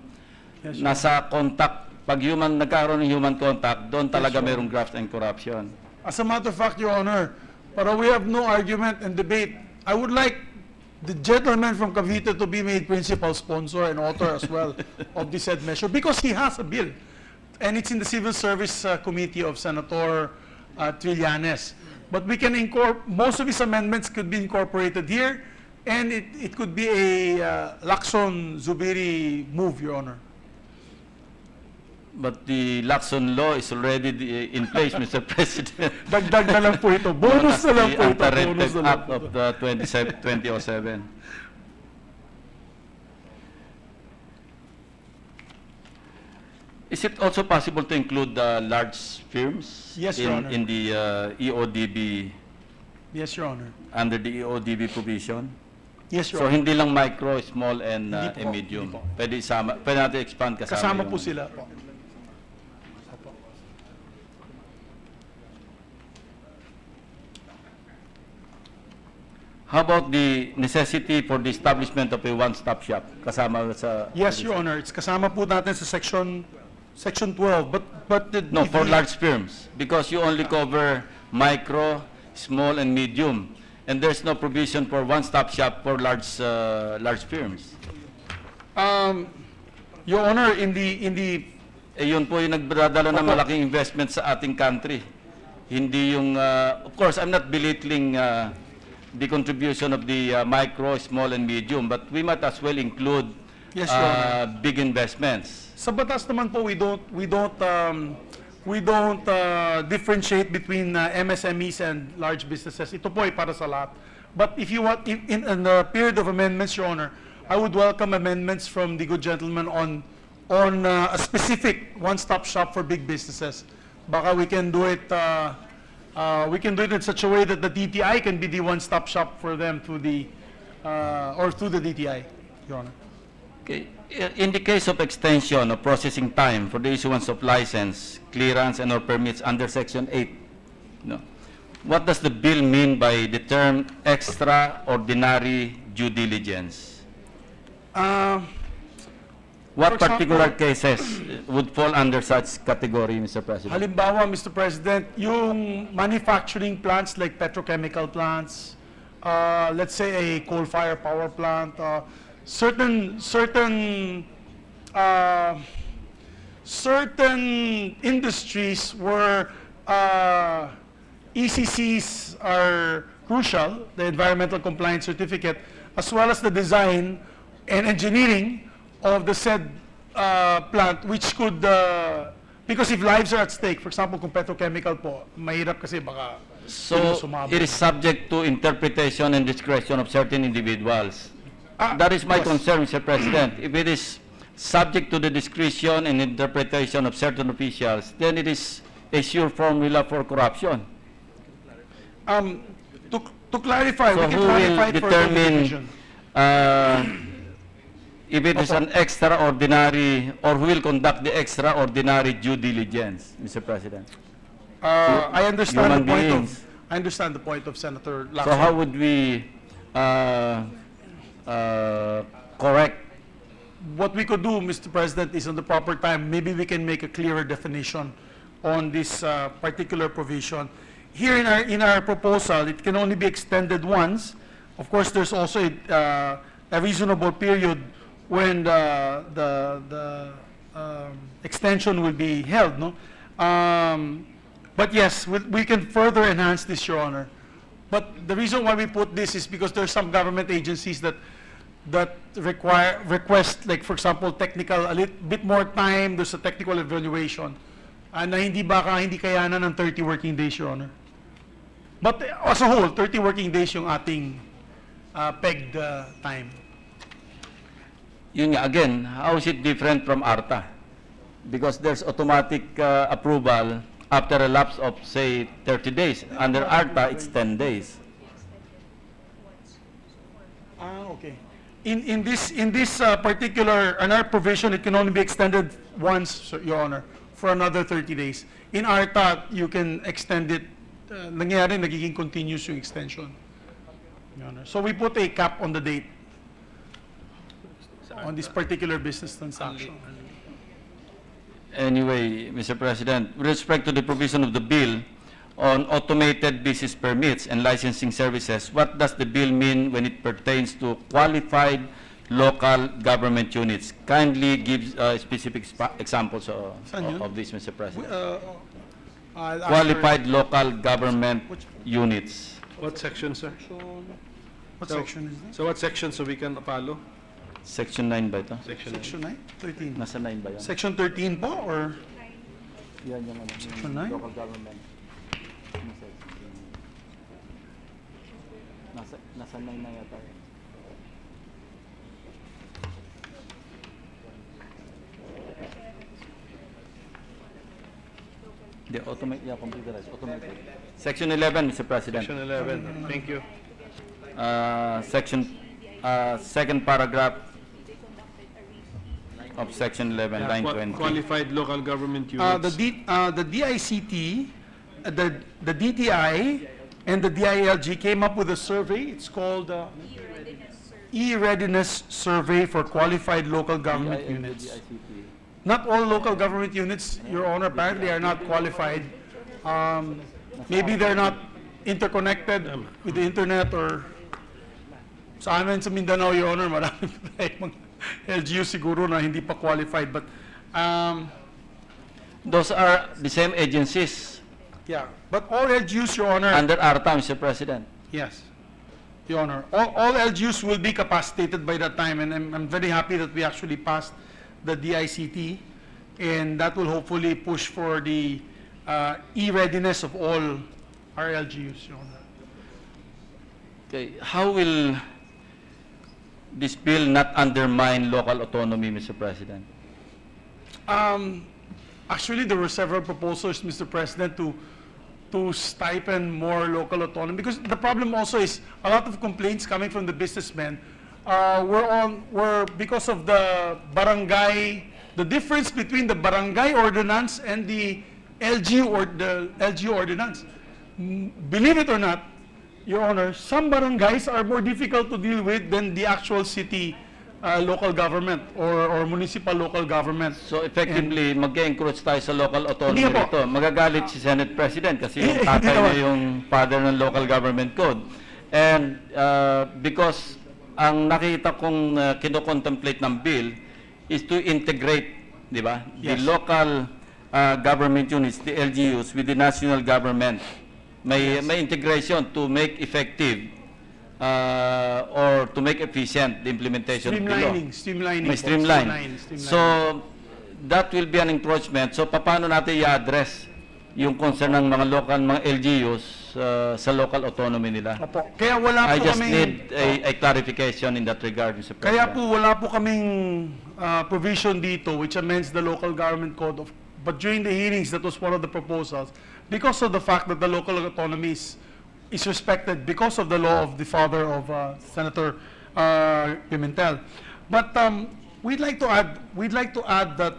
Yes, Your nasa contact. Pag nagkaroon ng human contact, doon talaga Your mayroong graft and corruption. As a matter of fact, Your Honor, para we have no argument and debate, I would like the gentleman from Cavite to be made principal sponsor and author as well of this said measure, because he has a bill. And it's in the Civil Service Committee of Senator Trillanes. But we can most of his amendments could be incorporated here, and it could be a Lacson Zubiri move, Your Honor. But the Lacson law is already in place, Mr. President. Dagdag na lang po ito. Bonus na lang po ito. The Bonus Anti-discrimination na lang Act po of ito. the 2007. Is it also possible to include large firms Yes, Your Honor. in the EODB, Yes, Your Honor. under the EODB provision? Yes, Your So Honor. hindi lang micro, small, and Hindi po, medium. hindi po. Pwede natin expand Kasama yung- po sila po. How about the necessity for the establishment of a one-stop shop? Kasama sa... Yes, Your Honor. It's kasama po natin sa section 12. But No, for large firms, because you only cover micro, small, and medium. And there's no provision for one-stop shop for large firms. Your Honor, in the Yun po yung nagdadala ng malaking investment sa ating country. Hindi yung, of course, I'm not belittling the contribution of the micro, small, and medium, but we might as well include Yes, Your Honor. big investments. Sa batas naman po, we don't differentiate between MSMEs and large businesses. Ito po ay para sa lahat. But if you want, in the period of amendments, Your Honor, I would welcome amendments from the good gentleman on a specific one-stop shop for big businesses. Baka we can do it in such a way that the DTI can be the one-stop shop for them through the DTI, Your Honor. Okay. In the case of extension of processing time for the issuance of license, clearance, and/or permits under Section 8, no, what does the bill mean by the term extraordinary due diligence? What For example- particular cases would fall under such category, Mr. President? Halimbawa, Mr. President, yung manufacturing plants like petrochemical plants, let's say a coal-fired power plant, certain industries where ECCs are crucial, the environmental compliance certificate, as well as the design and engineering of the said plant, which could, because if lives are at stake, for example, kung petrochemical po, mahirap kasi baka So, sumabog. it is subject to interpretation and discretion of certain individuals. That is my yes. concern, Mr. President. If it is subject to the discretion and interpretation of certain officials, then it is a sure formula for corruption. To clarify, So we can who will clarify it for the determine division. if it is an extraordinary, or who will conduct the extraordinary due diligence, Mr. President? I understand the human point beings. of, I understand the point of Senator So Lacson. how would we correct? What we could do, Mr. President, is on the proper time, maybe we can make a clearer definition on this particular provision. Here in our proposal, it can only be extended once. Of course, there's also a reasonable period when the extension will be held, no? But yes, we can further enhance this, Your Honor. But the reason why we put this is because there are some government agencies that request, like for example, a little bit more time. There's a technical evaluation, na hindi kayanan ng 30 working days, Your Honor. But as a whole, 30 working days yung ating pegged time. Yun nga, again, how is it different from ARTA? Because there's automatic approval after a lapse of, say, 30 days. Under ARTA, it's 10 days. Okay. In this particular another provision, it can only be extended once, Your Honor, for another 30 days. In ARTA, you can extend it. Nangyayari, nagiging continuous yung extension, Your Honor. So we put a cap on the date on this particular business transaction. Anyway, Mr. President, with respect to the provision of the bill on automated business permits and licensing services, what does the bill mean when it pertains to qualified local government units? Kindly give specific examples Saan yun? of this, Mr. President. I'll ask Qualified local government units. What section, sir? What So- section is this? So what section so we can follow? Section 9 ba ito? Section. Section 9? 13. Nasa 9 ba yan? Section 13 po, or? Yan yung ano, Section yung 9? local government. Nasa 9 na yata. The computerized, automated. Section 11, Mr. President. Section 11. Thank you. Second paragraph of section 11, line 20. Qualified local government units. The DICT, the DTI, and the DILG came up with a survey. It's called E-Readiness Survey for Qualified Local Government Units. Not all local government units, Your Honor, apparently are not qualified. Maybe they're not interconnected with the internet, or sa amin sa Mindanao, Your Honor, marami pa tayong mga LGU siguro na hindi pa qualified. But Those are the same agencies yeah, but all LGUs, Your Honor, under ARTA, Mr. President. yes, Your Honor, all LGUs will be capacitated by that time, and I'm very happy that we actually passed the DICT, and that will hopefully push for the e-readiness of all our LGUs, Your Honor. Okay, how will this bill not undermine local autonomy, Mr. President? Actually, there were several proposals, Mr. President, to stipend more local autonomy, because the problem also is a lot of complaints coming from the businessmen were because of the barangay, the difference between the barangay ordinance and the LGU ordinance. Believe it or not, Your Honor, some barangays are more difficult to deal with than the actual city local government or municipal local government. So effectively, mag-encourage tayo sa local autonomy Hindi po. rito. Magagalit si Senate President kasi yung tatay niya yung father ng local government code. And because ang nakita kong kino-contemplate ng bill is to integrate, di ba? Yes. The local government units, the LGUs, with the national government. May integration to make effective or to make efficient the implementation of the law. Streamlining. May po. streamline. So, that will be an encroachment. So, paano natin i-address yung concern ng mga local, mga LGUs sa local autonomy nila? Opo. Kaya wala I po just kaming... need a clarification in that regard, Mr. President. Kaya po wala po kaming provision dito which amends the local government code. But during the hearings, that was one of the proposals. Because of the fact that the local autonomy is respected because of the law of the father of Senator Pimentel. But we'd like to add that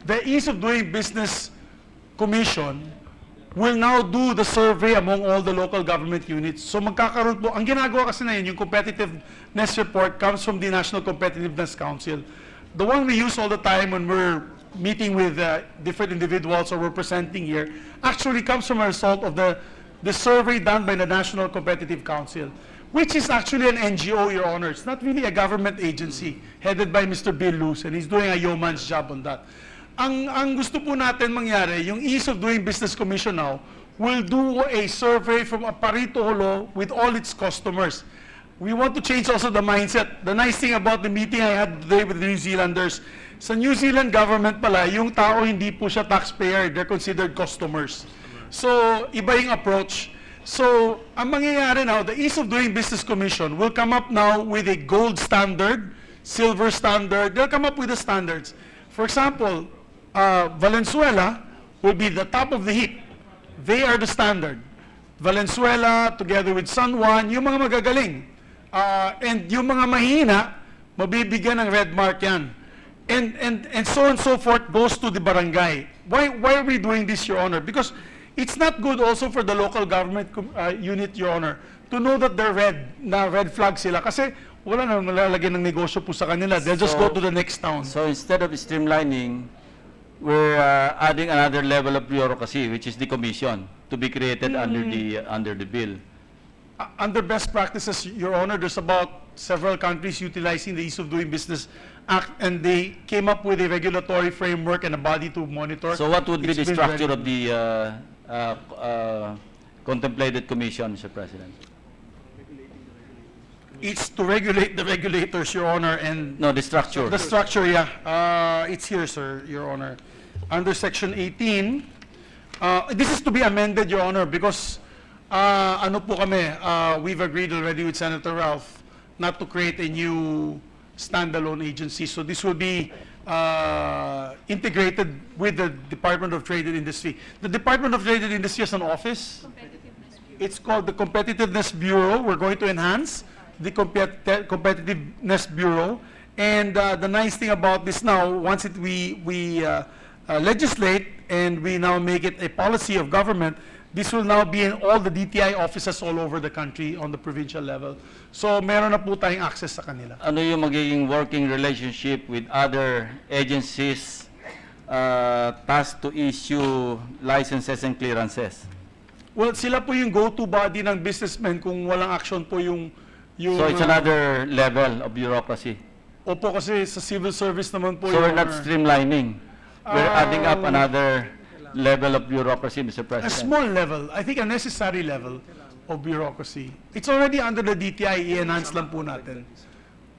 the Ease of Doing Business Commission will now do the survey among all the local government units. So magkakaroon po, ang ginagawa kasi na yun, yung competitiveness report comes from the National Competitiveness Council. The one we use all the time when we're meeting with different individuals or we're presenting here actually comes from a result of the survey done by the National Competitive Council, which is actually an NGO, Your Honor. It's not really a government agency headed by Mr. Bill Luz, and he's doing a yeoman's job on that. Ang gusto po natin mangyari, yung Ease of Doing Business Commission now will do a survey from Aparito Holo with all its customers. We want to change also the mindset. The nice thing about the meeting I had today with the New Zealanders, sa New Zealand government pala, yung tao hindi po siya taxpayer, they're considered customers. So, iba yung approach. So, ang mangyayari now, the Ease of Doing Business Commission will come up now with a gold standard, silver standard. They'll come up with the standards. For example, Valenzuela will be the top of the heap. They are the standard. Valenzuela, together with San Juan, yung mga magagaling. And yung mga mahina, mabibigyan ng red mark yan. And so on and so forth goes to the barangay. Why are we doing this, Your Honor? Because it's not good also for the local government unit, Your Honor, to know that they're red, na red flag sila. Kasi wala na malalagyan ng negosyo po sa kanila. They'll just go to the next town. So instead of streamlining, we're adding another level of bureaucracy, which is the commission, to be created under the bill. Under best practices, Your Honor, there's about several countries utilizing the Ease of Doing Business Act, and they came up with a regulatory framework and a body to monitor. So what would be It's the been structure ready. of the contemplated commission, Mr. President? It's to regulate the regulators, Your Honor, and No, the structure. the structure, yeah. It's here, sir, Your Honor. Under Section 18, this is to be amended, Your Honor, because ano po kami, we've agreed already with Senator Ralph not to create a new standalone agency. So this will be integrated with the Department of Trade and Industry. The Department of Trade and Industry has an office. It's called the Competitiveness Bureau. We're going to enhance the Competitiveness Bureau. And the nice thing about this now, once we legislate and we now make it a policy of government, this will now be in all the DTI offices all over the country on the provincial level. So meron na po tayong access sa kanila. Ano yung magiging working relationship with other agencies tasked to issue licenses and clearances? Well, sila po yung go-to body ng businessmen kung walang action po yung So it's another level of bureaucracy. Opo, kasi sa civil service naman po So we're yung... not streamlining. We're adding up another level of bureaucracy, Mr. A President. small level, I think a necessary level of bureaucracy. It's already under the DTI, i-enhance lang po natin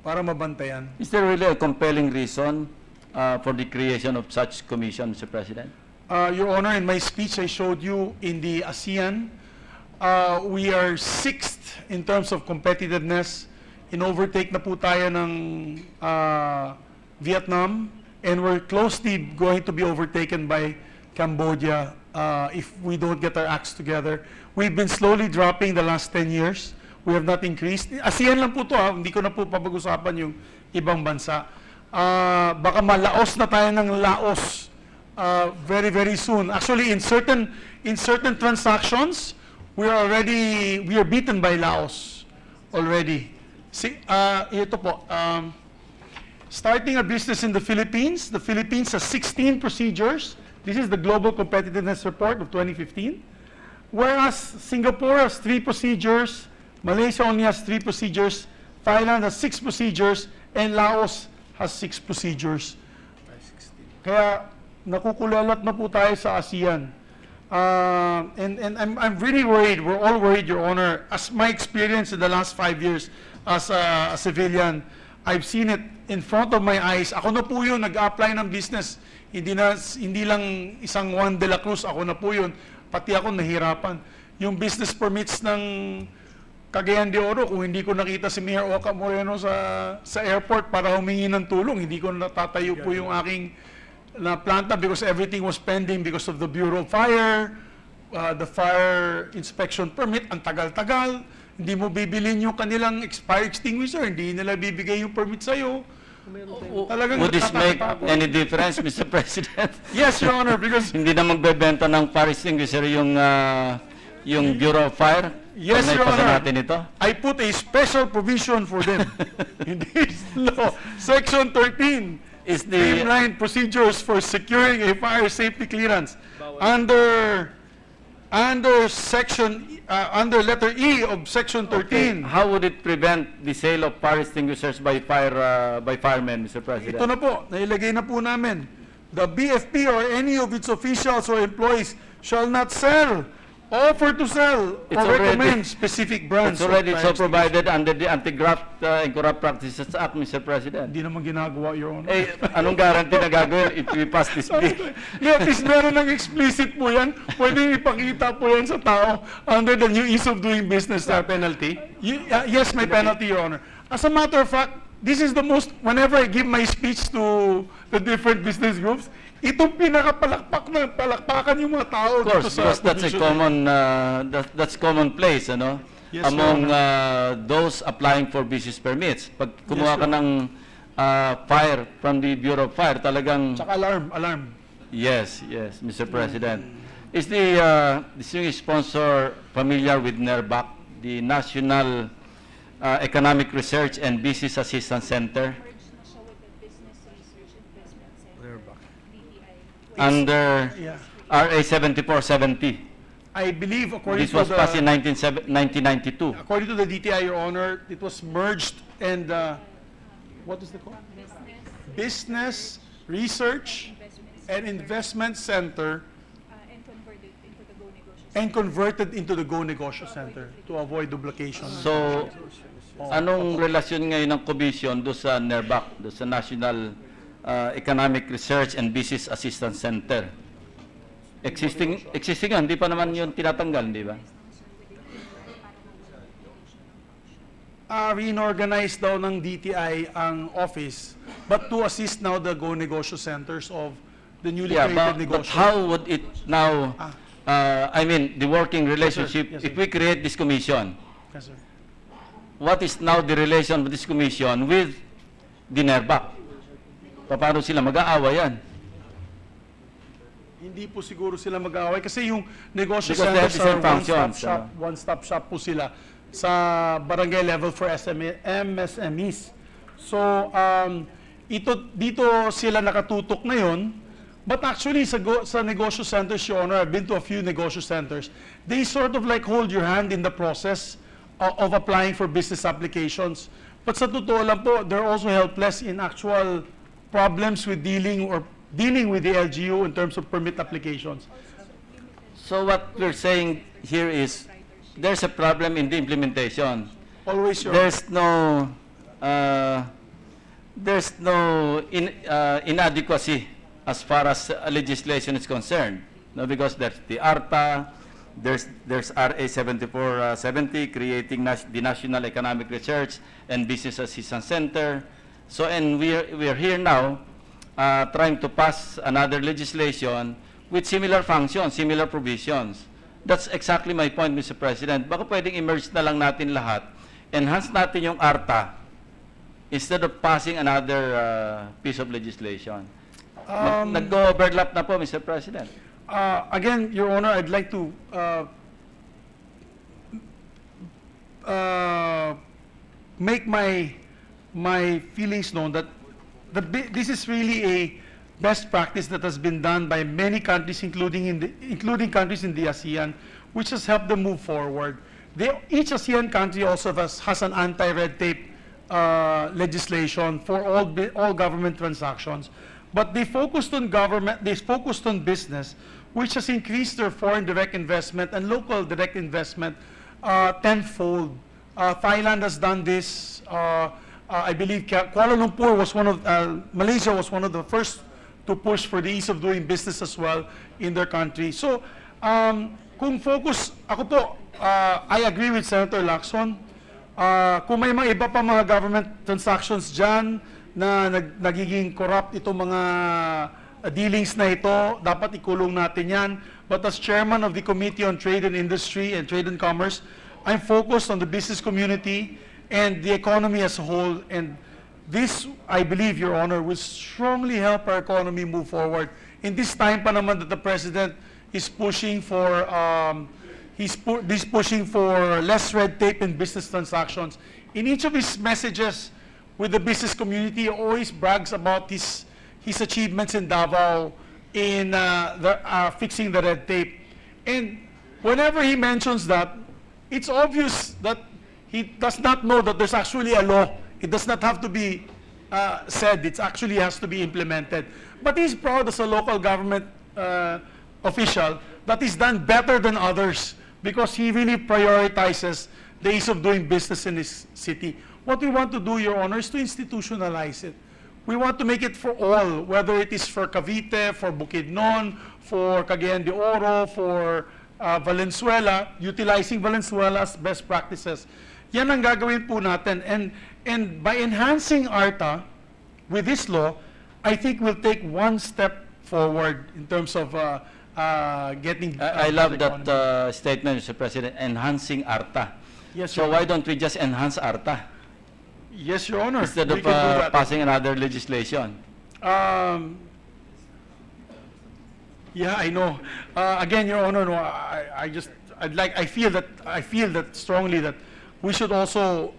para mabantayan. Is there really a compelling reason for the creation of such commission, Mr. President? Your Honor, in my speech I showed you in the ASEAN, we are 6th in terms of competitiveness. In-overtake na po tayo ng Vietnam, and we're closely going to be overtaken by Cambodia if we don't get our acts together. We've been slowly dropping the last 10 years. We have not increased. ASEAN lang po to, hindi ko na po papag-usapan yung ibang bansa. Baka malaos na tayo ng Laos very, very soon. Actually, in certain transactions, we are beaten by Laos already. See, ito po, starting a business in the Philippines has 16 procedures. This is the Global Competitiveness Report of 2015. Whereas Singapore has 3 procedures, Malaysia only has 3 procedures, Thailand has 6 procedures, and Laos has 6 procedures. Kaya nakukulelat na po tayo sa ASEAN. And I'm really worried, we're all worried, Your Honor. As my experience in the last 5 years as a civilian, I've seen it in front of my eyes. Ako na po yun, nag-apply ng business. Hindi lang isang Juan de la Cruz, ako na po yun. Pati ako nahirapan. Yung business permits ng Cagayan de Oro, kung hindi ko nakita si Mayor Oca Moreno sa airport para humingi ng tulong, hindi ko natatayo po yung aking na planta because everything was pending because of the Bureau of Fire, the fire inspection permit, ang tagal-tagal. Hindi mo bibilin yung kanilang fire extinguisher, hindi nila bibigay yung permit sa'yo. Would this make any difference, Mr. President? Yes, Your Honor, because... Hindi na magbebenta ng fire extinguisher yung Bureau of Fire? Yes, Your Naipasa Honor. natin ito? I put a special provision for them in this law. Section 13. Is the Streamlined procedures for securing a fire safety clearance. Under letter E of Section 13. How would it prevent the sale of fire extinguishers by firemen, Mr. President? Ito na po, nailagay na po namin. The BFP or any of its officials or employees shall not sell Offer to sell It's or already- recommend specific brands. It's already of so fire provided under the Anti-Graft and Corrupt Practices Act, Mr. President. Hindi naman ginagawa, Your Honor. Eh, anong guarantee na gagawin if we pass this bill? At least meron ng explicit po yan. Pwede ipakita po yan sa tao under the new ease of doing business. Penalty? Yes, may penalty, Your Honor. As a matter of fact, this is the most, whenever I give my speech to the different business groups, itong pinakapalakpak na palakpakan yung mga tao Of course, dito sa because that's a provision. common, that's commonplace, ano? Yes, Among Your those applying for business permits. Pag kumuha ka ng fire from the Bureau of Fire, talagang... Tsaka alarm. Yes, Mr. President. Is the distinguished sponsor familiar with NERBAC, the National Economic Research and Business Assistance Center? Under Yeah. RA 7470. I believe according This to was the... passed in 1992. According to the DTI, Your Honor, it was merged and, what is the call? Business Research and Investment Center and converted into the Go Negosyo Center to avoid duplication. So, anong relasyon ngayon ng commission do sa NERBAC, do sa National Economic Research and Business Assistance Center? Existing nga, hindi pa naman yun tinatanggal, di ba? Reorganize daw ng DTI ang office, but to assist now the Go Negosyo Centers of the newly Yeah, created but negosyo. how would it now, I mean, the working relationship, Yes, sir. if we create this commission, Yes, sir. what is now the relation of this commission with the NERBAC? Paano sila mag-aaway yan? Hindi po siguro sila mag-aaway kasi yung negosyo Because they have centers the same are functions, one-stop shop po sila sa barangay level for MSMEs. So, dito sila nakatutok ngayon, but actually sa negosyo centers, Your Honor, I've been to a few negosyo centers, they sort of like hold your hand in the process of applying for business applications. But sa totoo lang po, they're also helpless in actual problems with dealing with the LGU in terms of permit applications. So what we're saying here is, there's a problem in the implementation. Always, Your There's no inadequacy as far as legislation is concerned. No, because there's the ARTA, there's RA 7470 creating the National Economic Research and Business Assistance Center. So, and we're here now trying to pass another legislation with similar functions, similar provisions. That's exactly my point, Mr. President. Baka pwedeng i-merge na lang natin lahat. Enhance natin yung ARTA instead of passing another piece of legislation. Nag-overlap na po, Mr. President. Again, Your Honor, I'd like to make my feelings known that this is really a best practice that has been done by many countries, including countries in the ASEAN, which has helped them move forward. Each ASEAN country also has an anti-red tape legislation for all government transactions, but they focused on business, which has increased their foreign direct investment and local direct investment tenfold. Thailand has done this. I believe Kuala Lumpur was Malaysia was one of the first to push for the ease of doing business as well in their country. So, kung focus, ako po, I agree with Senator Lacson. Kung may mga iba pa mga government transactions dyan na nagiging corrupt itong mga dealings na ito, dapat ikulong natin yan. But as chairman of the Committee on Trade and Industry and Trade and Commerce, I'm focused on the business community and the economy as a whole. And this, I believe, Your Honor, will strongly help our economy move forward. In this time pa naman that the President is pushing for he's pushing for less red tape in business transactions. In each of his messages with the business community, he always brags about his achievements in Davao in fixing the red tape. And whenever he mentions that, it's obvious that he does not know that there's actually a law. It does not have to be said. It actually has to be implemented. But he's proud as a local government official that he's done better than others because he really prioritizes the ease of doing business in this city. What we want to do, Your Honor, is to institutionalize it. We want to make it for all, whether it is for Cavite, for Bukidnon, for Cagayan de Oro, for Valenzuela, utilizing Valenzuela's best practices. Yan ang gagawin po natin. And by enhancing ARTA with this law, I think we'll take one step forward in terms of getting... I love that statement, Mr. President, enhancing ARTA. Yes, So Your why Honor. don't we just enhance ARTA Yes, Your Honor. instead We of can do that. passing another legislation? Yeah, I know. Again, Your Honor, no, I feel that strongly that we should also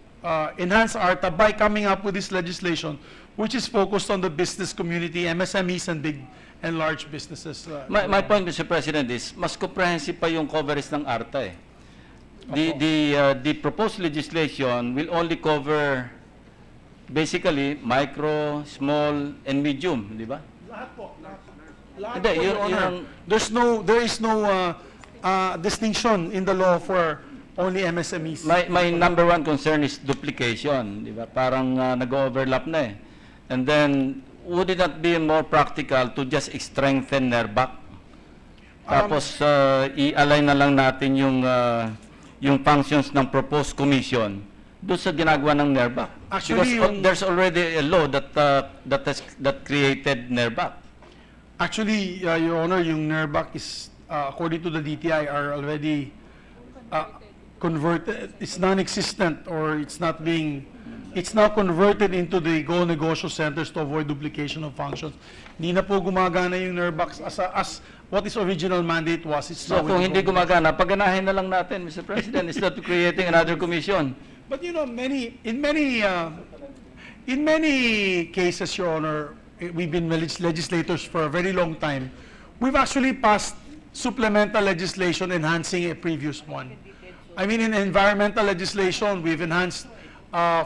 enhance ARTA by coming up with this legislation, which is focused on the business community, MSMEs, and big and large businesses. My point, Mr. President, is mas comprehensive pa yung coverage ng ARTA eh. The proposed legislation will only cover basically micro, small, and medium, di ba? Lahat po. Hindi, Your Honor. There is no distinction in the law for only MSMEs. My number one concern is duplication, di ba? Parang nag-overlap na eh. And then, would it not be more practical to just strengthen NERBAC? Tapos, i-align na lang natin yung functions ng proposed commission doon sa ginagawa ng NERBAC. Actually, Because there's already a law that created NERBAC. Actually, Your Honor, yung NERBAC is, according to the DTI, are already converted. It's non-existent, or it's now converted into the Go Negosyo Centers to avoid duplication of functions. Hindi na po gumagana yung NERBAC as what is original mandate was. It's So now kung with hindi the Go- gumagana, paganahin na lang natin, Mr. President, instead of creating another commission. But you know, in many cases, Your Honor, we've been legislators for a very long time. We've actually passed supplemental legislation enhancing a previous one. I mean, in environmental legislation, we've enhanced,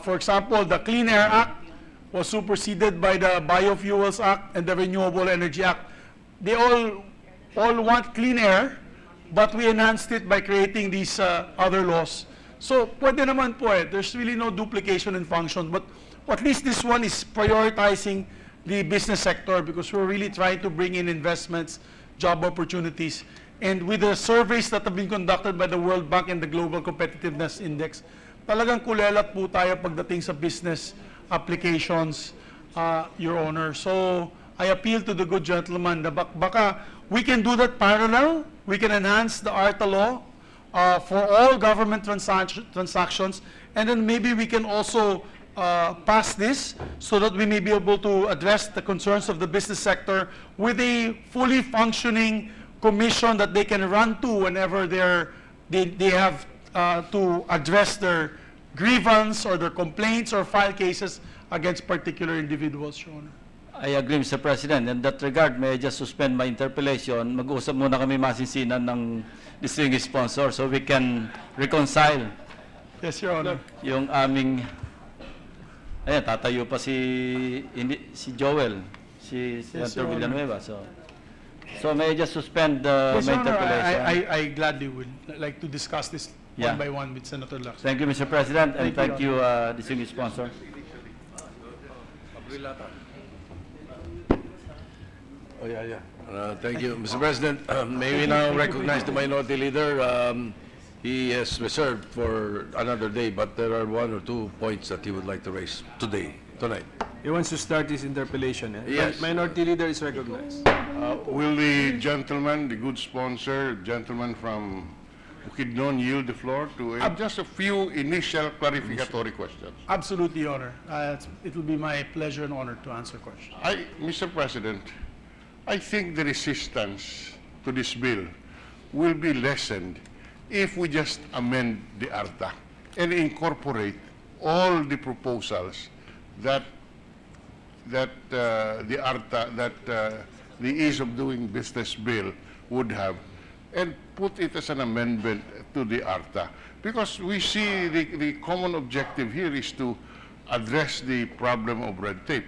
for example, the Clean Air Act was superseded by the Biofuels Act and the Renewable Energy Act. They all want clean air, but we enhanced it by creating these other laws. So, pwede naman po eh. There's really no duplication in function, but at least this one is prioritizing the business sector because we're really trying to bring in investments, job opportunities. And with the surveys that have been conducted by the World Bank and the Global Competitiveness Index, talagang kulelat po tayo pagdating sa business applications, Your Honor. So, I appeal to the good gentleman na baka we can do that parallel. We can enhance the ARTA law for all government transactions, and then maybe we can also pass this so that we may be able to address the concerns of the business sector with a fully functioning commission that they can run to whenever they have to address their grievance or their complaints or file cases against particular individuals, Your Honor. I agree, Mr. President. In that regard, may I just suspend my interpellation? Mag-uusap muna kami masinsinan ng distinguished sponsor so we can reconcile Yes, Your Honor. yung aming... Ayan, tatayo pa si Joel, si Senator Your Honor. Villanueva. So may I just suspend Yes, my Your Honor, interpellation? I gladly would like to discuss this Yeah. one by one with Senator Lacson. Thank you, Mr. President, and Thank thank you, you, distinguished sponsor. Oh, yeah. Thank you, Mr. President. May we now recognize the Minority Leader. He has reserved for another day, but there are one or two points that he would like to raise tonight. He wants to start his interpellation. Yes. Minority Leader is recognized. Will the gentleman, the good sponsor, gentleman from Bukidnon yield the floor to just a few initial clarificatory questions? Absolutely, Your Honor. It will be my pleasure and honor to answer questions. Mr. President, I think the resistance to this bill will be lessened if we just amend the ARTA and incorporate all the proposals that the ARTA, the Ease of Doing Business bill would have, and put it as an amendment to the ARTA. Because we see the common objective here is to address the problem of red tape.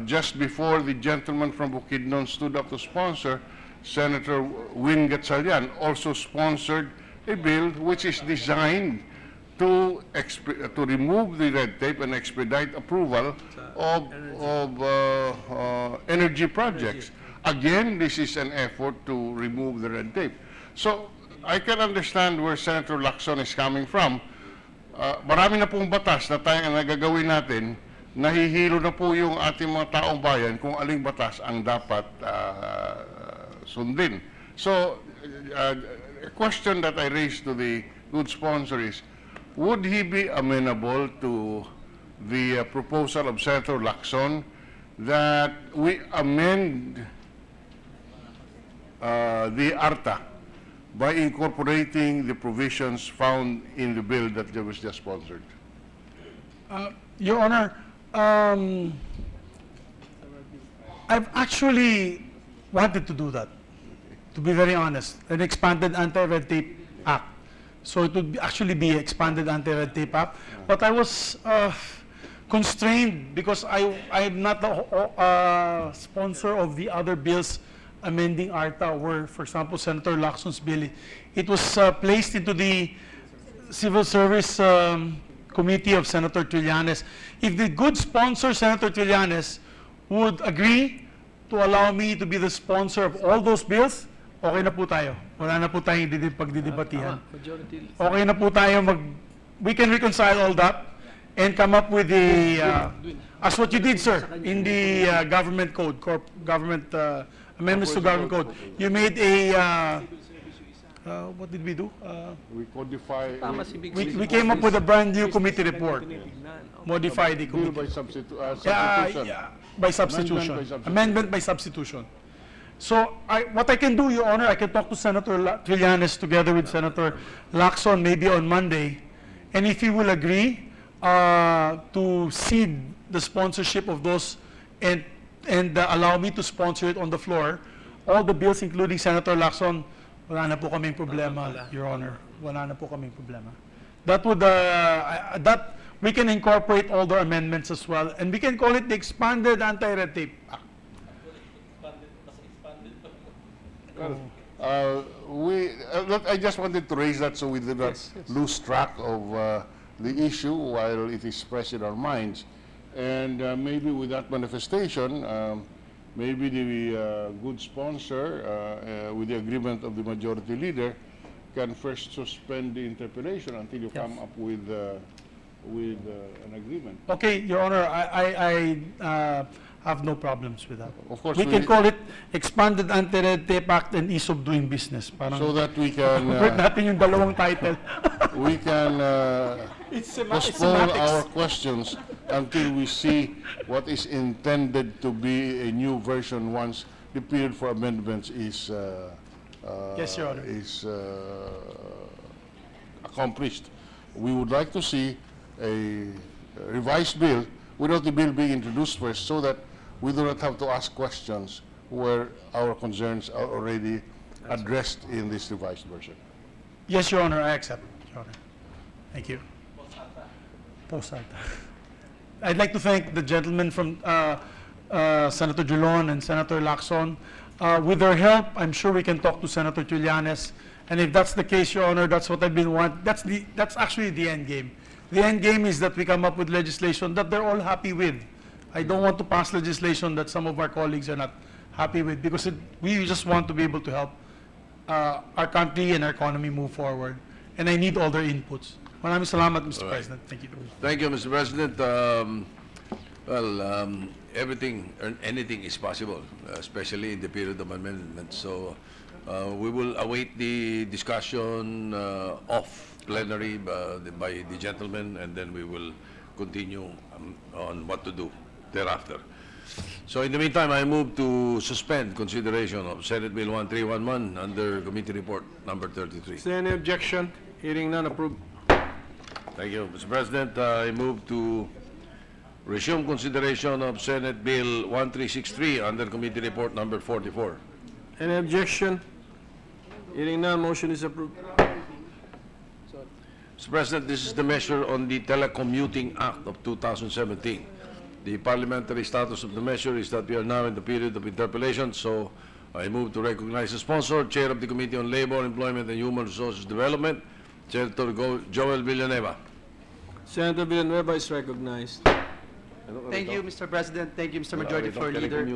Just before the gentleman from Bukidnon stood up to sponsor, Senator Win Gatchalian also sponsored a bill which is designed to remove the red tape and expedite approval of energy projects. Again, this is an effort to remove the red tape. So I can understand where Senator Lacson is coming from. Marami na pong batas na tayo nagagawin natin, nahihilo na po yung ating mga taong bayan kung aling batas ang dapat sundin. So, a question that I raised to the good sponsor is, would he be amenable to the proposal of Senator Lacson that we amend the ARTA by incorporating the provisions found in the bill that was just sponsored? Your Honor, I've actually wanted to do that, to be very honest, an expanded Anti-Red Tape Act. So it would actually be expanded Anti-Red Tape Act. But I was constrained because I'm not the sponsor of the other bills amending ARTA, where, for example, Senator Lacson's bill, it was placed into the Civil Service Committee of Senator Trillanes. If the good sponsor, Senator Trillanes, would agree to allow me to be the sponsor of all those bills, okay na po tayo. Wala na po tayong pagdidebatihan. Okay na po tayo we can reconcile all that and come up with the, as what you did, sir, in the government code, amendments to government code. You made a, what did we do? We codify... We came up with a brand new committee report. Modify the committee. Bill by substitution. By substitution. Amendment by substitution. So, what I can do, Your Honor, I can talk to Senator Trillanes together with Senator Lacson maybe on Monday, and if he will agree to cede the sponsorship of those and allow me to sponsor it on the floor, all the bills, including Senator Lacson, wala na po kaming problema, Your Honor. Wala na po kaming problema. That would, we can incorporate all the amendments as well, and we can call it the expanded Anti-Red Tape Act. I just wanted to raise that so we did not lose track of the issue while it is fresh in our minds. And maybe with that manifestation, maybe the good sponsor, with the agreement of the majority leader, can first suspend the interpellation until you come up with an agreement. Okay, Your Honor, I have no problems with that. Of course, we can call it expanded Anti-Red Tape Act and ease of doing business. Parang so that we can convert natin yung dalawang title. we can postpone our questions until we see what is intended to be a new version once the period for amendments is Yes, Your Honor. is accomplished. We would like to see a revised bill without the bill being introduced first, so that we do not have to ask questions where our concerns are already addressed in this revised version. Yes, Your Honor, I accept, Your Honor. Thank you. Post-alta. I'd like to thank the gentlemen from Senator Drilon and Senator Lacson. With their help, I'm sure we can talk to Senator Trillanes. And if that's the case, Your Honor, that's what I've been wanting. That's actually the end game. The end game is that we come up with legislation that they're all happy with. I don't want to pass legislation that some of our colleagues are not happy with, because we just want to be able to help our country and our economy move forward. And I need all their inputs. Maraming salamat, Mr. President. Thank you. Thank you, Mr. President. Everything and anything is possible, especially in the period of amendment. So we will await the discussion off plenary by the gentlemen, and then we will continue on what to do thereafter. So in the meantime, I move to suspend consideration of Senate Bill 1311 under Committee Report number 33. Is there any objection? Hearing none, approved. Thank you, Mr. President. I move to resume consideration of Senate Bill 1363 under Committee Report number 44. Any objection? Hearing none, motion is approved. Mr. President, this is the measure on the Telecommuting Act of 2017. The parliamentary status of the measure is that we are now in the period of interpellation, so I move to recognize the sponsor, Chair of the Committee on Labor, Employment, and Human Resources Development, Senator Joel Villanueva. Senator Villanueva is recognized. Thank you, Mr. President. Thank you, Mr. Majority Floor Leader.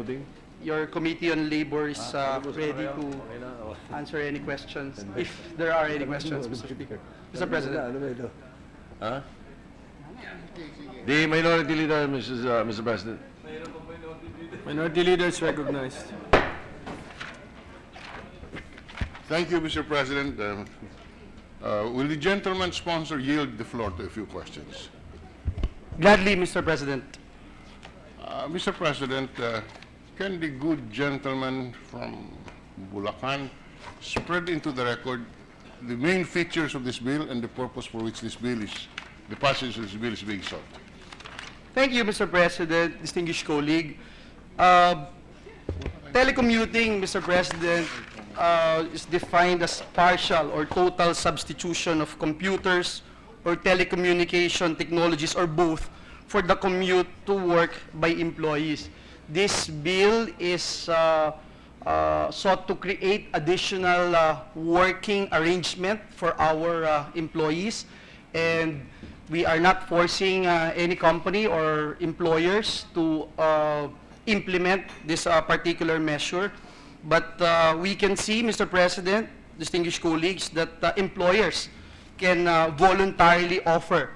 Your Committee on Labor is ready to answer any questions, if there are any questions, Mr. Speaker. Mr. President. Huh? The Minority Leader, Mr. President. Minority Leader is recognized. Thank you, Mr. President. Will the gentleman sponsor yield the floor to a few questions? Gladly, Mr. President. Mr. President, can the good gentleman from Bulacan spread into the record the main features of this bill and the purpose for which the passage of this bill is being sought? Thank you, Mr. President, distinguished colleague. Telecommuting, Mr. President, is defined as partial or total substitution of computers or telecommunication technologies or both for the commute to work by employees. This bill is sought to create additional working arrangement for our employees, and we are not forcing any company or employers to implement this particular measure. But we can see, Mr. President, distinguished colleagues, that employers can voluntarily offer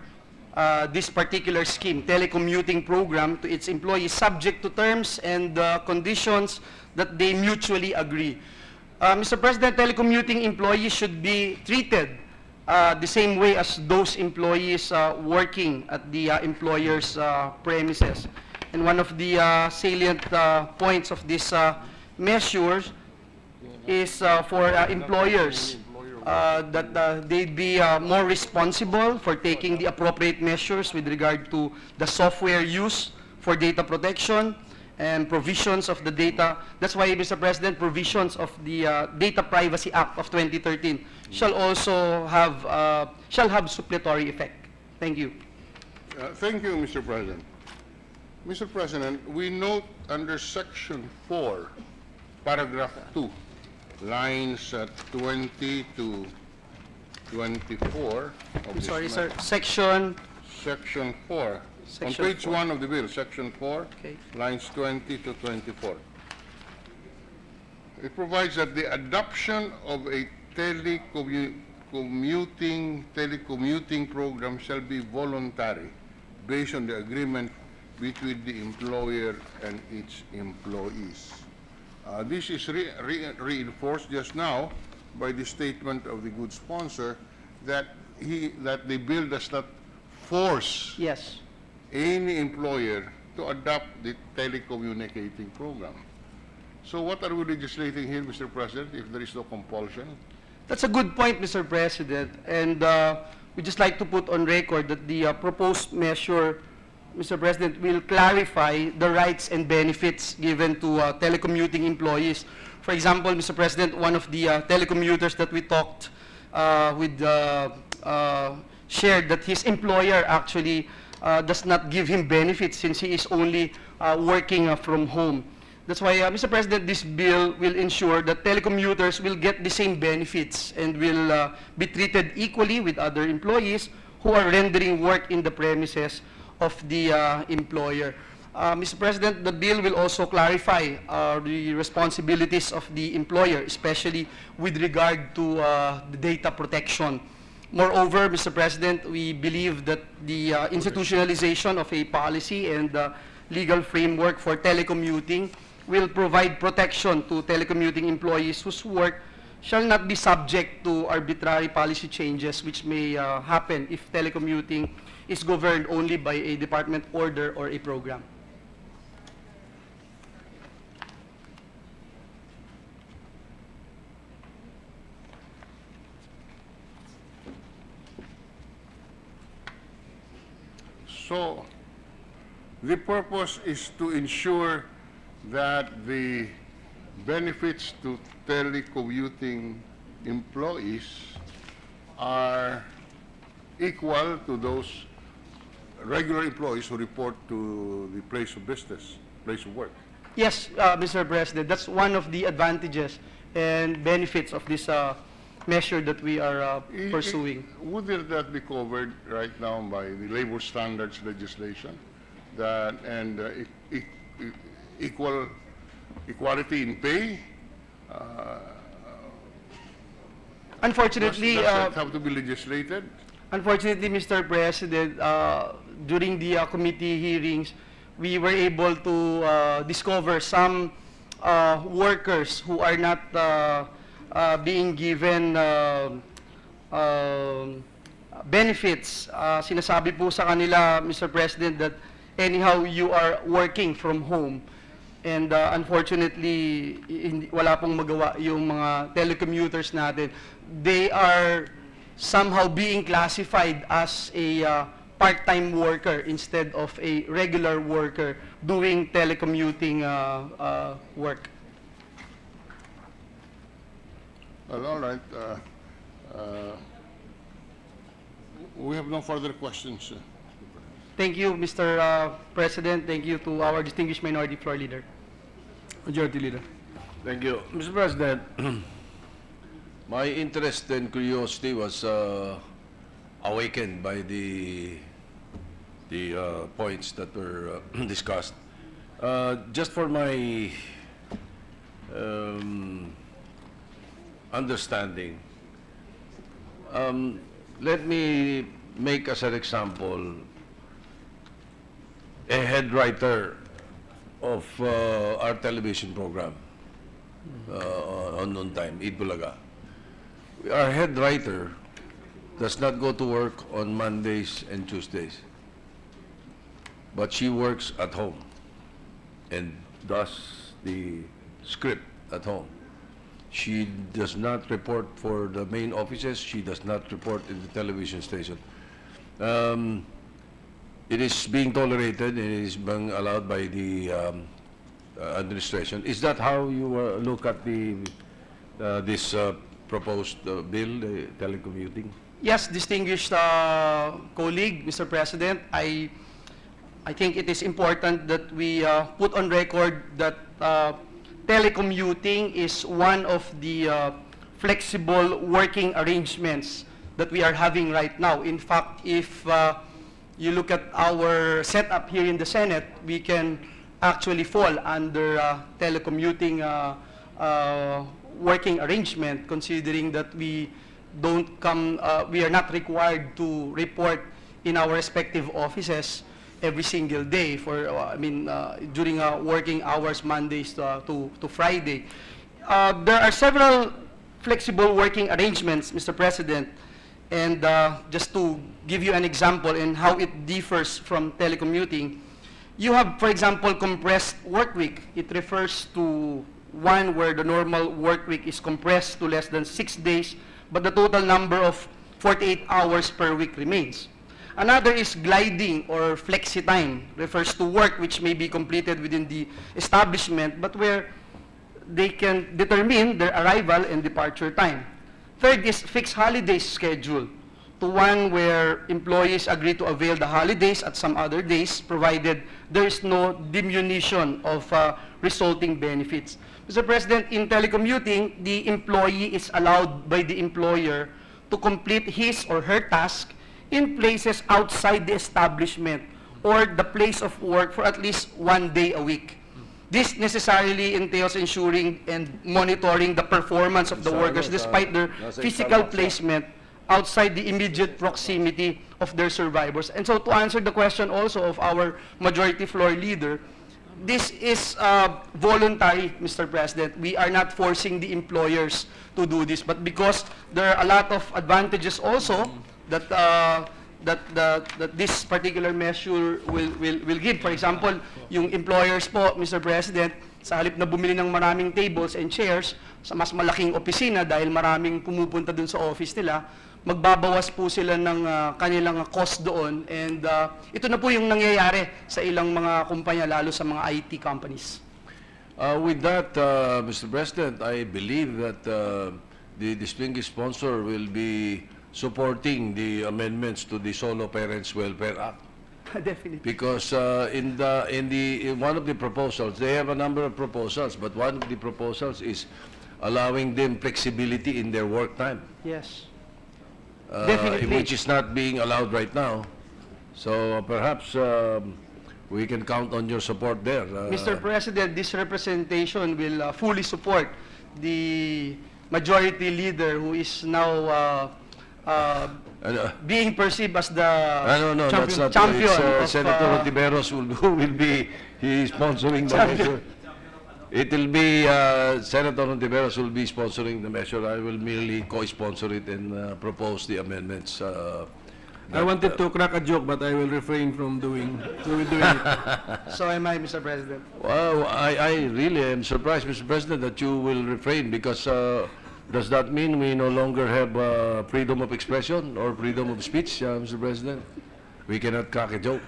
this particular scheme, telecommuting program, to its employees, subject to terms and conditions that they mutually agree. Mr. President, telecommuting employees should be treated the same way as those employees working at the employer's premises. And one of the salient points of this measure is for employers that they'd be more responsible for taking the appropriate measures with regard to the software use for data protection and provisions of the data. That's why, Mr. President, provisions of the Data Privacy Act of 2013 shall also have supplementary effect. Thank you. Thank you, Mr. President. Mr. President, we note under Section 4, Paragraph 2, lines 20 to 24 of this Sorry, sir. matter. Section. Section 4. Section On page 4. 1 of the bill, Section 4, Okay. lines 20 to 24. It provides that the adoption of a telecommuting program shall be voluntary based on the agreement between the employer and its employees. This is reinforced just now by the statement of the good sponsor that the bill does not force Yes. any employer to adopt the telecommunicating program. So what are we legislating here, Mr. President, if there is no compulsion? That's a good point, Mr. President. And we'd just like to put on record that the proposed measure, Mr. President, will clarify the rights and benefits given to telecommuting employees. For example, Mr. President, one of the telecommuters that we talked with shared that his employer actually does not give him benefits since he is only working from home. That's why, Mr. President, this bill will ensure that telecommuters will get the same benefits and will be treated equally with other employees who are rendering work in the premises of the employer. Mr. President, the bill will also clarify the responsibilities of the employer, especially with regard to the data protection. Moreover, Mr. President, we believe that the institutionalization of a policy and legal framework for telecommuting will provide protection to telecommuting employees whose work shall not be subject to arbitrary policy changes which may happen if telecommuting is governed only by a department order or a program. So the purpose is to ensure that the benefits to telecommuting employees are equal to those regular employees who report to the place of business, place of work. Yes, Mr. President, that's one of the advantages and benefits of this measure that we are pursuing. Would that be covered right now by the labor standards legislation that and equality in pay? Unfortunately, does that have to be legislated? Unfortunately, Mr. President, during the committee hearings, we were able to discover some workers who are not being given benefits. Sinasabi po sa kanila, Mr. President, that anyhow you are working from home. And unfortunately, wala pong magawa yung mga telecommuters natin. They are somehow being classified as a part-time worker instead of a regular worker doing telecommuting work. Well, all right. We have no further questions. Thank you, Mr. President. Thank you to our distinguished Minority Floor Leader. Majority Leader. Thank you. Mr. President, my interest and curiosity was awakened by the points that were discussed. Just for my understanding, let me make as an example a head writer of our television program on noon time, Eid Bulaga. Our head writer does not go to work on Mondays and Tuesdays, but she works at home and does the script at home. She does not report for the main offices. She does not report in the television station. It is being tolerated and it is being allowed by the administration. Is that how you look at this proposed bill, the telecommuting? Yes, distinguished colleague, Mr. President, I think it is important that we put on record that telecommuting is one of the flexible working arrangements that we are having right now. In fact, if you look at our setup here in the Senate, we can actually fall under telecommuting working arrangement, considering that we are not required to report in our respective offices every single day for, during working hours, Mondays to Friday. There are several flexible working arrangements, Mr. President, and just to give you an example in how it differs from telecommuting, you have, for example, compressed work week. It refers to one where the normal work week is compressed to less than 6 days, but the total number of 48 hours per week remains. Another is gliding or flexi time, refers to work which may be completed within the establishment, but where they can determine their arrival and departure time. Third is fixed holidays schedule, to one where employees agree to avail the holidays at some other days, provided there is no diminution of resulting benefits. Mr. President, in telecommuting, the employee is allowed by the employer to complete his or her task in places outside the establishment or the place of work for at least 1 day a week. This necessarily entails ensuring and monitoring the performance of the workers despite their physical placement outside the immediate proximity of their survivors. And so to answer the question also of our Majority Floor Leader, this is voluntary, Mr. President. We are not forcing the employers to do this, but because there are a lot of advantages also that this particular measure will give. For example, yung employers po, Mr. President, sa halip na bumili ng maraming tables and chairs sa mas malaking opisina dahil maraming pumupunta dun sa office nila, magbabawas po sila ng kanilang cost doon, and ito na po yung nangyayari sa ilang mga kumpanya, lalo sa mga IT companies. With that, Mr. President, I believe that the distinguished sponsor will be supporting the amendments to the Solo Parents Welfare Act. Definitely. Because in one of the proposals, they have a number of proposals, but one of the proposals is allowing them flexibility in their work time, Yes. Definitely. which is not being allowed right now. So perhaps we can count on your support there. Mr. President, this representation will fully support the majority leader who is now being perceived as the no, that's not champion it's, of, Senator Ontiveros who will be sponsoring the measure. It will be Senator Ontiveros will be sponsoring the measure. I will merely co-sponsor it and propose the amendments. I wanted to crack a joke, but I will refrain from doing it. So am I, Mr. President. Well, I really am surprised, Mr. President, that you will refrain because does that mean we no longer have freedom of expression or freedom of speech, Mr. President? We cannot crack a joke.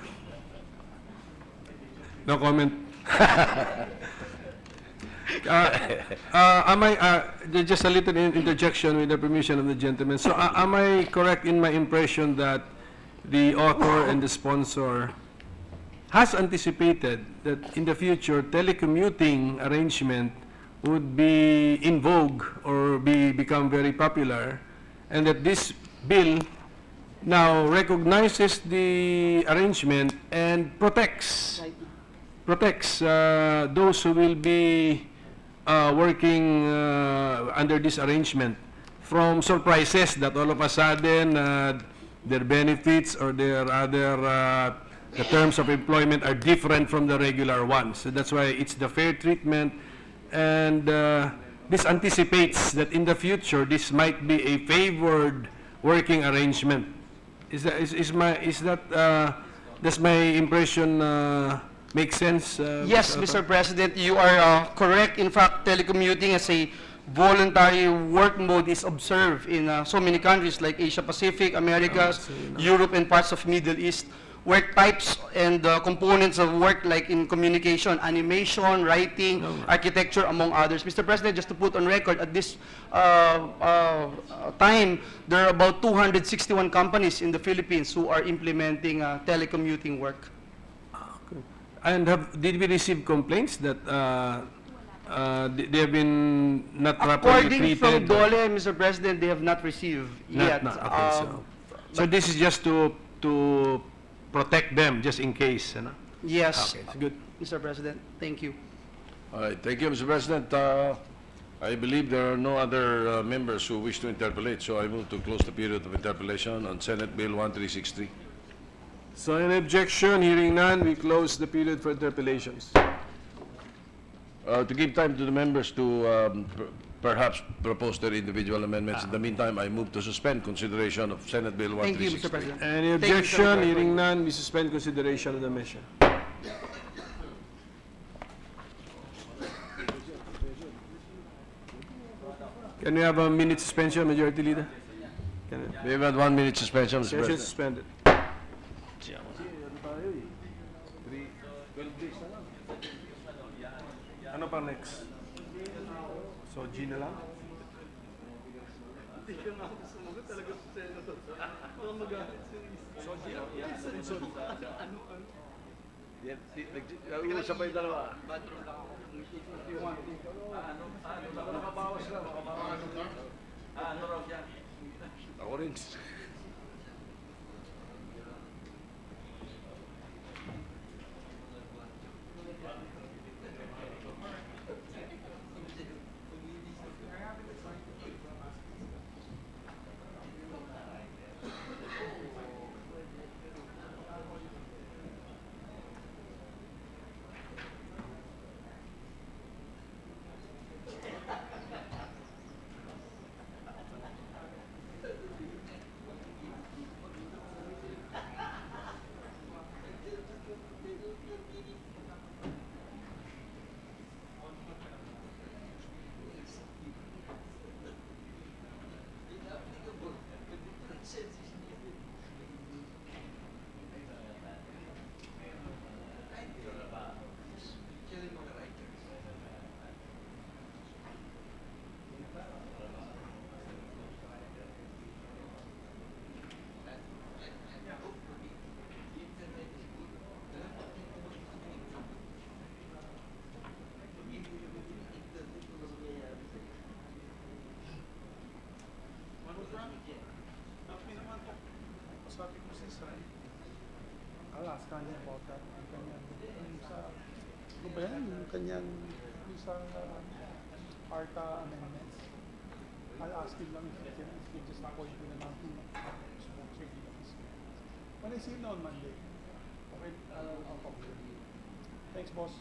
No comment. Just a little interjection with the permission of the gentleman. So am I correct in my impression that the author and the sponsor has anticipated that in the future telecommuting arrangement would be in vogue or become very popular, and that this bill now recognizes the arrangement and protects those who will be working under this arrangement from surprises that all of a sudden their benefits or their other the terms of employment are different from the regular ones. So that's why it's the fair treatment, and this anticipates that in the future this might be a favored working arrangement. Does my impression make sense? Yes, Mr. President, you are correct. In fact, telecommuting as a voluntary work mode is observed in so many countries like Asia Pacific, Americas, Europe, and parts of Middle East. Work types and components of work like in communication, animation, writing, architecture, among others. Mr. President, just to put on record, at this time, there are about 261 companies in the Philippines who are implementing telecommuting work. And did we receive complaints that they have been not properly According treated? from Dole, Mr. President, they have not received yet. Okay, so this is just to protect them, just in case, no? Yes, Okay, it's good. Mr. President, thank you. All right, thank you, Mr. President. I believe there are no other members who wish to interpolate, so I move to close the period of interpolation on Senate Bill 1363. So any objection, hearing none, we close the period for interpellations. To give time to the members to perhaps propose their individual amendments. In the meantime, I move to suspend consideration of Senate Bill Thank you, 1363. Mr. President. Any Thank you, objection, Senator. hearing none, we suspend consideration of the measure. Can we have a minute suspension, Majority Leader? We have had 1 minute suspension, Mr. Session President. suspended. Ano pa next? So, G na lang? Usap pa yung dalawa. Ako rin. ask Kanye about that. Yung kanyang, yung sa, ano ba yan? Yung kanyang, yung sa ARTA amendments. I'll ask him lang if he can just appoint me na lang to sponsor these. When I see him on Monday, okay, I'll talk to him. Thanks, boss.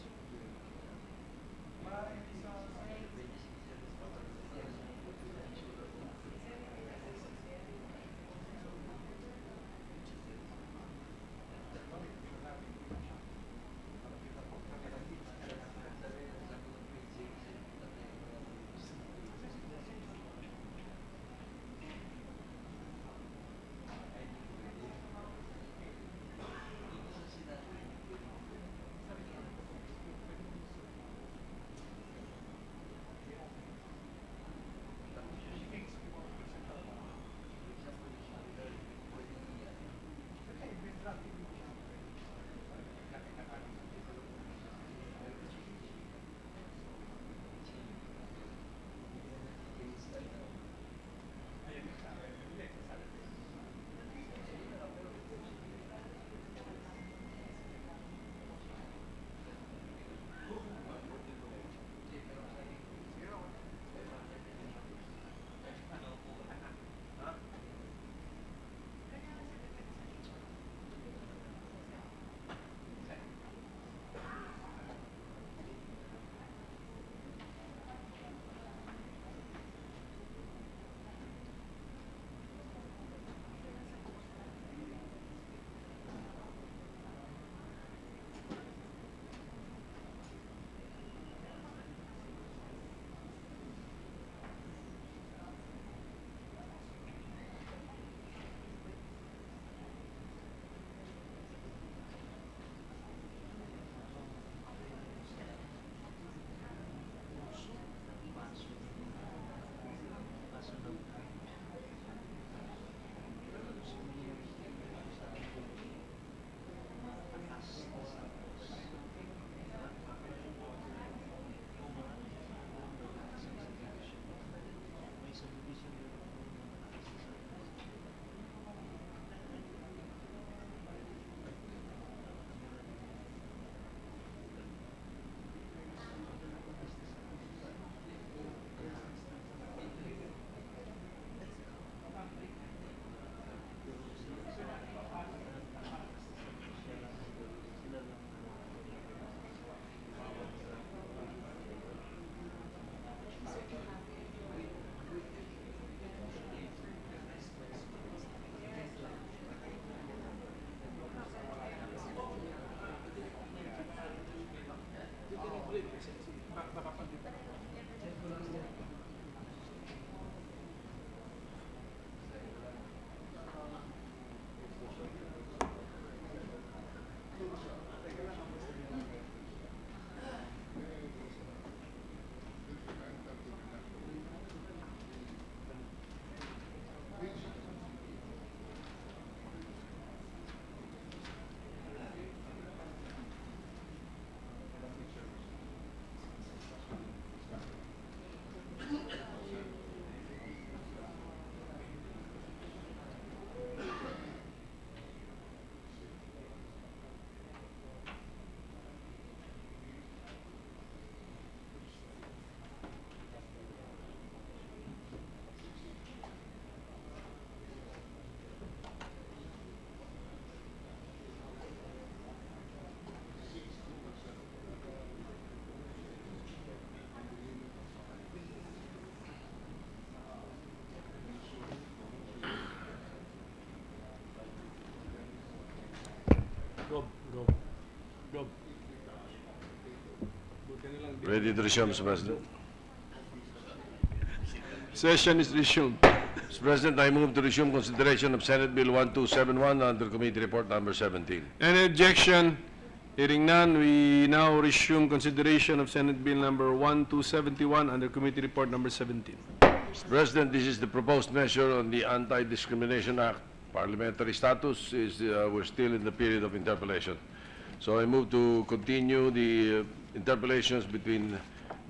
Ready to resume, Mr. President. Session is resumed. Mr. President, I move to resume consideration of Senate Bill 1271 under Committee Report Number 17. Any objection? Hearing none, we now resume consideration of Senate Bill number 1271 under Committee Report number 17. Mr. President, this is the proposed measure on the Anti-Discrimination Act. Parliamentary status is, we're still in the period of interpellation. So I move to continue the interpellations between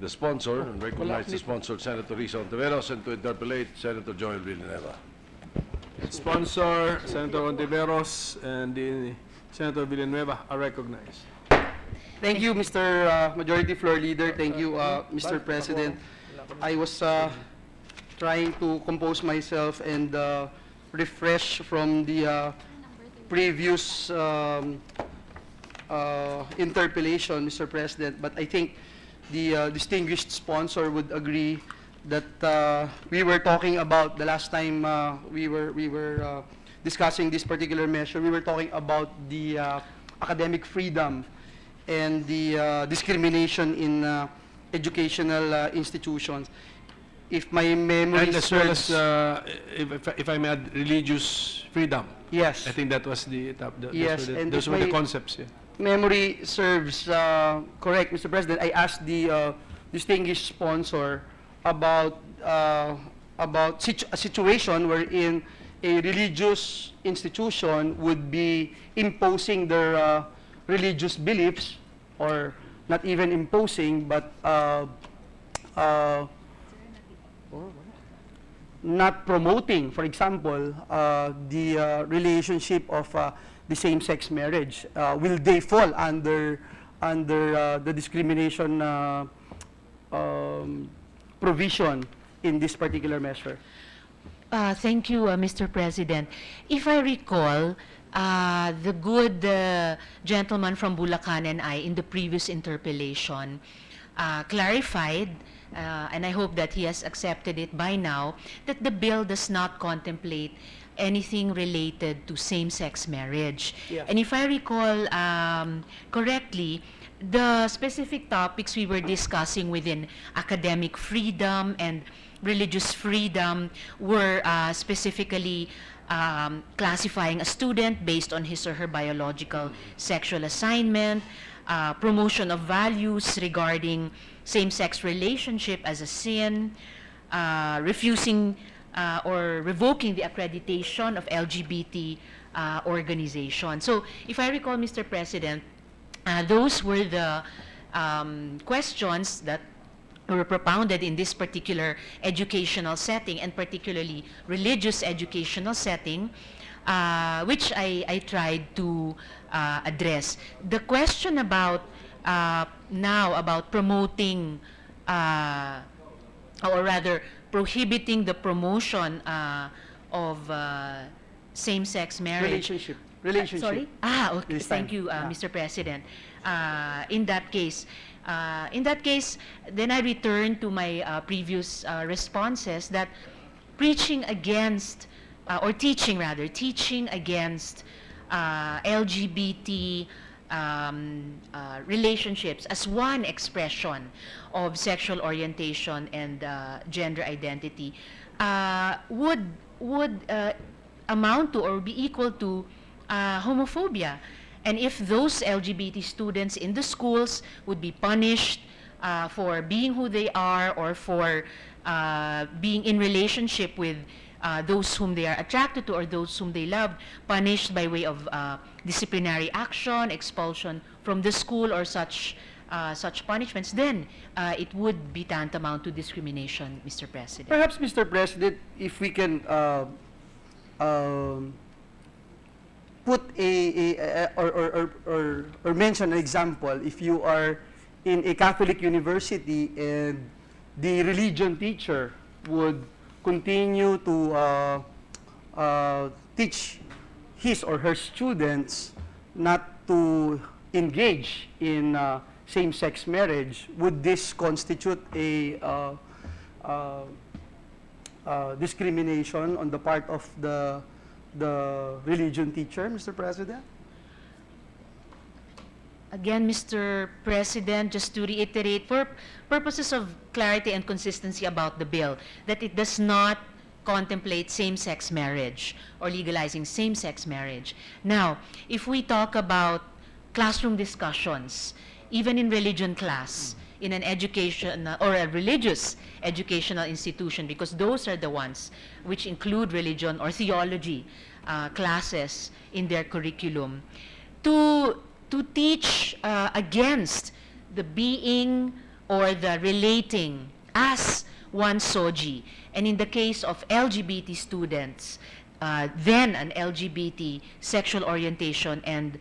the sponsor, and recognize the sponsor, Senator Risa Ontiveros, and to interpellate Senator Joel Villanueva. Sponsor, Senator Ontiveros, and the Senator Villanueva are recognized. Thank you, Mr. Majority Floor Leader. Thank you, Mr. President. I was trying to compose myself and refresh from the previous interpellation, Mr. President, but I think the distinguished sponsor would agree that we were talking about the last time we were discussing this particular measure. We were talking about the academic freedom and the discrimination in educational institutions. If my memory And as well serves, as, if I may add, religious freedom. yes. I think that was the, Yes, and those if were the my- concepts, yeah. Memory serves correct, Mr. President, I asked the distinguished sponsor about a situation wherein a religious institution would be imposing their religious beliefs, or not even imposing, but not promoting, for example, the relationship of the same-sex marriage. Will they fall under the discrimination provision in this particular measure? Thank you, Mr. President. If I recall, the good gentleman from Bulacan and I, in the previous interpellation, clarified, and I hope that he has accepted it by now, that the bill does not contemplate anything related to same-sex marriage. Yeah. And if I recall correctly, the specific topics we were discussing within academic freedom and religious freedom were specifically classifying a student based on his or her biological sexual assignment, promotion of values regarding same-sex relationship as a sin, refusing or revoking the accreditation of LGBT organizations. So, if I recall, Mr. President, those were the questions that were propounded in this particular educational setting, and particularly religious educational setting, which I tried to address. The question about now about promoting, or rather prohibiting the promotion of same-sex marriage. Relationship. Sorry? Okay. This Thank time. you, Yeah. Mr. President. In that case, then I return to my previous responses that preaching against, or teaching rather, teaching against LGBT relationships as one expression of sexual orientation and gender identity would amount to or be equal to homophobia. And if those LGBT students in the schools would be punished for being who they are, or for being in relationship with those whom they are attracted to or those whom they love, punished by way of disciplinary action, expulsion from the school, or such punishments, then it would be tantamount to discrimination, Mr. President. Perhaps, Mr. President, if we can put or mention an example. If you are in a Catholic university and the religion teacher would continue to teach his or her students not to engage in same-sex marriage, would this constitute a discrimination on the part of the religion teacher, Mr. President? Again, Mr. President, just to reiterate, for purposes of clarity and consistency about the bill, that it does not contemplate same-sex marriage or legalizing same-sex marriage. Now, if we talk about classroom discussions, even in religion class, in an education or a religious educational institution, because those are the ones which include religion or theology classes in their curriculum, to teach against the being or the relating as one soji. And in the case of LGBT students, then an LGBT sexual orientation and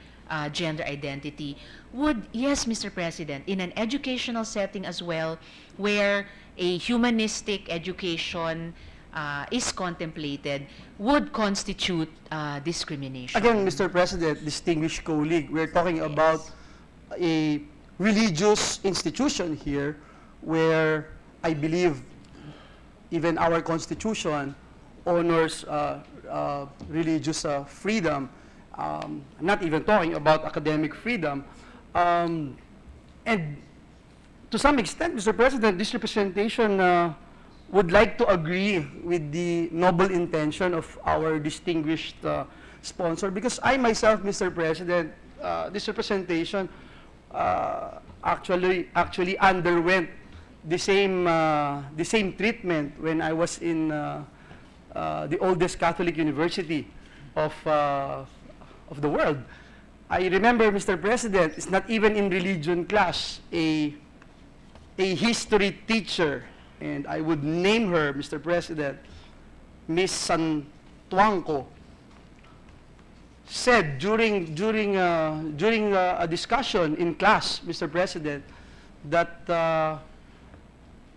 gender identity would, yes, Mr. President, in an educational setting as well, where a humanistic education is contemplated, would constitute discrimination. Again, Mr. President, distinguished colleague, we're talking about a religious institution here where I believe even our Constitution honors religious freedom. I'm not even talking about academic freedom. And to some extent, Mr. President, this representation would like to agree with the noble intention of our distinguished sponsor, because I myself, Mr. President, this representation actually underwent the same treatment when I was in the oldest Catholic university of the world. I remember, Mr. President, it's not even in religion class, a history teacher, and I would name her, Mr. President, Miss Santuangco, said during a discussion in class, Mr. President, that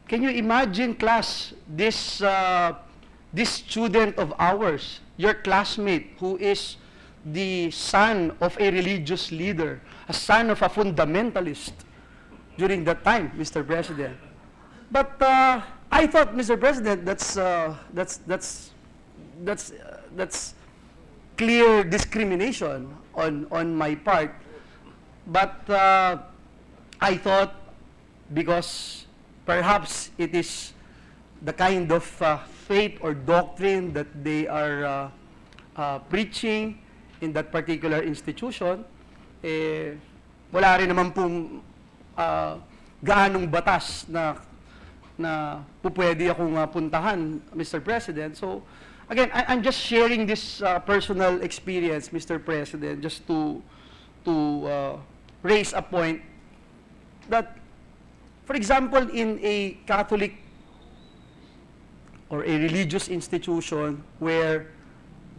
can you imagine, class, this student of ours, your classmate, who is the son of a religious leader, a son of a fundamentalist during that time, Mr. President. But I thought, Mr. President, that's clear discrimination on my part. But I thought, because perhaps it is the kind of faith or doctrine that they are preaching in that particular institution, wala rin naman pong gaanong batas na pupwede akong puntahan, Mr. President. So, again, I'm just sharing this personal experience, Mr. President, just to raise a point that, for example, in a Catholic or a religious institution where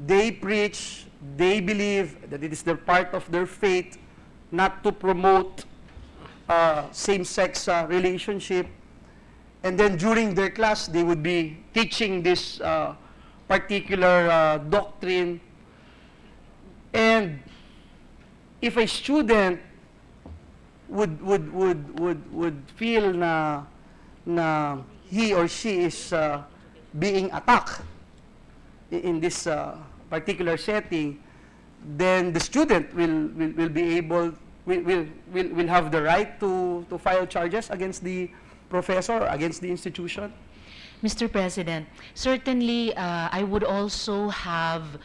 they preach, they believe that it is their part of their faith not to promote same-sex relationship, and then during their class they would be teaching this particular doctrine, and if a student would feel na he or she is being attacked in this particular setting, then the student will be able, will have the right to file charges against the professor or against the institution? Mr. President, certainly I would also have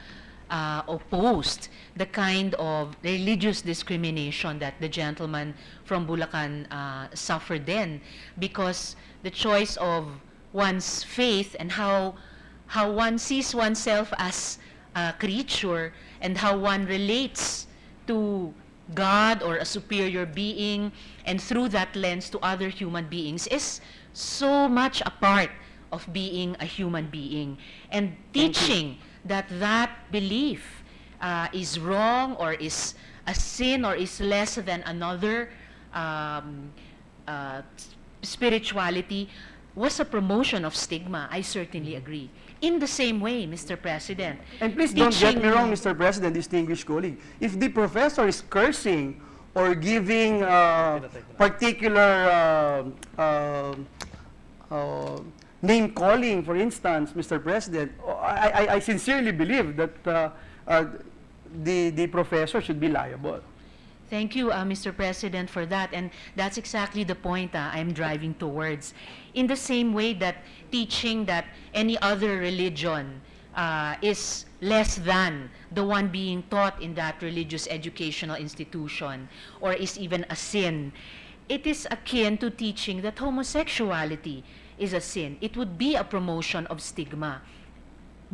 opposed the kind of religious discrimination that the gentleman from Bulacan suffered then, because the choice of one's faith and how one sees oneself as a creature and how one relates to God or a superior being, and through that lens to other human beings, is so much a part of being a human being. And teaching that belief is wrong or is a sin or is less than another spirituality was a promotion of stigma. I certainly agree. In the same way, Mr. President. And please don't get me wrong, Mr. President, distinguished colleague. If the professor is cursing or giving particular name-calling, for instance, Mr. President, I sincerely believe that the professor should be liable. Thank you, Mr. President, for that. And that's exactly the point I'm driving towards. In the same way that teaching that any other religion is less than the one being taught in that religious educational institution, or is even a sin, it is akin to teaching that homosexuality is a sin. It would be a promotion of stigma.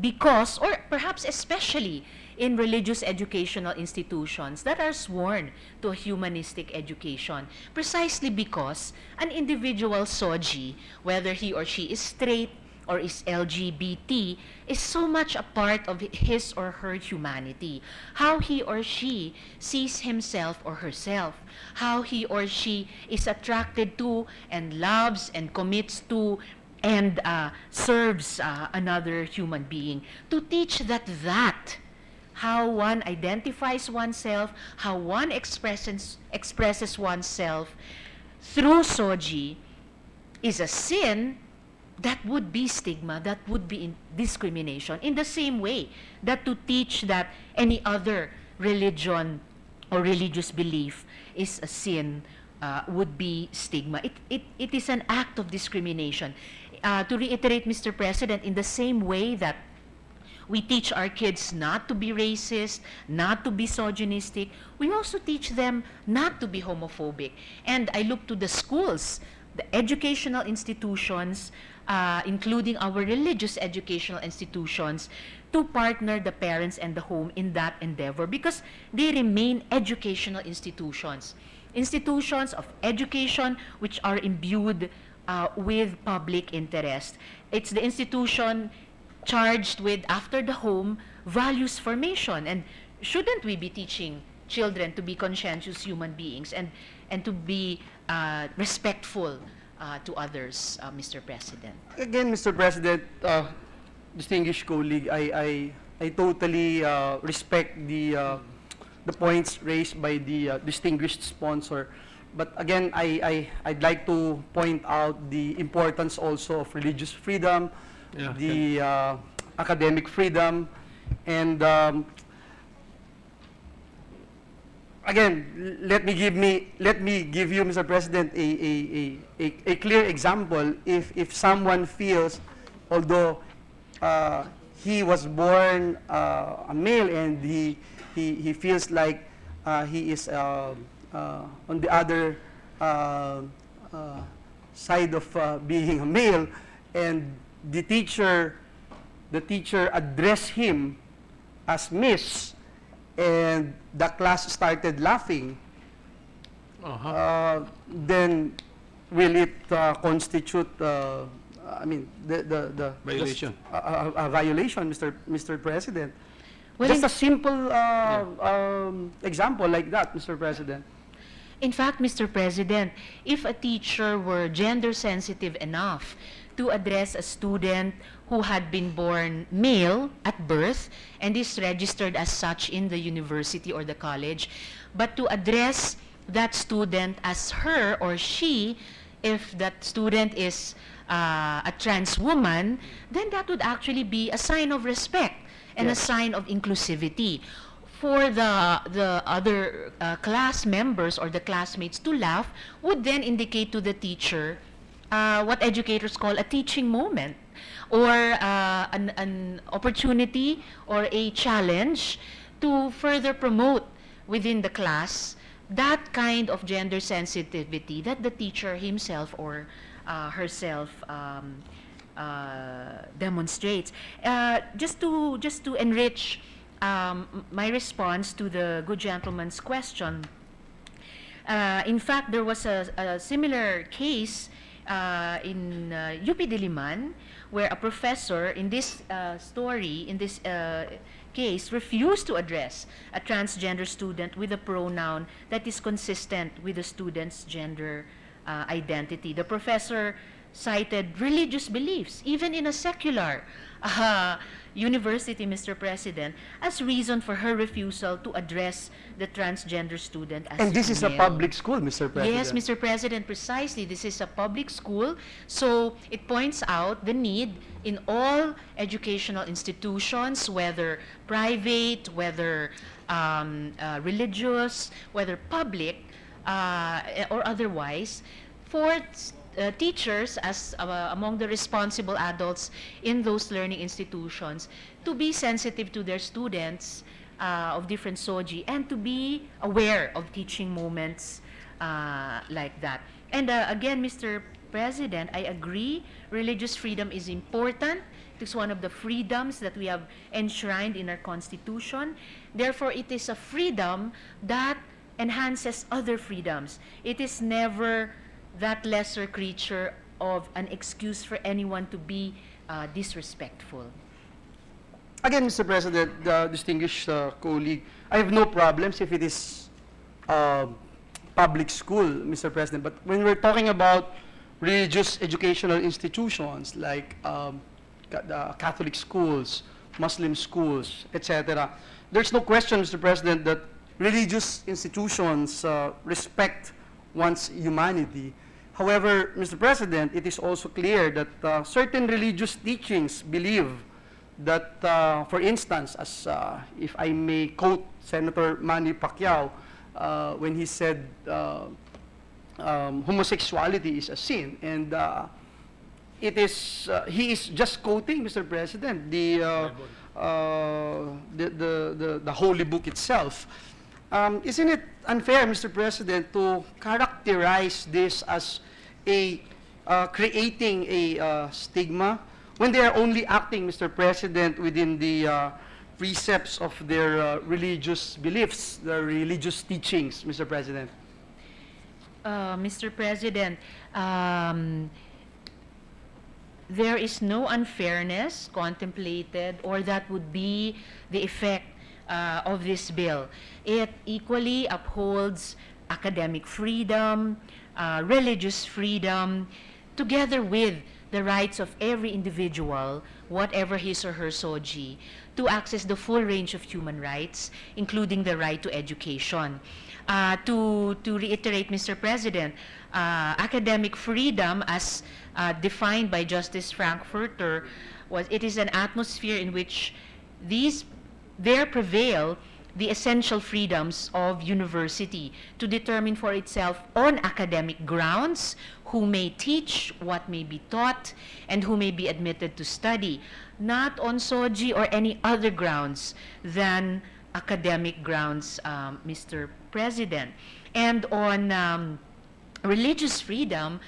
Because, or perhaps especially in religious educational institutions that are sworn to a humanistic education, precisely because an individual soji, whether he or she is straight or is LGBT is so much a part of his or her humanity. How he or she sees himself or herself, how he or she is attracted to and loves and commits to and serves another human being. To teach that how one identifies oneself, how one expresses oneself through SOGI is a sin, that would be stigma, that would be discrimination. In the same way that to teach that any other religion or religious belief is a sin would be stigma. It is an act of discrimination. To reiterate, Mr. President, in the same way that we teach our kids not to be racist, not to be misogynistic, we also teach them not to be homophobic. And I look to the schools, the educational institutions, including our religious educational institutions, to partner the parents and the home in that endeavor because they remain educational institutions. Institutions of education which are imbued with public interest. It's the institution charged with, after the home, values formation. And shouldn't we be teaching children to be conscientious human beings and to be respectful to others, Mr. President? Again, Mr. President, distinguished colleague, I totally respect the points raised by the distinguished sponsor. But again, I'd like to point out the importance also of religious freedom, the academic freedom, and again, let me give you, Mr. President, a clear example. If someone feels, although he was born a male and he feels like he is on the other side of being a male, and the teacher addressed him as Miss, and the class started laughing, then will it constitute, I mean, the Violation. A violation, Mr. President? Well, Just a simple example like that, Mr. President. In fact, Mr. President, if a teacher were gender sensitive enough to address a student who had been born male at birth and is registered as such in the university or the college, but to address that student as her or she, if that student is a trans woman, then that would actually be a sign of respect and a sign of inclusivity. For the other class members or the classmates to laugh would then indicate to the teacher what educators call a teaching moment, or an opportunity or a challenge to further promote within the class that kind of gender sensitivity that the teacher himself or herself demonstrates. Just to enrich my response to the good gentleman's question, in fact, there was a similar case in UP Diliman, where a professor in this case refused to address a transgender student with a pronoun that is consistent with the student's gender identity. The professor cited religious beliefs, even in a secular university, Mr. President, as reason for her refusal to address the transgender student as And this is a male. public school, Mr. President. Yes, Mr. President, precisely. This is a public school, so it points out the need in all educational institutions, whether private, whether religious, whether public, or otherwise, for teachers as among the responsible adults in those learning institutions to be sensitive to their students of different SOGI and to be aware of teaching moments like that. And again, Mr. President, I agree, religious freedom is important. It is one of the freedoms that we have enshrined in our Constitution. Therefore, it is a freedom that enhances other freedoms. It is never that lesser creature of an excuse for anyone to be disrespectful. Again, Mr. President, distinguished colleague, I have no problems if it is public school, Mr. President. But when we're talking about religious educational institutions like Catholic schools, Muslim schools, etc., there's no question, Mr. President, that religious institutions respect one's humanity. However, Mr. President, it is also clear that certain religious teachings believe that, for instance, as if I may quote Senator Manny Pacquiao, when he said homosexuality is a sin, and it is he is just quoting, Mr. President, the holy book itself. Isn't it unfair, Mr. President, to characterize this as a creating a stigma when they are only acting, Mr. President, within the precepts of their religious beliefs, their religious teachings, Mr. President? Mr. President, there is no unfairness contemplated, or that would be the effect of this bill. It equally upholds academic freedom, religious freedom, together with the rights of every individual, whatever his or her soji, to access the full range of human rights, including the right to education. To reiterate, Mr. President, academic freedom, as defined by Justice Frankfurter, it is an atmosphere in which there prevail the essential freedoms of university to determine for itself on academic grounds who may teach, what may be taught, and who may be admitted to study, not on soji or any other grounds than academic grounds, Mr. President. And on religious freedom,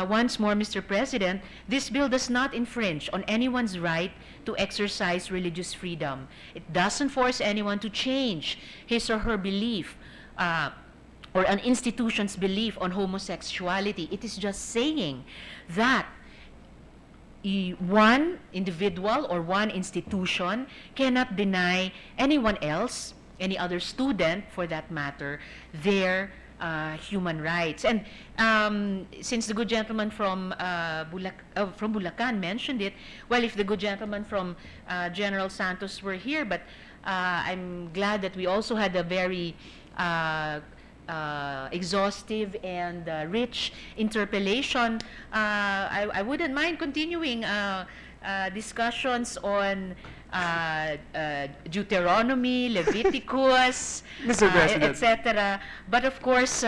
once more, Mr. President, this bill does not infringe on anyone's right to exercise religious freedom. It doesn't force anyone to change his or her belief or an institution's belief on homosexuality. It is just saying that one individual or one institution cannot deny anyone else, any other student for that matter, their human rights. And since the good gentleman from Bulacan mentioned it, well, if the good gentleman from General Santos were here, but I'm glad that we also had a very exhaustive and rich interpellation. I wouldn't mind continuing discussions on Deuteronomy, Leviticus, Mr. President. etc. But of course,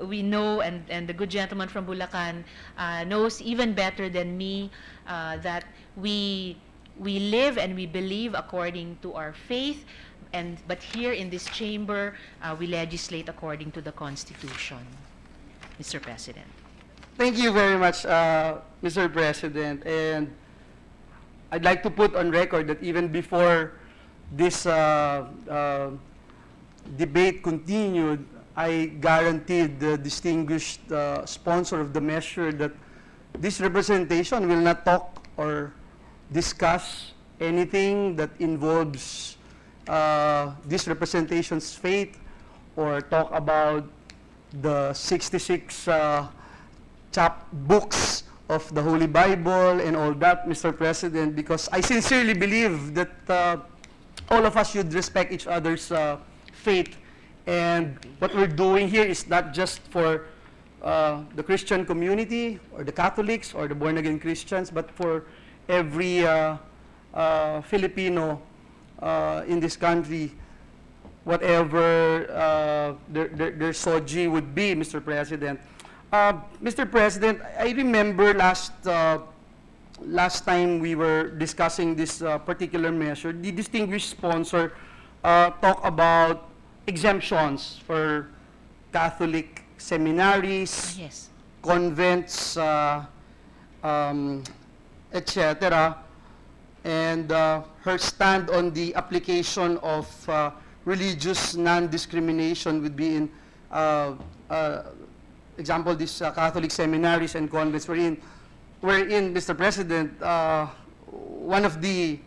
we know, and the good gentleman from Bulacan knows even better than me, that we live and we believe according to our faith, but here in this chamber, we legislate according to the Constitution, Mr. President. Thank you very much, Mr. President. And I'd like to put on record that even before this debate continued, I guaranteed the distinguished sponsor of the measure that this representation will not talk or discuss anything that involves this representation's fate, or talk about the 66 books of the Holy Bible and all that, Mr. President, because I sincerely believe that all of us should respect each other's faith. And what we're doing here is not just for the Christian community or the Catholics or the born-again Christians, but for every Filipino in this country, whatever their soji would be, Mr. President. Mr. President, I remember last time we were discussing this particular measure, the distinguished sponsor talked about exemptions for Catholic seminaries, Yes. convents, etc. And her stand on the application of religious non-discrimination would be in, example, these Catholic seminaries and convents, wherein, Mr. President, one of the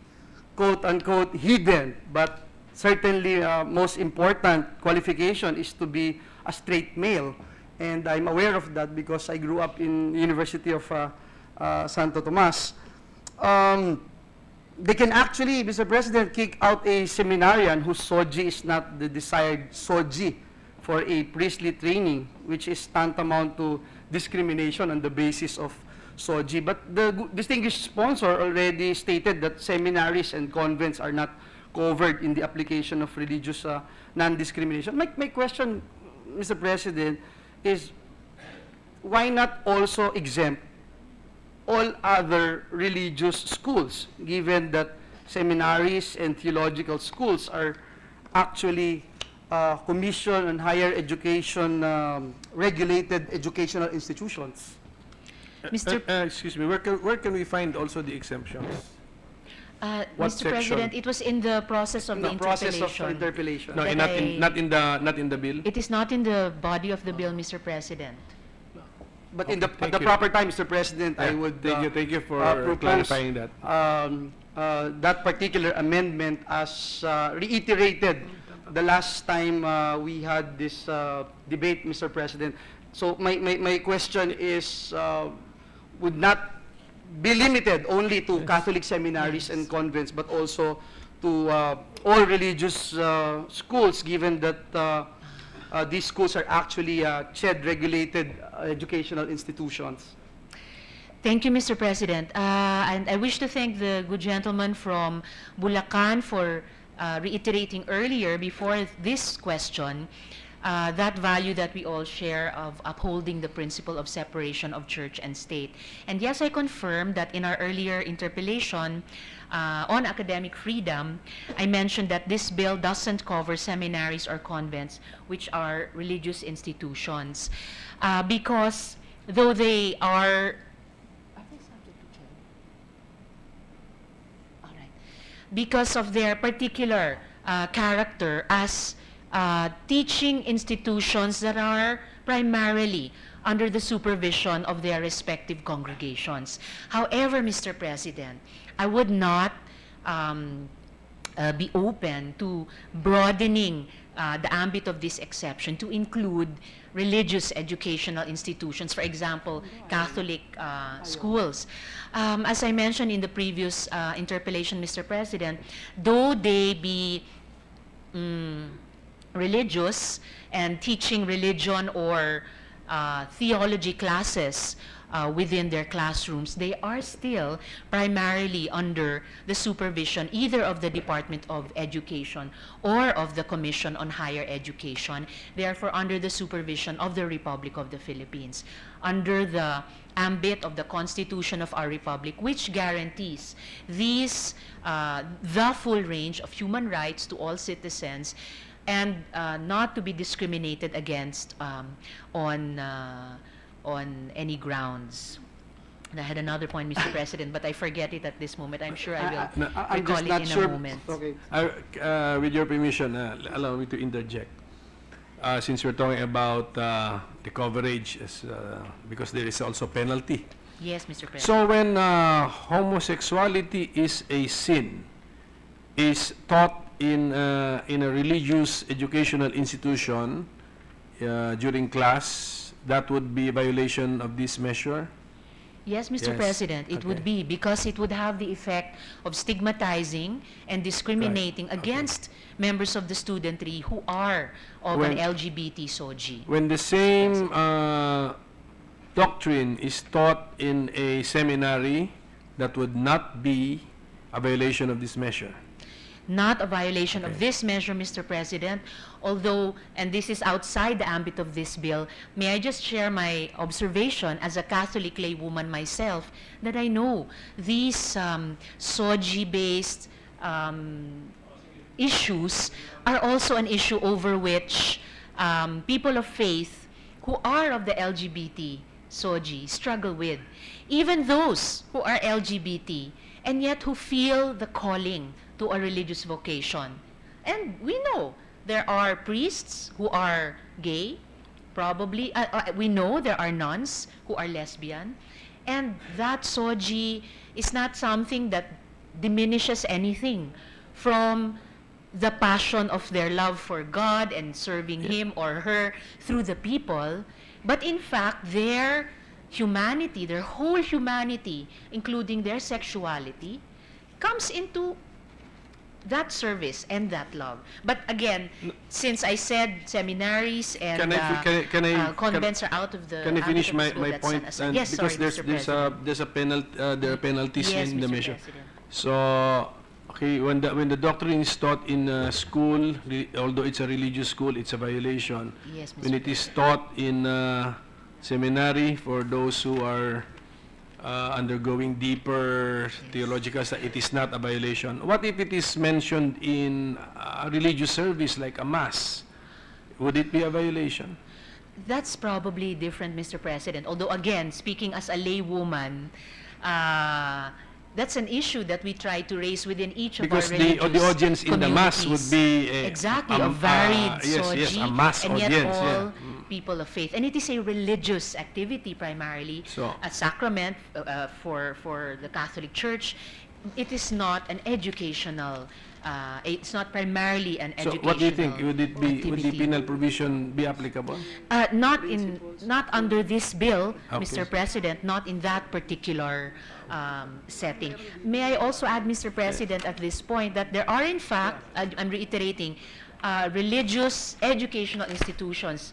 quote-unquote hidden, but certainly most important qualification is to be a straight male. And I'm aware of that because I grew up in University of Santo Tomas. They can actually, Mr. President, kick out a seminarian whose SOGI is not the desired SOGI for a priestly training, which is tantamount to discrimination on the basis of SOGI. But the distinguished sponsor already stated that seminaries and convents are not covered in the application of religious non-discrimination. My question, Mr. President, is why not also exempt all other religious schools, given that seminaries and theological schools are actually commission on higher education, regulated educational institutions? Mr. Excuse me, where can we find also the exemptions? What Mr. section? President, it was in the process of the Process interpellation. of interpellation. No, That not in the bill? It is not in the body of the bill, Mr. President. But Okay, at thank the you. proper time, Mr. President, I would Thank you for propose, clarifying that. that particular amendment as reiterated the last time we had this debate, Mr. President. So my question is, would not be limited only to Catholic seminaries and convents, but also to all religious schools, given that these schools are actually CHED-regulated educational institutions. Thank you, Mr. President. And I wish to thank the good gentleman from Bulacan for reiterating earlier, before this question, that value that we all share of upholding the principle of separation of church and state. And yes, I confirm that in our earlier interpellation on academic freedom, I mentioned that this bill doesn't cover seminaries or convents, which are religious institutions, because though they are because of their particular character as teaching institutions that are primarily under the supervision of their respective congregations. However, Mr. President, I would not be open to broadening the ambit of this exception to include religious educational institutions, for example, Catholic schools. As I mentioned in the previous interpellation, Mr. President, though they be religious and teaching religion or theology classes within their classrooms, they are still primarily under the supervision either of the Department of Education or of the Commission on Higher Education, therefore under the supervision of the Republic of the Philippines, under the ambit of the Constitution of our Republic, which guarantees these, the full range of human rights to all citizens, and not to be discriminated against on any grounds. And I had another point, Mr. President, but I forget it at this moment. I'm sure I will I'm recall just it not in sure. a moment. Okay. With your permission, allow me to interject. Since we're talking about the coverage, because there is also penalty. Yes, Mr. President. So when homosexuality is a sin, is taught in a religious educational institution during class, that would be a violation of this measure? Yes, Mr. Yes. President, it would be, because it would have the effect of stigmatizing and discriminating against members of the studentry who are of an LGBT SOGI. When the same doctrine is taught in a seminary, that would not be a violation of this measure. Not a violation of this measure, Mr. President, although, and this is outside the ambit of this bill, may I just share my observation as a Catholic laywoman myself, that I know these SOGI-based issues are also an issue over which people of faith who are of the LGBT SOGI struggle with. Even those who are LGBT and yet who feel the calling to a religious vocation. And we know there are priests who are gay, probably. We know there are nuns who are lesbian. And that SOGI is not something that diminishes anything from the passion of their love for God and serving Him or her through the people, but in fact, their humanity, their whole humanity, including their sexuality, comes into that service and that love. But again, since I said seminaries and convents are out of the Can I finish ambit my of the school, that's point? an And yes, because sorry, Mr. President. there's a penalty, there are penalties Yes, in the Mr. measure. President. So, okay, when the doctrine is taught in a school, although it's a religious school, it's a violation. Yes, Mr. When it is taught in seminary for those who are undergoing deeper theological study, it is not a violation. What if it is mentioned in a religious service like a mass? Would it be a violation? That's probably different, Mr. President. Although, again, speaking as a laywoman, that's an issue that we try to raise within each Because of our religious the audience in the mass would communities. be exactly a varied yes, soji, a mass and yet audience, all yeah. people of faith. And it is a religious activity primarily, So- a sacrament for the Catholic Church. It is not an educational. It's not primarily an So educational what do you think? Would the activity. penal provision be applicable? Not under this bill, Okay. Mr. President, not in that particular setting. May I also add, Mr. President, at this point, that there are in fact, I'm reiterating, religious educational institutions,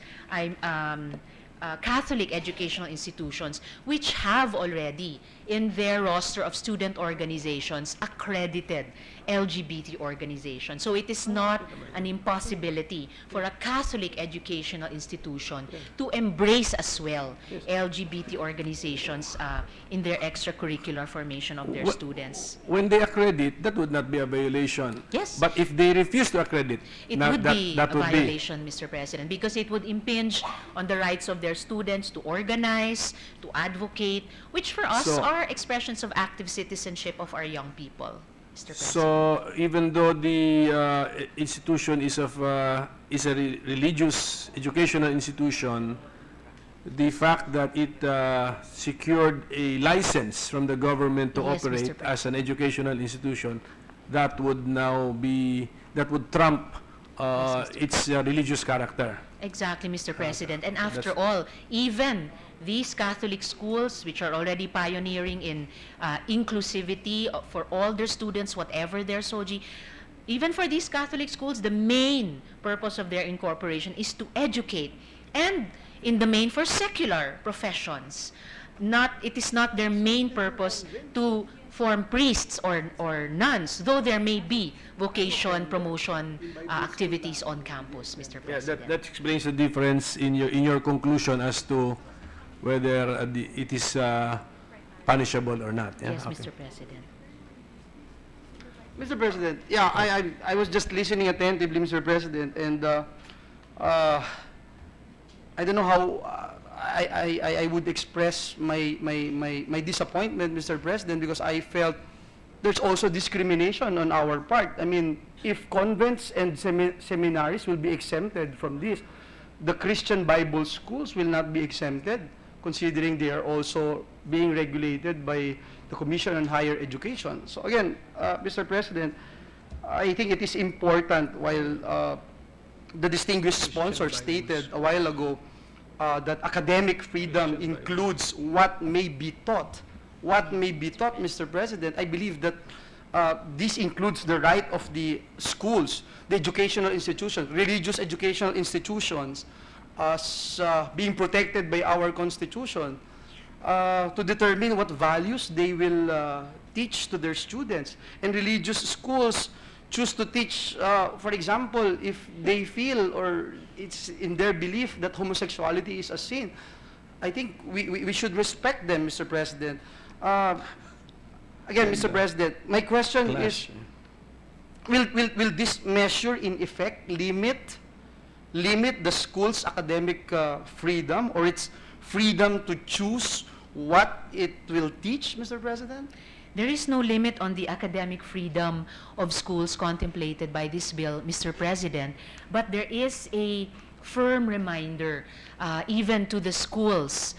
Catholic educational institutions, which have already in their roster of student organizations accredited LGBT organizations. So it is not an impossibility for a Catholic educational institution to embrace as well LGBT organizations in their extracurricular formation of their students. When they accredit, that would not be a violation. Yes. But if they refuse to accredit, It now would be that a would be. violation, Mr. President, because it would impinge on the rights of their students to organize, to advocate, which for us So- are expressions of active citizenship of our young people, Mr. President. So even though the institution is a religious educational institution, the fact that it secured a license from the government to Yes, Mr. operate President. as an educational institution, that would trump its religious character. Exactly, Mr. President. And after all, even these Catholic schools, which are already pioneering in inclusivity for all their students, whatever their soji, even for these Catholic schools, the main purpose of their incorporation is to educate, and in the main for secular professions. It is not their main purpose to form priests or nuns, though there may be vocation promotion activities on campus, Mr. Yeah, President. that explains the difference in your conclusion as to whether it is punishable or not. Yeah? Yes, Okay. Mr. President. Mr. President, yeah, I was just listening attentively, Mr. President, and I don't know how I would express my disappointment, Mr. President, because I felt there's also discrimination on our part. I mean, if convents and seminaries will be exempted from this, the Christian Bible schools will not be exempted, considering they are also being regulated by the Commission on Higher Education. So again, Mr. President, I think it is important, while the distinguished sponsor stated a while ago that academic freedom includes what may be taught. What may be taught, Mr. President, I believe that this includes the right of the schools, the educational institutions, religious educational institutions, as being protected by our Constitution, to determine what values they will teach to their students. And religious schools choose to teach, for example, if they feel or it's in their belief that homosexuality is a sin, I think we should respect them, Mr. President. Again, Mr. President, my question is, will this measure in effect limit the school's academic freedom or its freedom to choose what it will teach, Mr. President? There is no limit on the academic freedom of schools contemplated by this bill, Mr. President, but there is a firm reminder, even to the schools,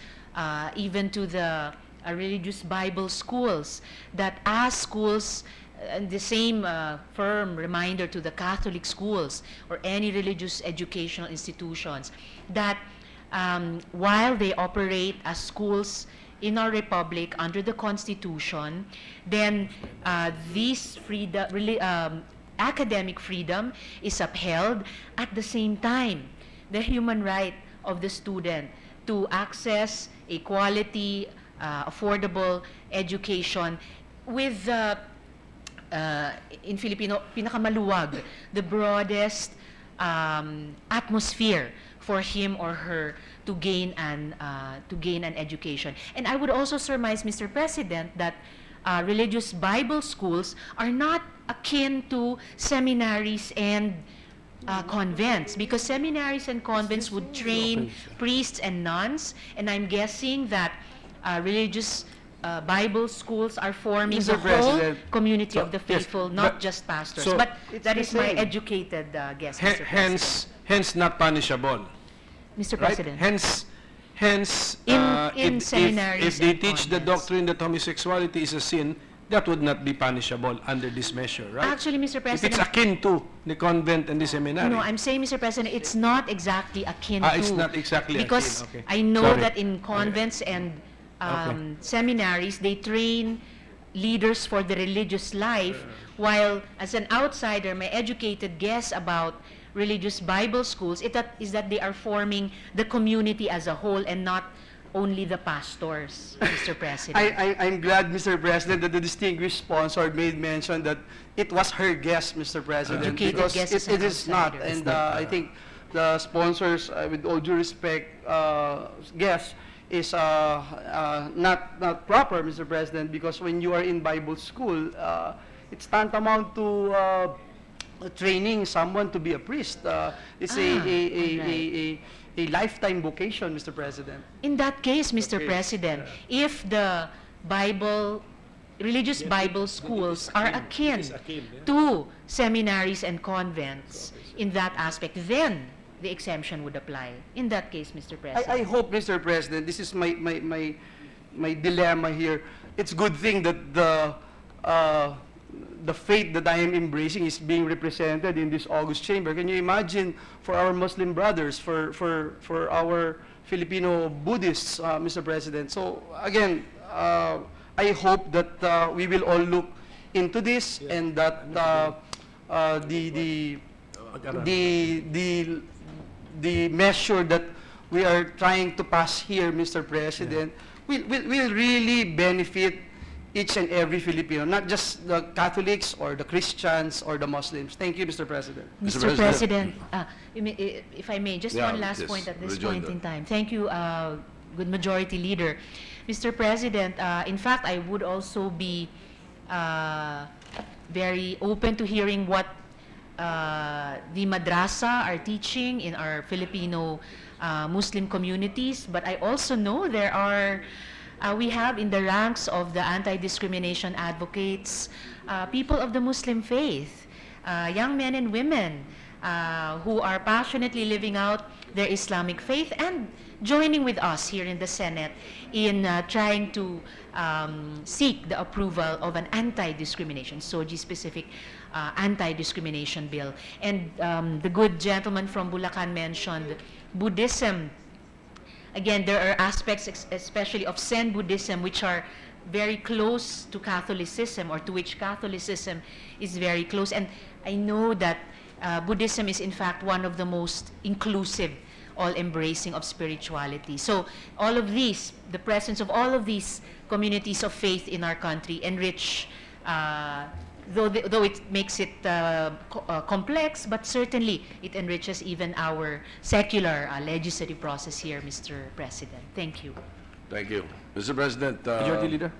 even to the religious Bible schools, that as schools and the same firm reminder to the Catholic schools or any religious educational institutions that while they operate as schools in our republic under the Constitution, then this freedom, academic freedom is upheld. At the same time, the human right of the student to access a quality, affordable education with in Filipino, pinakamaluwag, the broadest atmosphere for him or her to gain an education. And I would also surmise, Mr. President, that religious Bible schools are not akin to seminaries and convents, because seminaries and convents would train priests and nuns, and I'm guessing that religious Bible schools are forming Mr. the whole President. community of the faithful, not but- just pastors. so- But It's that the is my same. educated guess, Mr. President. Hence not punishable, Mr. right? President. Hence, In seminaries if they and teach the convents. doctrine that homosexuality is a sin, that would not be punishable under this measure, right? Actually, Mr. If it's President, akin to the convent and the seminary. no, I'm saying, Mr. President, it's not exactly akin to. It's not exactly akin, Because okay. I know Sorry. that in convents and seminaries, they train leaders for the religious life, while as an outsider, my educated guess about religious Bible schools is that they are forming the community as a whole and not only the pastors, Mr. President. I'm glad, Mr. President, that the distinguished sponsor made mention that it was her guess, Mr. President, Educated because guess as it an is not. outsider. And I think the sponsors, with all due respect, guess is not proper, Mr. President, because when you are in Bible school, it's tantamount to training someone to be a priest. It's a lifetime vocation, Mr. President. In that case, Mr. President, if the religious Bible schools are akin to seminaries and convents in that aspect, then the exemption would apply. In that case, Mr. President. I hope, Mr. President, this is my dilemma here. It's a good thing that the faith that I am embracing is being represented in this august chamber. Can you imagine for our Muslim brothers, for our Filipino Buddhists, Mr. President? So again, I hope that we will all look into this and that the measure that we are trying to pass here, Mr. President, will really benefit each and every Filipino, not just the Catholics or the Christians or the Muslims. Thank you, Mr. President. Mr. President, if I may, just Yeah, one last yes, point at this rejoinder. point in time. Thank you, good majority leader. Mr. President, in fact, I would also be very open to hearing what the madrasa are teaching in our Filipino Muslim communities, but I also know there are we have in the ranks of the anti-discrimination advocates people of the Muslim faith, young men and women who are passionately living out their Islamic faith and joining with us here in the Senate in trying to seek the approval of an anti-discrimination, SOGI-specific anti-discrimination bill. And the good gentleman from Bulacan mentioned Buddhism. Again, there are aspects, especially of Zen Buddhism, which are very close to Catholicism, or to which Catholicism is very close. And I know that Buddhism is, in fact, one of the most inclusive, all-embracing of spirituality. So all of these, the presence of all of these communities of faith in our country enrich, though it makes it complex, but certainly it enriches even our secular legislative process here, Mr. President. Thank you. Thank you. Mr. President, Majority Leader?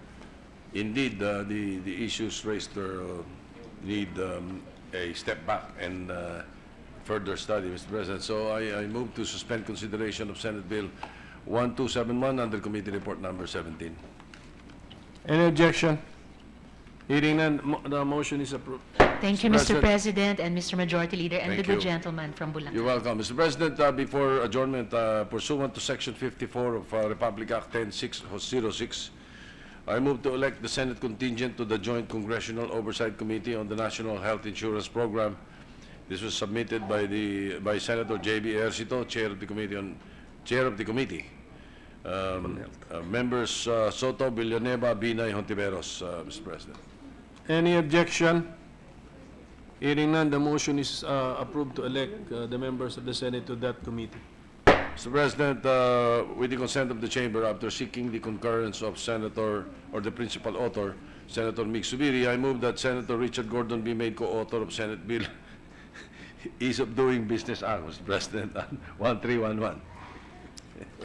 indeed, the issues raised need a step back and further study, Mr. President. So I move to suspend consideration of Senate Bill 1271 under Committee Report Number 17. Any objection? Hearing none, the motion is approved. Thank you, Mr. President and Mr. Majority Leader, and the Thank good you. gentleman from Bulacan. You're welcome. Mr. President, before adjournment, pursuant to Section 54 of Republic Act 10606, I move to elect the Senate contingent to the Joint Congressional Oversight Committee on the National Health Insurance Program. This was submitted by Senator J.B. Ercito, Chair of the Committee. Members Soto, Villanueva, Binay, Hontiveros, Mr. President. Any objection? Hearing none, the motion is approved to elect the members of the Senate to that committee. Mr. President, with the consent of the Chamber, after seeking the concurrence of Senator, or the principal author, Senator Mick Subiri, I move that Senator Richard Gordon be made co-author of Senate Bill Ease of Doing Business Act, Mr. President, 1311.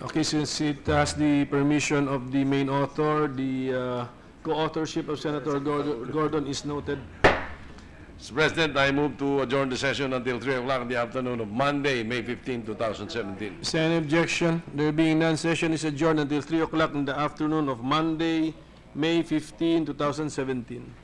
Okay, since it has the permission of the main author, the co-authorship of Senator Gordon is noted. Mr. President, I move to adjourn the session until 3 o'clock in the afternoon of Monday, May 15, 2017. Is there any objection? There being none, session is adjourned until 3 o'clock in the afternoon of Monday, May 15, 2017.